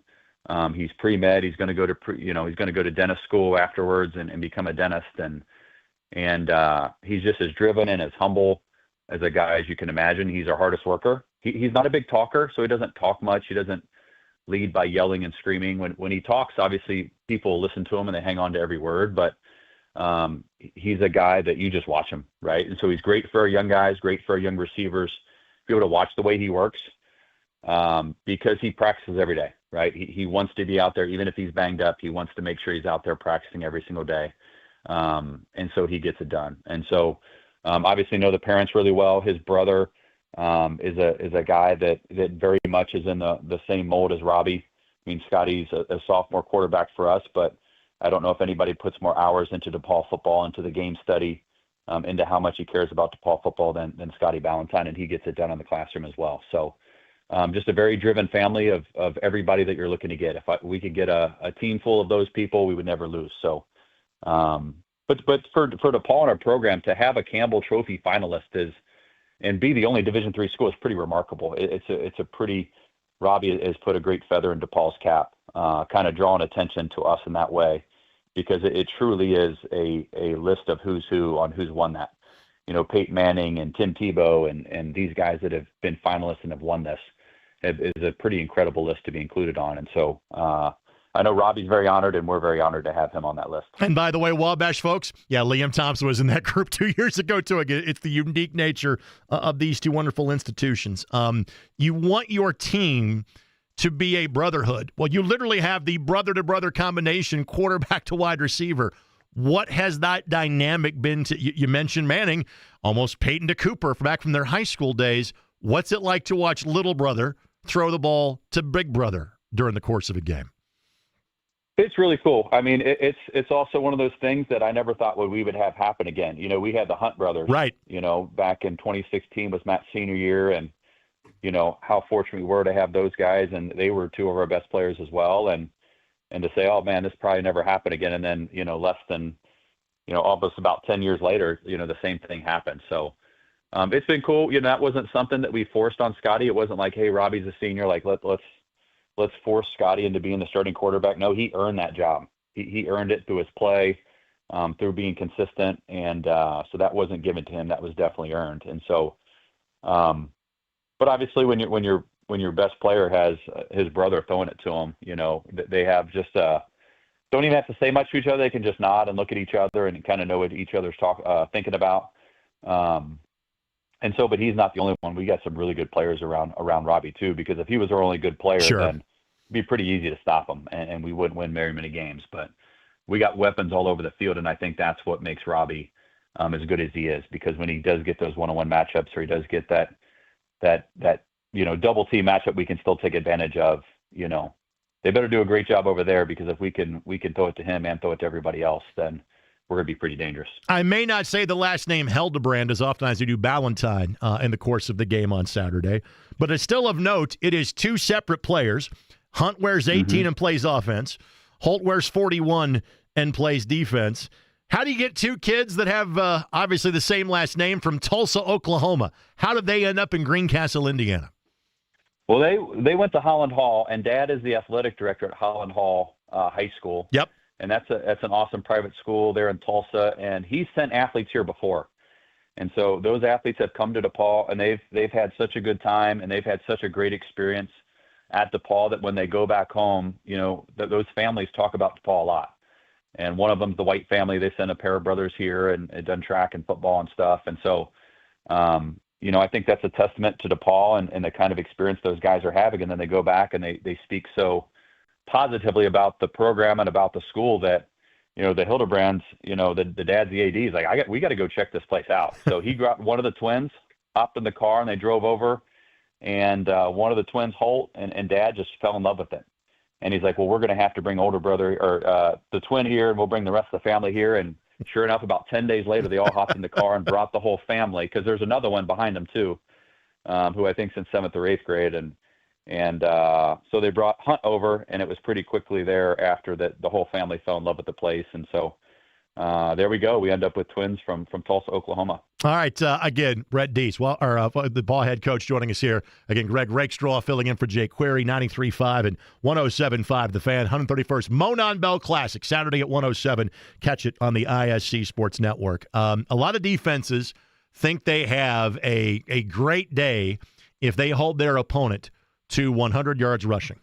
S6: He's pre-med. He's going to go to he's going to go to dentist school afterwards and become a dentist. And he's just as driven and as humble as a guy as you can imagine. He's our hardest worker. He's not a big talker, so he doesn't talk much. He doesn't lead by yelling and screaming. When he talks, obviously people listen to him and they hang on to every word. But he's a guy that you just watch him, right? And so he's great for our young guys, great for our young receivers, be able to watch the way he works because he practices every day, right? He wants to be out there, even if he's banged up, he wants to make sure he's out there practicing every single day. And so he gets it done. And so Obviously know the parents really well. His brother is a guy that very much is in the same mold as Robbie. I mean, Scotty's a sophomore quarterback for us, but I don't know if anybody puts more hours into DePaul football, into the game study, into how much he cares about DePaul football than Scotty Ballantyne, and he gets it done in the classroom as well. So just a very driven family of everybody that you're looking to get. If we could get a team full of those people, we would never lose. So, but for DePaul and our program to have a Campbell Trophy finalist and be the only Division III school is pretty remarkable. It's a pretty, Robbie has put a great feather in DePaul's cap, kind of drawing attention to us in that way, because it truly is a list of who's who on who's won that. You know, Peyton Manning and Tim Tebow and these guys that have been finalists and have won this is a pretty incredible list to be included on. And so I know Robbie's very honored, and we're very honored to have him on that list.
S1: And by the way, Wabash folks, yeah, Liam Thompson was in that group 2 years ago, too. Again, it's the unique nature of these two wonderful institutions. You want your team to be a brotherhood. Well, you literally have the brother-to-brother combination, quarterback to wide receiver. What has that dynamic been to you? Mentioned Manning, almost Peyton to Cooper back from their high school days. What's it like to watch little brother throw the ball to big brother during the course of a game?
S6: It's really cool. I mean, it's also one of those things that I never thought we would have happen again. You know, we had the Hunt brothers,
S1: right?
S6: You know, back in 2016 was Matt's senior year, and you know how fortunate we were to have those guys, and they were two of our best players as well. And to say, oh man, this probably never happened again, and then less than almost about 10 years later, the same thing happened. So it's been cool. That wasn't something that we forced on Scotty. It wasn't like, hey, Robbie's a senior, like let's force Scotty into being the starting quarterback. No, he earned that job. He earned it through his play, through being consistent. And so that wasn't given to him. That was definitely earned. And so, but obviously when your best player has his brother throwing it to him, they have just, don't even have to say much to each other. They can just nod and look at each other and kind of know what each other's thinking about. And so, but he's not the only one. We got some really good players around Robbie too, because if he was our only good player,
S1: sure,
S6: then it'd be pretty easy to stop him, and we wouldn't win very many games. But we got weapons all over the field, and I think that's what makes Robbie as good as he is, because when he does get those one-on-one matchups, or he does get that double team matchup, we can still take advantage of. They better do a great job over there, because if we can throw it to him and throw it to everybody else, then we're going to be pretty dangerous.
S1: I may not say the last name Hildebrand as often as you do Ballantyne in the course of the game on Saturday, but it's still of note, it is two separate players. Hunt wears 18 and plays offense. Holt wears 41 and plays defense. How do you get two kids that have obviously the same last name from Tulsa, Oklahoma? How did they end up in Greencastle, Indiana?
S6: Well, they went to Holland Hall, and Dad is the athletic director at Holland Hall High School.
S1: Yep.
S6: And that's an awesome private school there in Tulsa, and he's sent athletes here before. And so those athletes have come to DePaul, and they've had such a good time, and they've had such a great experience at DePaul that when they go back home, those families talk about DePaul a lot. And one of them's the White family. They sent a pair of brothers here and done track and football and stuff. And so, I think that's a testament to DePaul and the kind of experience those guys are having. And then they go back and they speak so positively about the program and about the school that, the Hildebrands, the dad's the AD, is like, we got to go check this place out. So he got one of the twins, hopped in the car, and they drove over. And one of the twins, Holt, and Dad just fell in love with it. And he's like, well, we're going to have to bring older brother or the twin here, and we'll bring the rest of the family here. And sure enough, about 10 days later, they all hopped in the car and brought the whole family, because there's another one behind them too, who I think's in 7th or 8th grade. And so they brought Hunt over, and it was pretty quickly thereafter that the whole family fell in love with the place. And so there we go. We end up with twins from Tulsa, Oklahoma.
S1: All right. Again, Brett Deese, the ball head coach, joining us here. Again, Greg Rakestraw filling in for Jake Query, 93.5 and 107.5 The Fan, 131st Monon Bell Classic, Saturday at 107. Catch it on the ISC Sports Network. A lot of defenses think they have a great day if they hold their opponent to 100 yards rushing.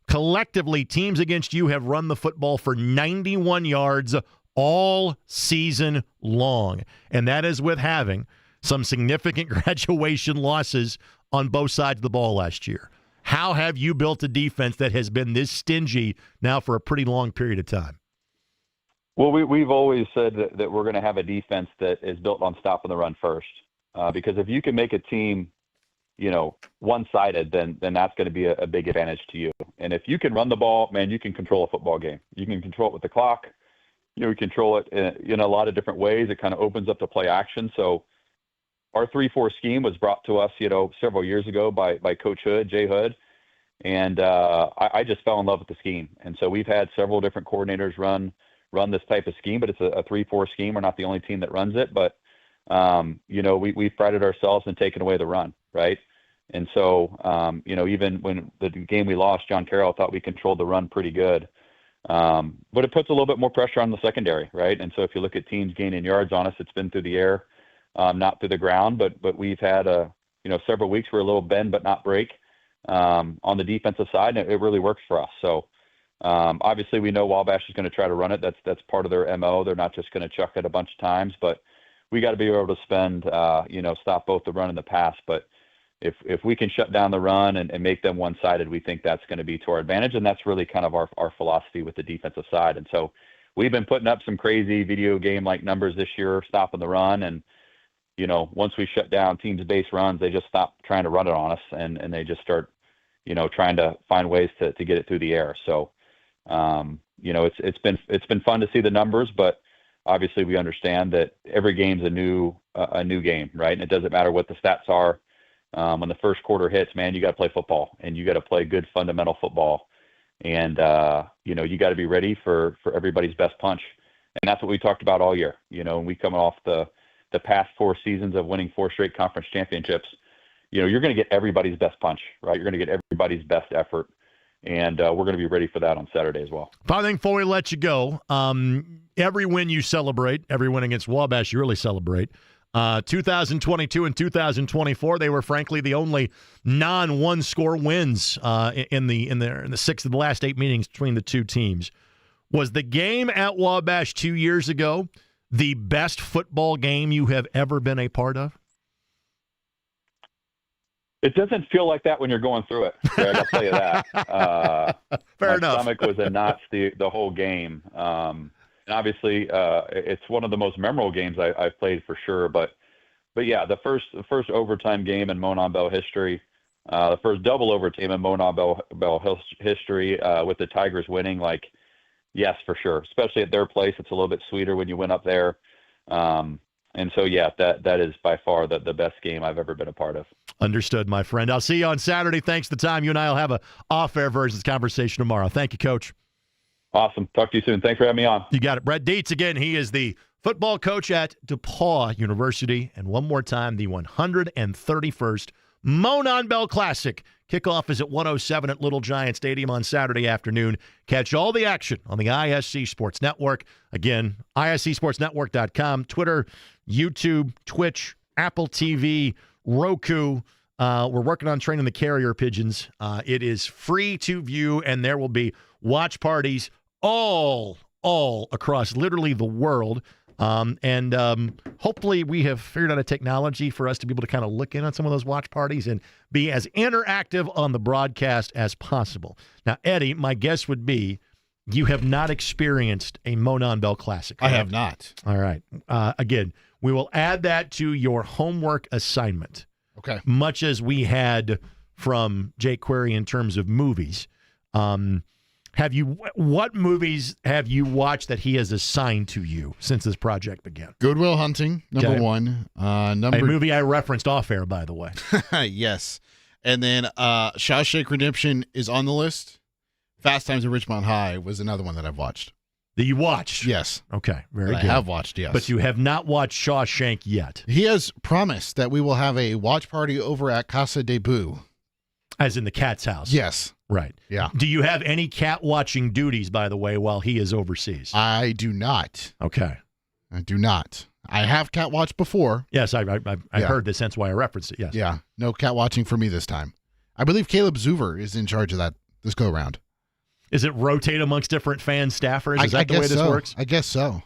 S1: Collectively, teams against you have run the football for 91 yards all season long, and that is with having some significant graduation losses on both sides of the ball last year. How have you built a defense that has been this stingy now for a pretty long period of time?
S6: Well, we've always said that we're going to have a defense that is built on stopping the run first, because if you can make a team, one-sided, then that's going to be a big advantage to you. And if you can run the ball, man, you can control a football game. You can control it with the clock. You control it in a lot of different ways. It kind of opens up to play action. So our 3-4 scheme was brought to us, several years ago by Coach Hood, Jay Hood. And I just fell in love with the scheme. And so we've had several different coordinators run this type of scheme, but it's a 3-4 scheme. We're not the only team that runs it, but we've prided ourselves in taking away the run, right? And so, even when the game we lost, John Carroll thought we controlled the run pretty good. But it puts a little bit more pressure on the secondary, right? And so if you look at teams gaining yards on us, it's been through the air, not through the ground, but we've had several weeks where a little bend but not break on the defensive side, and it really works for us. So obviously we know Wabash is going to try to run it. That's part of their MO. They're not just going to chuck it a bunch of times, but we got to be able to stop both the run and the pass. But if we can shut down the run and make them one-sided, we think that's going to be to our advantage, and that's really kind of our philosophy with the defensive side. And so we've been putting up some crazy video game-like numbers this year, stopping the run, and once we shut down teams' base runs, they just stop trying to run it on us, and they just start trying to find ways to get it through the air. So it's been fun to see the numbers, but obviously we understand that every game's a new game, right? And it doesn't matter what the stats are. When the first quarter hits, man, you got to play football, and you got to play good fundamental football. And, you got to be ready for everybody's best punch. And that's what we talked about all year. And we coming off the past 4 seasons of winning 4 straight conference championships, you're going to get everybody's best punch, right? You're going to get everybody's best effort. And we're going to be ready for that on Saturday as well.
S1: Final thing before we let you go, every win you celebrate, every win against Wabash you really celebrate. 2022 and 2024, they were frankly the only non-one-score wins in the 6 of the last 8 meetings between the two teams. Was the game at Wabash 2 years ago the best football game you have ever been a part of?
S6: It doesn't feel like that when you're going through it, Greg, I'll tell you that.
S1: Fair
S6: my
S1: enough.
S6: stomach was in knots the whole game. And obviously, it's one of the most memorable games I've played for sure. But yeah, the first overtime game in Monon Bell history, the first double overtime in Monon Bell history, with the Tigers winning, yes, for sure. Especially at their place, it's a little bit sweeter when you went up there. And so, yeah, that is by far the best game I've ever been a part of.
S1: Understood, my friend. I'll see you on Saturday. Thanks for the time. You and I will have a off-air version of this conversation tomorrow. Thank you, Coach. Awesome. Talk to you soon. Thanks for having me on. You got it. Brett Dietz, again, he is the football coach at DePauw University. And one more time, the 131st Monon Bell Classic. Kickoff is at 1:07 at Little Giant Stadium on Saturday afternoon. Catch all the action on the ISC Sports Network. Again, iscsportsnetwork.com, Twitter, YouTube, Twitch, Apple TV, Roku. We're working on training the carrier pigeons. It is free to view, and there will be watch parties all across literally the world. Hopefully we have figured out a technology for us to be able to kind of look in on some of those watch parties and be as interactive on the broadcast as possible. Now, Eddie, my guess would be you have not experienced a Monon Bell Classic. Correct?
S2: I have not.
S1: All right. Again, we will add that to your homework assignment.
S2: Okay.
S1: Much as we had from Jake Query in terms of movies. What movies have you watched that he has assigned to you since this project began?
S2: Good Will Hunting, number 1.
S1: A movie I referenced off air, by the way.
S2: Yes. And then Shawshank Redemption is on the list. Fast Times at Ridgemont High was another one that I've watched.
S1: That you watched?
S2: Yes.
S1: Okay, very good.
S2: I have watched, yes.
S1: But you have not watched Shawshank yet.
S2: He has promised that we will have a watch party over at Casa de Boo.
S1: As in the cat's house?
S2: Yes.
S1: Right.
S2: Yeah.
S1: Do you have any cat watching duties, by the way, while he is overseas?
S2: I do not.
S1: Okay.
S2: I do not. I have cat watched before.
S1: Yes, I heard this, hence why I referenced it, yes.
S2: Yeah. No cat watching for me this time. I believe Caleb Zuver is in charge of that this go around.
S1: Is it rotate amongst different fan staffers? Is that the way this works?
S2: I guess so.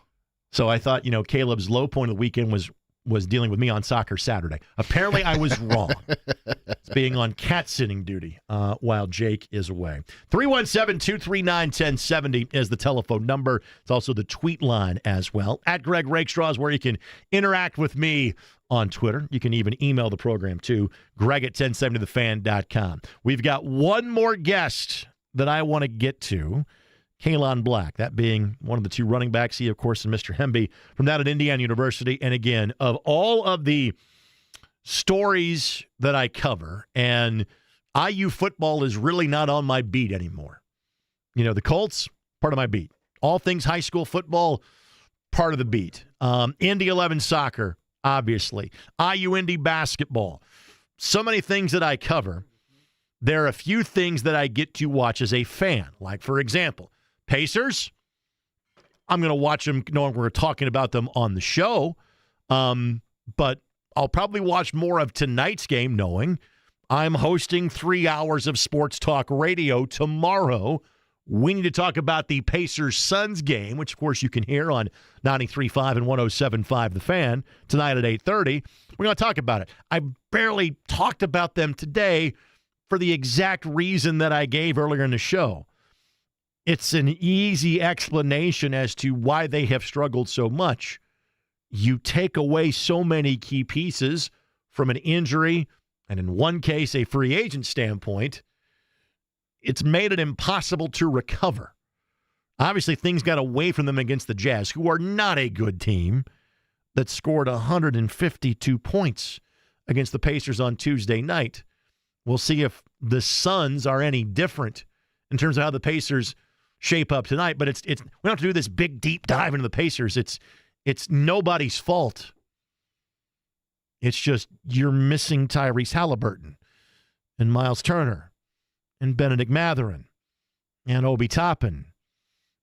S1: So I thought, Caleb's low point of the weekend was was dealing with me on Soccer Saturday. Apparently, I was wrong. It's being on cat sitting duty while Jake is away. 317-239-1070 is the telephone number. It's also the tweet line as well. At Greg Rakestraw is where you can interact with me on Twitter. You can even email the program too, greg@1070thefan.com. We've got one more guest that I want to get to. Kaelon Black, that being one of the two running backs. He, of course, and Mr. Hemby from down at Indiana University. And again, of all of the stories that I cover, and IU football is really not on my beat anymore. You know, the Colts, part of my beat. All things high school football, part of the beat. Indy 11 soccer, obviously. IU Indy basketball. So many things that I cover. There are a few things that I get to watch as a fan. Like, for example, Pacers, I'm going to watch them knowing we're talking about them on the show. But I'll probably watch more of tonight's game knowing I'm hosting 3 hours of sports talk radio tomorrow. We need to talk about the Pacers-Suns game, which, of course, you can hear on 93.5 and 107.5 The Fan tonight at 8:30. We're going to talk about it. I barely talked about them today for the exact reason that I gave earlier in the show. It's an easy explanation as to why they have struggled so much. You take away so many key pieces from an injury, and in one case, a free agent standpoint, it's made it impossible to recover. Obviously, things got away from them against the Jazz, who are not a good team, that scored 152 points against the Pacers on Tuesday night. We'll see if the Suns are any different in terms of how the Pacers shape up tonight. But it's we don't have to do this big deep dive into the Pacers. It's nobody's fault. It's just you're missing Tyrese Halliburton and Miles Turner and Benedict Mathurin and Obi Toppin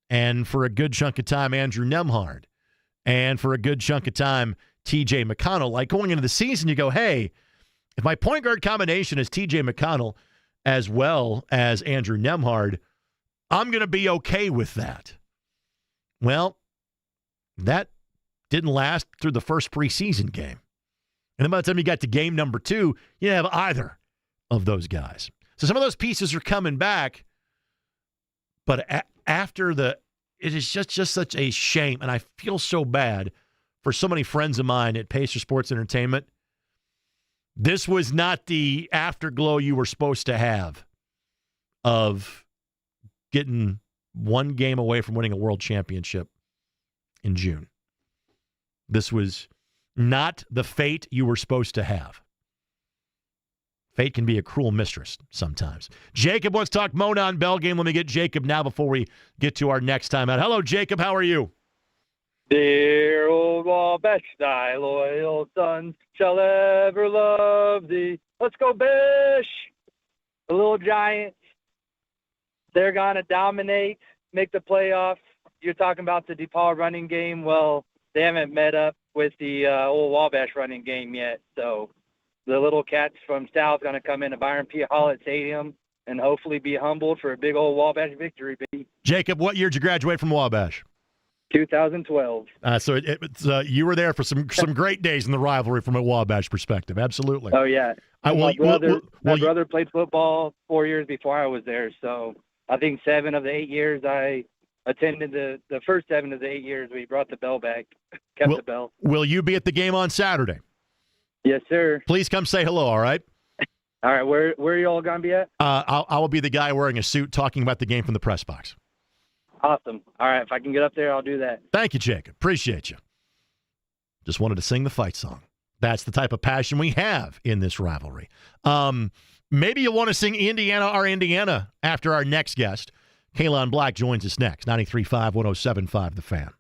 S1: and for a good chunk of time Andrew Nemhard and for a good chunk of time TJ McConnell. Like going into the season, you go, hey, if my point guard combination is TJ McConnell as well as Andrew Nemhard, I'm going to be okay with that. Well, that didn't last through the first preseason game. And then by the time you got to game number 2, you didn't have either of those guys. So some of those pieces are coming back, but after it is just such a shame, and I feel so bad for so many friends of mine at Pacer Sports Entertainment. This was not the afterglow you were supposed to have of getting one game away from winning a world championship in June. This was not the fate you were supposed to have. Fate can be a cruel mistress sometimes. Jacob wants to talk Monon Bell game. Let me get Jacob now before we get to our next time out. Hello, Jacob. How are you?
S7: Dear old Wabash, thy loyal sons shall ever love thee. Let's go, Bish! The little Giants, they're going to dominate, make the playoffs. You're talking about the DePaul running game. Well, they haven't met up with the old Wabash running game yet. So the little cats from South going to come into Byron P. Hallett Stadium and hopefully be humbled for a big old Wabash victory.
S1: Jacob, what year did you graduate from Wabash?
S7: 2012.
S1: So you were there for some great days in the rivalry from a Wabash perspective. Absolutely.
S7: Oh, yeah. My brother played football 4 years before I was there. So I think 7 of the 8 years I attended the first 7 of the 8 years we brought the bell back, kept the bell.
S1: Will you be at the game on Saturday?
S7: Yes, sir.
S1: Please come say hello, all right?
S7: All right. Where are you all going to be at?
S1: I will be the guy wearing a suit talking about the game from the press box.
S7: Awesome. All right. If I can get up there, I'll do that.
S1: Thank you, Jacob. Appreciate you. Just wanted to sing the fight song. That's the type of passion we have in this rivalry. Maybe you'll want to sing Indiana after our next guest. Kaelon Black joins us next. 93.5, 107.5 The Fan.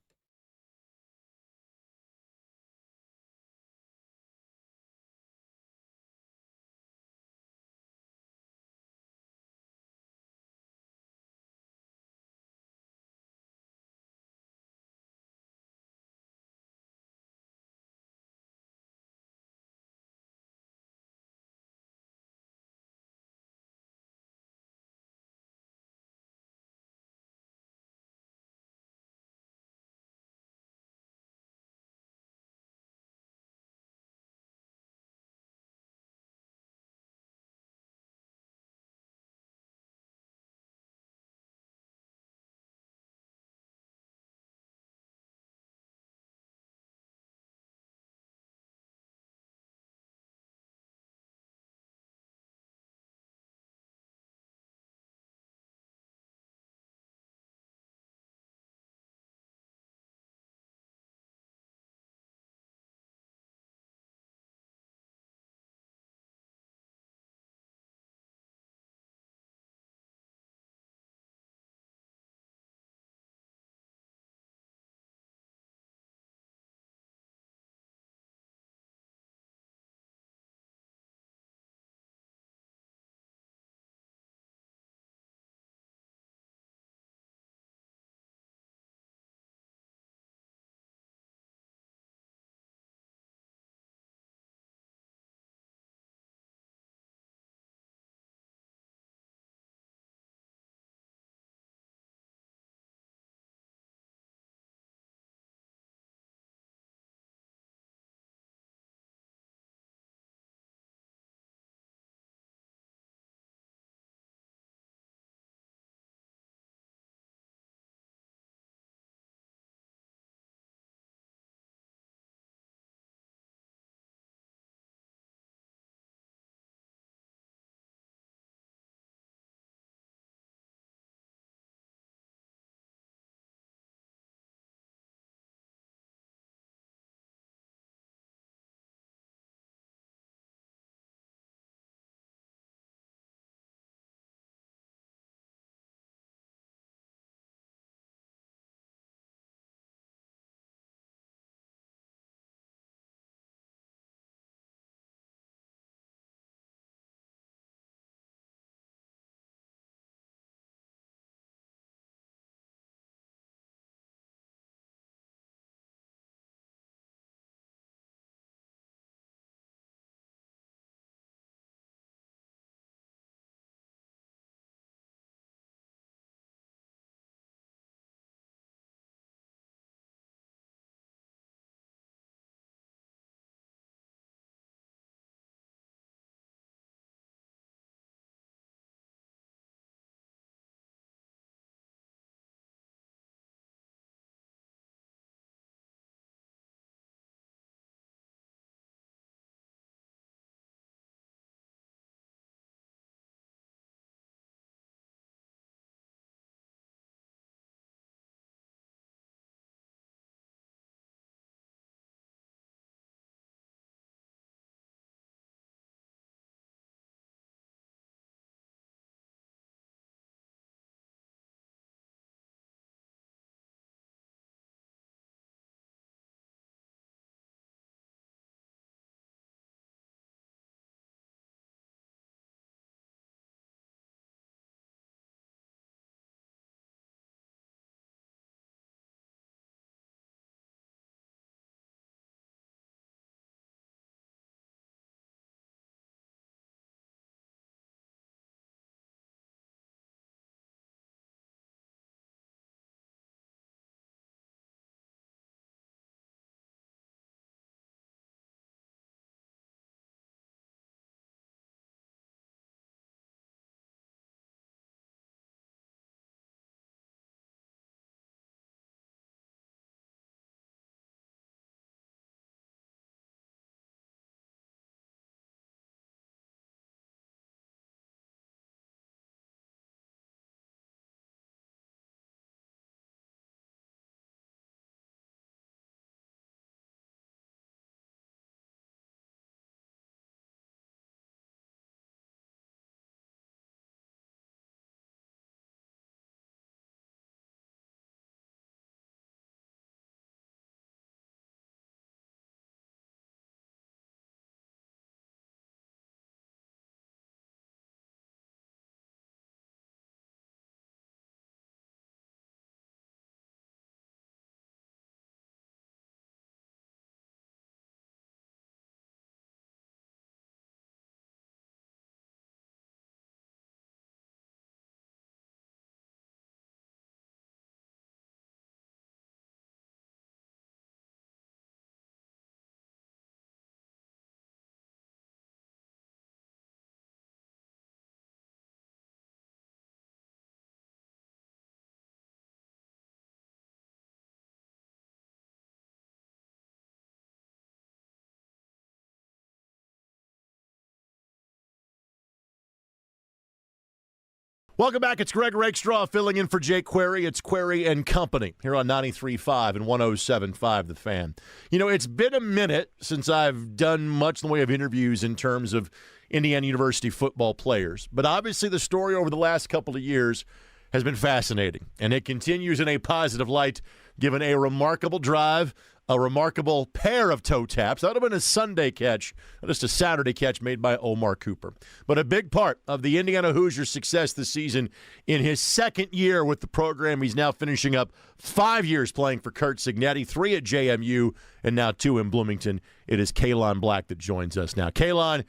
S1: Welcome back. It's Greg Rakestraw filling in for Jake Query. It's Query and Company here on 93.5 and 107.5 The Fan. You know, it's been a minute since I've done much in the way of interviews in terms of Indiana University football players. But obviously the story over the last couple of years has been fascinating, and it continues in a positive light, given a remarkable drive, a remarkable pair of toe taps. That would have been a Sunday catch, not just a Saturday catch made by Omar Cooper. But a big part of the Indiana Hoosiers' success this season in his second year with the program. He's now finishing up 5 years playing for Curt Cignetti, 3 at JMU, and now 2 in Bloomington. It is Kaelon Black that joins us now. Kaelon,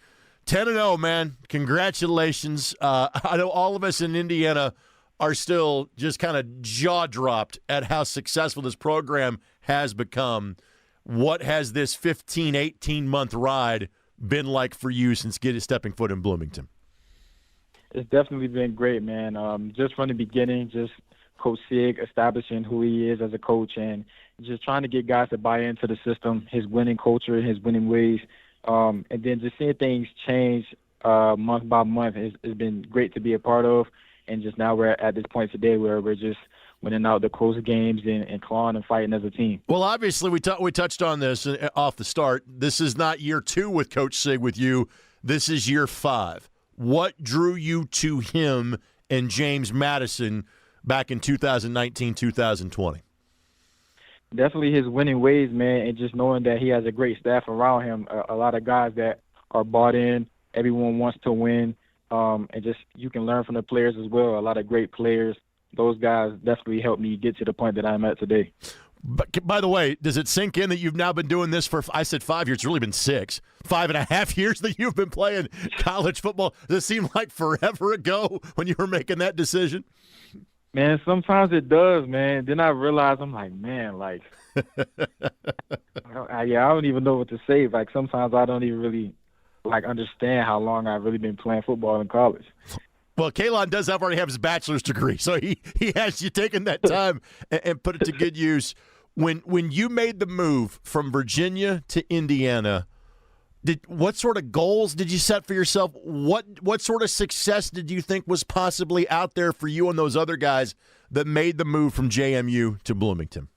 S1: 10-0, man. Congratulations. I know all of us in Indiana are still just kind of jaw-dropped at how successful this program has become. What has this 15, 18-month ride been like for you since stepping foot in Bloomington?
S8: It's definitely been great, man. Just from the beginning, just Coach Sig establishing who he is as a coach and just trying to get guys to buy into the system, his winning culture, his winning ways, and then just seeing things change month by month has been great to be a part of. And just now we're at this point today where we're just winning out the close games and clawing and fighting as a team.
S1: Well, obviously, we touched on this off the start. This is not year 2 with Coach Sig with you. This is year 5. What drew you to him and James Madison back in 2019, 2020?
S8: Definitely his winning ways, man, and just knowing that he has a great staff around him, a lot of guys that are bought in. Everyone wants to win. And just you can learn from the players as well. A lot of great players. Those guys definitely helped me get to the point that I'm at today.
S1: But by the way, does it sink in that you've now been doing this for, I said 5 years, it's really been 6, 5.5 years that you've been playing college football? Does it seem like forever ago when you were making that decision?
S8: Man, sometimes it does, man. Then I realize I'm like, man, like, I don't even know what to say. Like, sometimes I don't even really understand how long I've really been playing football in college.
S1: Well, Kaelon does already have his bachelor's degree, so he has you taken that time and put it to good use. When you made the move from Virginia to Indiana, what sort of goals did you set for yourself? What sort of success did you think was possibly out there for you and those other guys that made the move from JMU to Bloomington?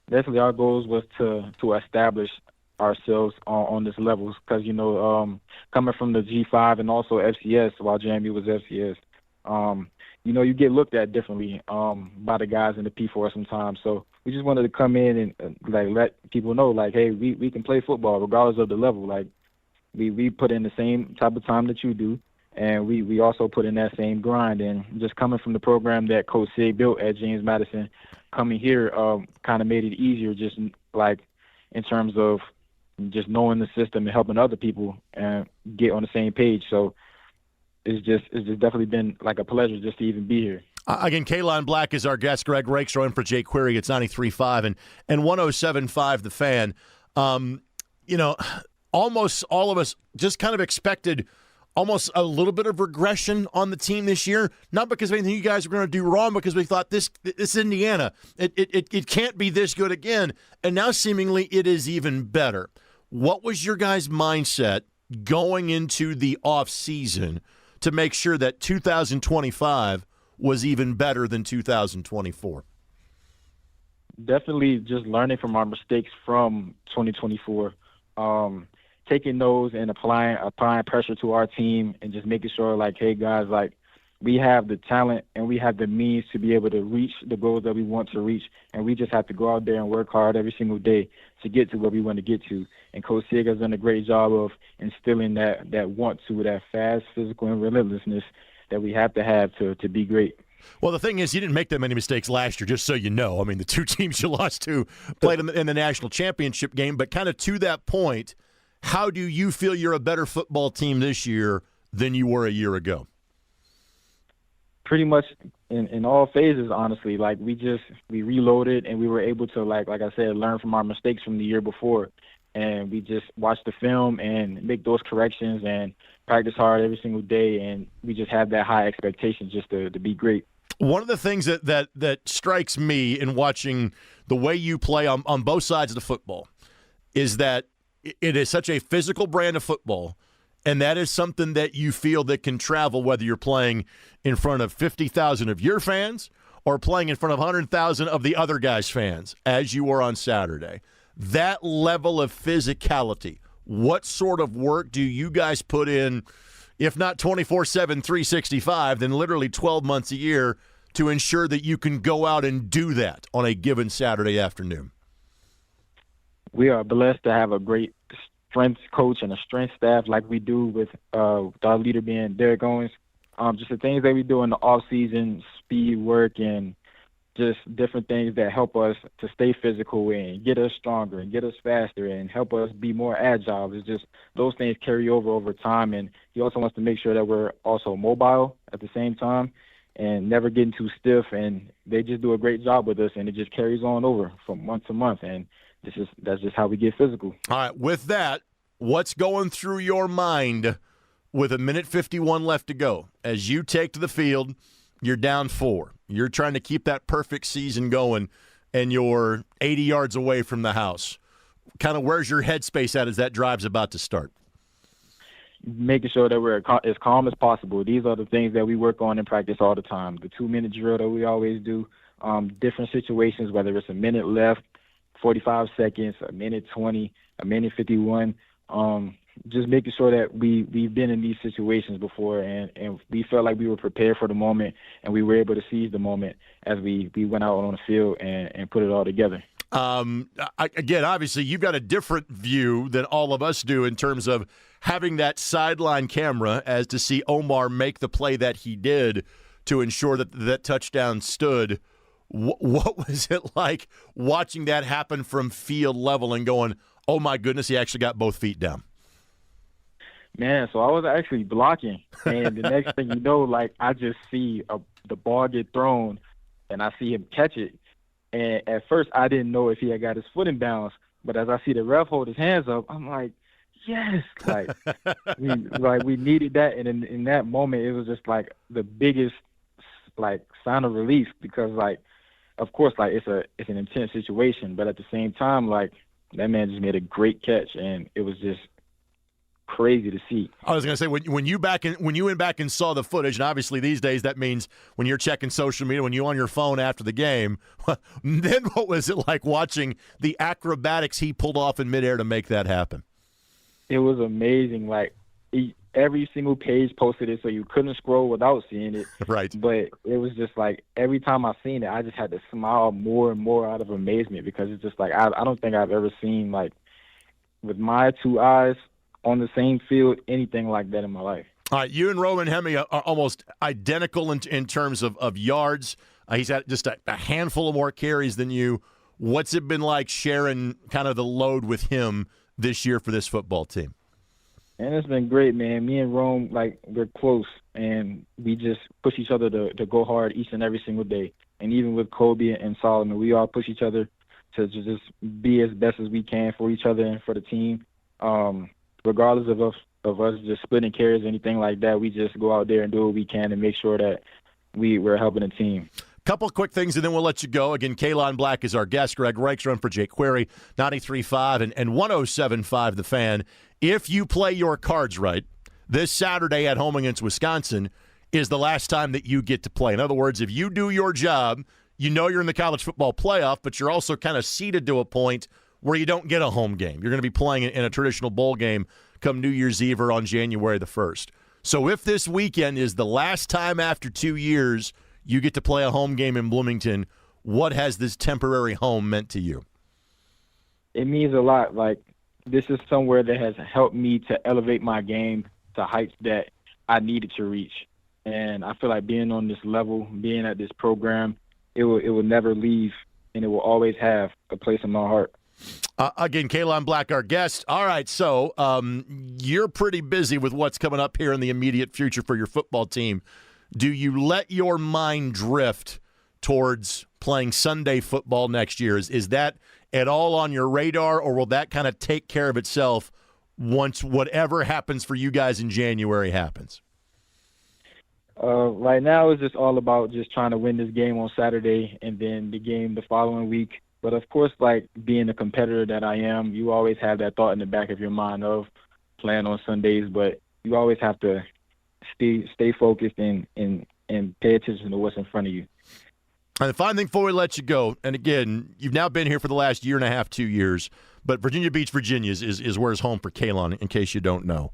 S8: Definitely our goals was to establish ourselves on this level because, coming from the G5 and also FCS while JMU was FCS, you get looked at differently by the guys in the P4 sometimes. So we just wanted to come in and let people know, hey, we can play football regardless of the level. We put in the same type of time that you do, and we also put in that same grind. And just coming from the program that Coach Sig built at James Madison, coming here kind of made it easier just in terms of just knowing the system and helping other people and get on the same page. So it's just definitely been a pleasure just to even be here.
S1: Again, Kaelon Black is our guest. Greg Rakestraw in for Jake Query. It's 93.5 and 107.5 The Fan. Almost all of us just kind of expected almost a little bit of regression on the team this year, not because of anything you guys were going to do wrong, because we thought this is Indiana. It can't be this good again, and now seemingly it is even better. What was your guys' mindset going into the offseason to make sure that 2025 was even better than 2024?
S8: Definitely just learning from our mistakes from 2024, taking those and applying pressure to our team and just making sure, hey, guys, we have the talent and we have the means to be able to reach the goals that we want to reach, and we just have to go out there and work hard every single day to get to where we want to get to. And Coach Sig has done a great job of instilling that want to, that fast, physical, and relentlessness that we have to be great.
S1: Well, the thing is, you didn't make that many mistakes last year, just so you know. I mean, the 2 teams you lost to played in the national championship game, but kind of to that point, how do you feel you're a better football team this year than you were a year ago?
S8: Pretty much in all phases, honestly. We reloaded and we were able to, like I said, learn from our mistakes from the year before. And we just watch the film and make those corrections and practice hard every single day. And we just have that high expectation just to be great.
S1: One of the things that strikes me in watching the way you play on both sides of the football is that it is such a physical brand of football, And that is something that you feel that can travel whether you're playing in front of 50,000 of your fans or playing in front of 100,000 of the other guys' fans, as you were on Saturday. That level of physicality, what sort of work do you guys put in, if not 24/7, 365, then literally 12 months a year to ensure that you can go out and do that on a given Saturday afternoon?
S8: We are blessed to have a great strength coach and a strength staff like we do with our leader being Derek Owens. Just the things that we do in the off season, speed work and just different things that help us to stay physical and get us stronger and get us faster and help us be more agile. It's just those things carry over time. And he also wants to make sure that we're also mobile at the same time and never getting too stiff. And they just do a great job with us, and it just carries on over from month to month. And that's just how we get physical.
S1: All right, with that, what's going through your mind with 1:51 left to go as you take to the field? You're down 4. You're trying to keep that perfect season going, and you're 80 yards away from the house. Kind of where's your headspace at as that drive's about to start?
S8: Making sure that we're as calm as possible. These are the things that we work on in practice all the time. The 2-minute drill that we always do, different situations, whether it's a minute left, 45 seconds, a minute 20, a minute 51. Just making sure that we've been in these situations before, and we felt like we were prepared for the moment, and we were able to seize the moment as we went out on the field and put it all together.
S1: Again, obviously, you've got a different view than all of us do in terms of having that sideline camera as to see Omar make the play that he did to ensure that that touchdown stood. What was it like watching that happen from field level and going, oh, my goodness, he actually got both feet down?
S8: Man, so I was actually blocking, and the next thing you know, like, I just see the ball get thrown, and I see him catch it. And at first, I didn't know if he had got his foot in bounds, but as I see the ref hold his hands up, I'm like, yes, we needed that, and in that moment, it was just like the biggest sign of relief because of course it's an intense situation, but at the same time, that man just made a great catch, and it was just crazy to see.
S1: I was going to say when you went back and saw the footage, and obviously these days that means when you're checking social media, when you're on your phone after the game, then what was it like watching the acrobatics he pulled off in midair to make that happen?
S8: It was amazing. Every single page posted it, so you couldn't scroll without seeing it.
S1: Right.
S8: But it was just every time I seen it, I just had to smile more and more out of amazement because it's just I don't think I've ever seen with my two eyes on the same field anything like that in my life.
S1: All right, you and Roman Hemi are almost identical in terms of yards. He's had just a handful of more carries than you. What's it been like sharing kind of the load with him this year for this football team?
S8: And it's been great, man. Me and Rome, we're close, and we just push each other to go hard each and every single day. And even with Kobe and Solomon, we all push each other to just be as best as we can for each other and for the team. Regardless of us just splitting carries or anything like that, we just go out there and do what we can and make sure that we're helping the team.
S1: Couple of quick things, and then we'll let you go. Again, Kaelon Black is our guest. Greg Reich's for Jake Query, 93.5 and 107.5 The Fan. If you play your cards right, this Saturday at home against Wisconsin is the last time that you get to play. In other words, if you do your job, you know you're in the college football playoff, but you're also kind of seeded to a point where you don't get a home game. You're going to be playing in a traditional bowl game come New Year's Eve or on January the 1st. So if this weekend is the last time after 2 years you get to play a home game in Bloomington, what has this temporary home meant to you?
S8: It means a lot. This is somewhere that has helped me to elevate my game to heights that I needed to reach. And I feel like being on this level, being at this program, it will never leave, and it will always have a place in my heart.
S1: Again, Kaelon Black, our guest. All right, so you're pretty busy with what's coming up here in the immediate future for your football team. Do you let your mind drift towards playing Sunday football next year? Is that at all on your radar, or will that kind of take care of itself once whatever happens for you guys in January happens?
S8: Right now, it's just all about just trying to win this game on Saturday and then the game the following week. But, of course, being the competitor that I am, you always have that thought in the back of your mind of playing on Sundays. But you always have to stay focused and pay attention to what's in front of you.
S1: And the final thing before we let you go, and again, you've now been here for the last year and a half, 2 years, but Virginia Beach, Virginia is where it's home for Kaelon, in case you don't know.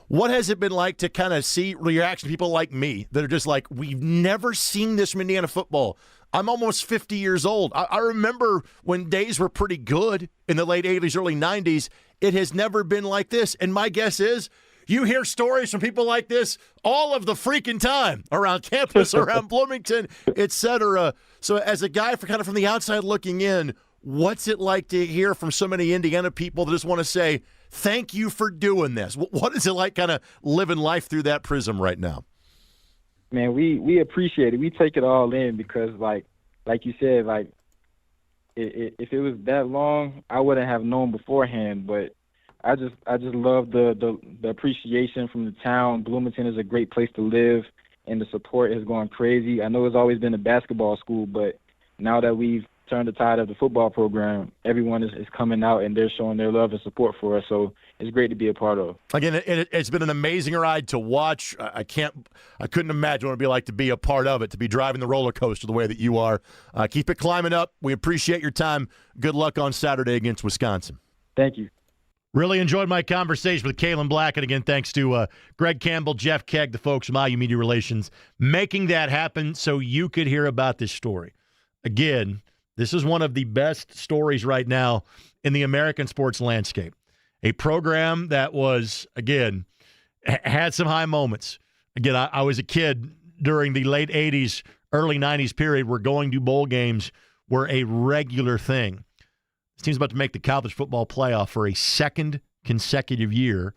S1: What has it been like to kind of see reaction people like me that are just like, we've never seen this from Indiana football? I'm almost 50 years old. I remember when days were pretty good in the late 80s, early 90s. It has never been like this. And my guess is you hear stories from people like this all of the freaking time around campus, around Bloomington, et cetera. So as a guy kind of from the outside looking in, what's it like to hear from so many Indiana people that just want to say, thank you for doing this? What is it like kind of living life through that prism right now?
S8: Man, we appreciate it. We take it all in because, like you said, like if it was that long, I wouldn't have known beforehand. But I just love the appreciation from the town. Bloomington is a great place to live, and the support has gone crazy. I know it's always been a basketball school, but now that we've turned the tide of the football program, everyone is coming out and they're showing their love and support for us. So it's great to be a part of.
S1: Again, it's been an amazing ride to watch. I couldn't imagine what it'd be like to be a part of it, to be driving the roller coaster the way that you are. Keep it climbing up. We appreciate your time. Good luck on Saturday against Wisconsin.
S8: Thank you.
S1: Really enjoyed my conversation with Kaelon Black. And again, thanks to Greg Campbell, Jeff Kegg, the folks from IU Media Relations, making that happen so you could hear about this story. Again, this is one of the best stories right now in the American sports landscape. A program that was, again, had some high moments. Again, I was a kid during the late 80s, early 90s period where going to bowl games were a regular thing. This team's about to make the college football playoff for a second consecutive year.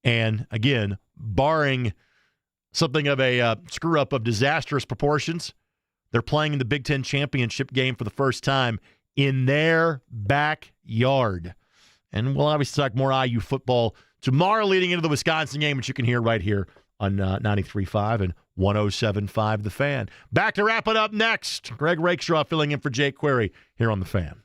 S1: And, again, barring something of a screw-up of disastrous proportions, they're playing in the Big Ten championship game for the first time in their backyard. And we'll obviously talk more IU football tomorrow leading into the Wisconsin game, which you can hear right here on 93.5 and 107.5 The Fan. Back to wrap it up next. Greg Rakestraw filling in for Jake Query here on The Fan.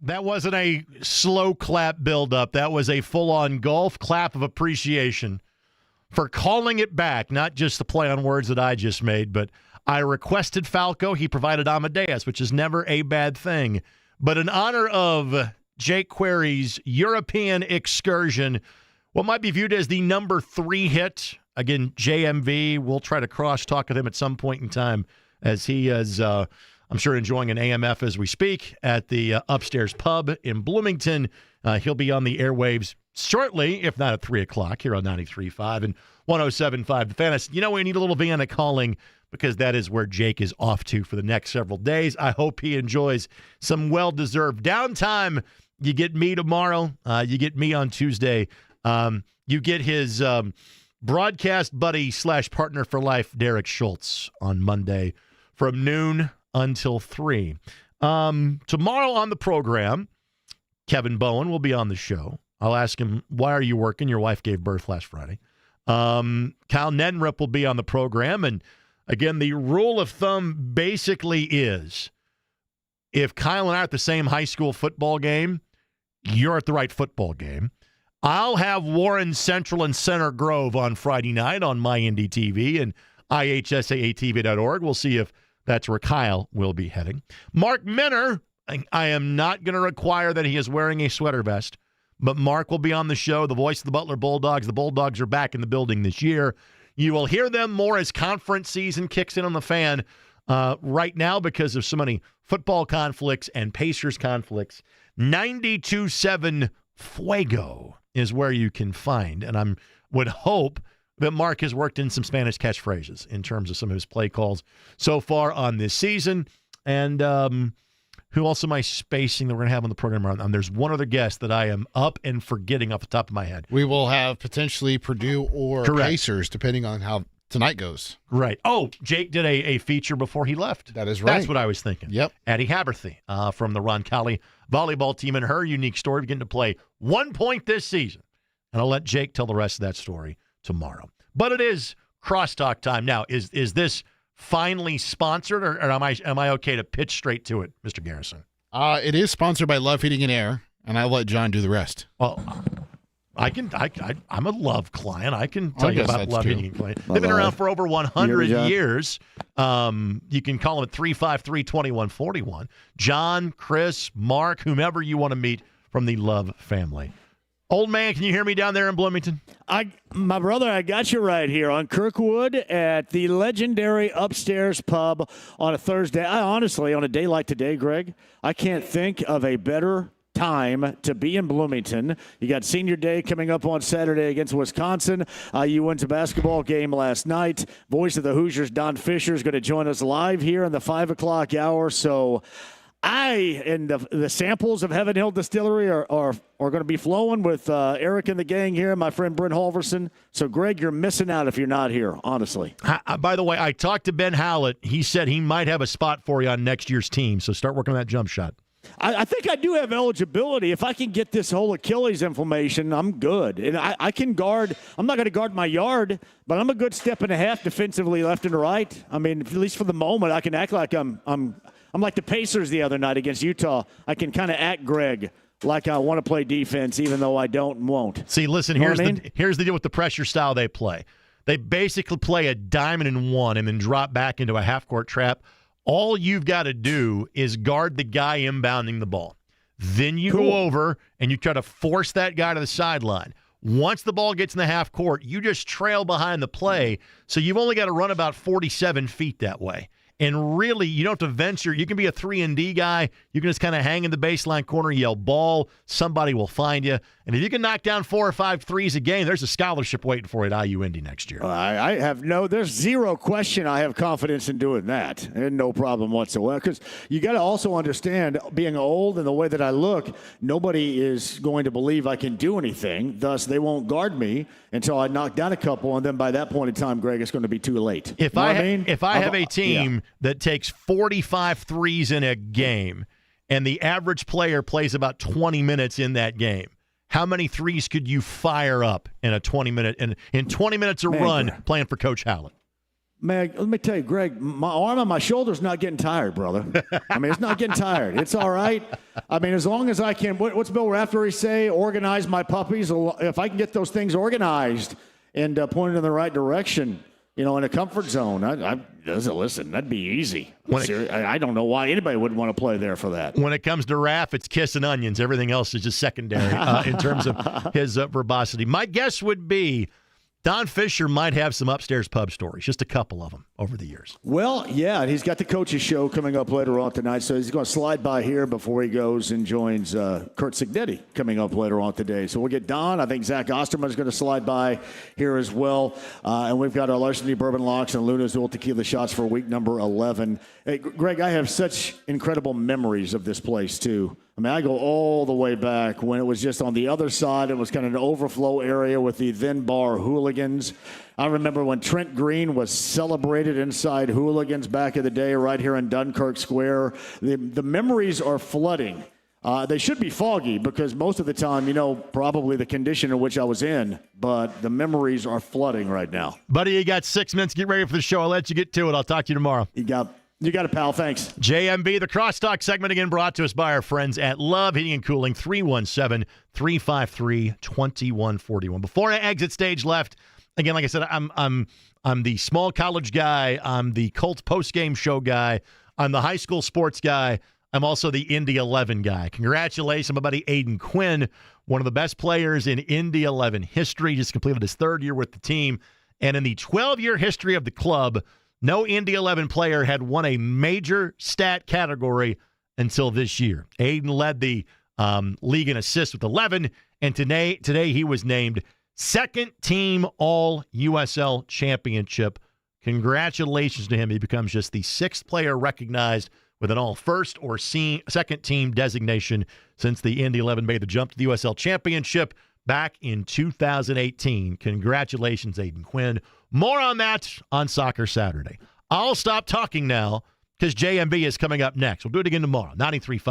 S1: That wasn't a slow clap buildup. That was a full-on golf clap of appreciation for calling it back, not just the play on words that I just made, but I requested Falco. He provided Amadeus, which is never a bad thing. But in honor of Jake Query's European excursion, what might be viewed as the number 3 hit, again, JMV, we'll try to cross-talk with him at some point in time as he is, I'm sure, enjoying an AMF as we speak at the Upstairs Pub in Bloomington. He'll be on the airwaves shortly, if not at 3 o'clock, here on 93.5 and 107.5 The Fan. You know, we need a little Vienna calling because that is where Jake is off to for the next several days. I hope he enjoys some well-deserved downtime. You get me tomorrow. You get me on Tuesday. You get his broadcast buddy / partner for life, Derek Schultz, on Monday from noon until 3. Tomorrow on the program, Kevin Bowen will be on the show. I'll ask him, why are you working? Your wife gave birth last Friday. Kyle Neddenrip will be on the program. And again, the rule of thumb basically is if Kyle and I are at the same high school football game, you're at the right football game. I'll have Warren Central and Center Grove on Friday night on MyNDTV and IHSAATV.org. We'll see if that's where Kyle will be heading. Mark Minner, I am not going to require that he is wearing a sweater vest, but Mark will be on the show, the voice of the Butler Bulldogs. The Bulldogs are back in the building this year. You will hear them more as conference season kicks in on the Fan right now because of so many football conflicts and Pacers conflicts. 92.7 Fuego is where you can find, and I would hope that Mark has worked in some Spanish catchphrases in terms of some of his play calls so far on this season. And who else am I spacing that we're going to have on the program? There's one other guest that I am up and forgetting off the top of my head.
S2: We will have potentially Purdue or
S1: Correct.
S2: Pacers, depending on how tonight goes.
S1: Right. Oh, Jake did a feature before he left.
S2: That is right.
S1: That's what I was thinking.
S2: Yep.
S1: Addie Haberthy from the Roncalli volleyball team and her unique story of getting to play 1 point this season. And I'll let Jake tell the rest of that story tomorrow. But it is crosstalk time. Now, is this finally sponsored, or am I okay to pitch straight to it, Mr. Garrison?
S2: It is sponsored by Love Heating and Air, and I'll let John do the rest.
S1: Well, I'm a Love client. I can tell you about Love Heating and Client. They've been around for over 100 years. You can call them at 353-2141. John, Chris, Mark, whomever you want to meet from the Love family. Old man, can you hear me down there in Bloomington?
S9: My brother, I got you right here on Kirkwood at the legendary Upstairs Pub on a Thursday. Honestly, on a day like today, Greg, I can't think of a better time to be in Bloomington. You got senior day coming up on Saturday against Wisconsin. You went to basketball game last night. Voice of the Hoosiers, Don Fisher, is going to join us live here in the 5 o'clock hour. So the samples of Heaven Hill Distillery are going to be flowing with Eric and the gang here, my friend Brent Halverson. So, Greg, you're missing out if you're not here, honestly.
S1: By the way, I talked to Ben Hallett. He said he might have a spot for you on next year's team, so start working on that jump shot.
S9: I think I do have eligibility. If I can get this whole Achilles inflammation, I'm good. And I can guard. I'm not going to guard my yard, but I'm a good step and a half defensively left and right. I mean, at least for the moment, I can act like I'm like the Pacers the other night against Utah. I can kind of act, Greg, like I want to play defense, even though I don't and won't.
S1: See, listen, here's the deal with the pressure style they play. They basically play a diamond and one and then drop back into a half-court trap. All you've got to do is guard the guy inbounding the ball. Then you go over and you try to force that guy to the sideline. Once the ball gets in the half court, you just trail behind the play. So you've only got to run about 47 feet that way. And really, you don't have to venture. You can be a 3-and-D guy. You can just kind of hang in the baseline corner, yell ball. Somebody will find you. And if you can knock down 4 or 5 threes a game, there's a scholarship waiting for you at IU Indy next year.
S9: There's zero question I have confidence in doing that. And no problem whatsoever. Because you got to also understand, being old and the way that I look, nobody is going to believe I can do anything. Thus, they won't guard me until I knock down a couple. And then by that point in time, Greg, it's going to be too late.
S1: If I have a team that takes 45 threes in a game, and the average player plays about 20 minutes in that game, how many threes could you fire up in a 20-minute in 20 minutes of run playing for Coach Howlett?
S9: Man, let me tell you, Greg, my arm and my shoulder's not getting tired, brother. I mean, it's not getting tired. It's all right. I mean, as long as I can, what's Bill Raftery say? Organize my puppies. If I can get those things organized and pointed in the right direction, in a comfort zone, listen, that'd be easy. I don't know why anybody would want to play there for that.
S1: When it comes to Raph, it's kissing onions. Everything else is just secondary in terms of his verbosity. My guess would be Don Fisher might have some upstairs pub stories, just a couple of them over the years.
S9: Well, yeah, and he's got the coaches show coming up later on tonight, so he's going to slide by here before he goes and joins Kurt Signetti coming up later on today. So we'll get Don. I think Zach Osterman is going to slide by here as well. And we've got our Larceny Bourbon Locks and Luna's Old Tequila Shots for week number 11. Hey, Greg, I have such incredible memories of this place, too. I mean, I go all the way back when it was just on the other side. It was kind of an overflow area with the then bar Hooligans. I remember when Trent Green was celebrated inside Hooligans back in the day right here in Dunkirk Square. The memories are flooding. They should be foggy because most of the time, probably the condition in which I was in, but the memories are flooding right now.
S1: Buddy, you got 6 minutes. Get ready for the show. I'll let you get to it. I'll talk to you tomorrow.
S9: You got it, pal. Thanks.
S1: JMB, the Crosstalk segment again brought to us by our friends at Love Heating and Cooling, 317-353-2141. Before I exit stage left, again, like I said, I'm the small college guy. I'm the Colts postgame show guy. I'm the high school sports guy. I'm also the Indy 11 guy. Congratulations, my buddy Aiden Quinn, one of the best players in Indy 11 history. Just completed his third year with the team. And in the 12-year history of the club, no Indy 11 player had won a major stat category until this year. Aiden led the league in assists with 11, and today he was named second team All-USL Championship. Congratulations to him. He becomes just the sixth player recognized with an all-first or second team designation since the Indy 11 made the jump to the USL Championship back in 2018. Congratulations, Aiden Quinn. More on that on Soccer Saturday. I'll stop talking now because JMB is coming up next. We'll do it again tomorrow. 93.5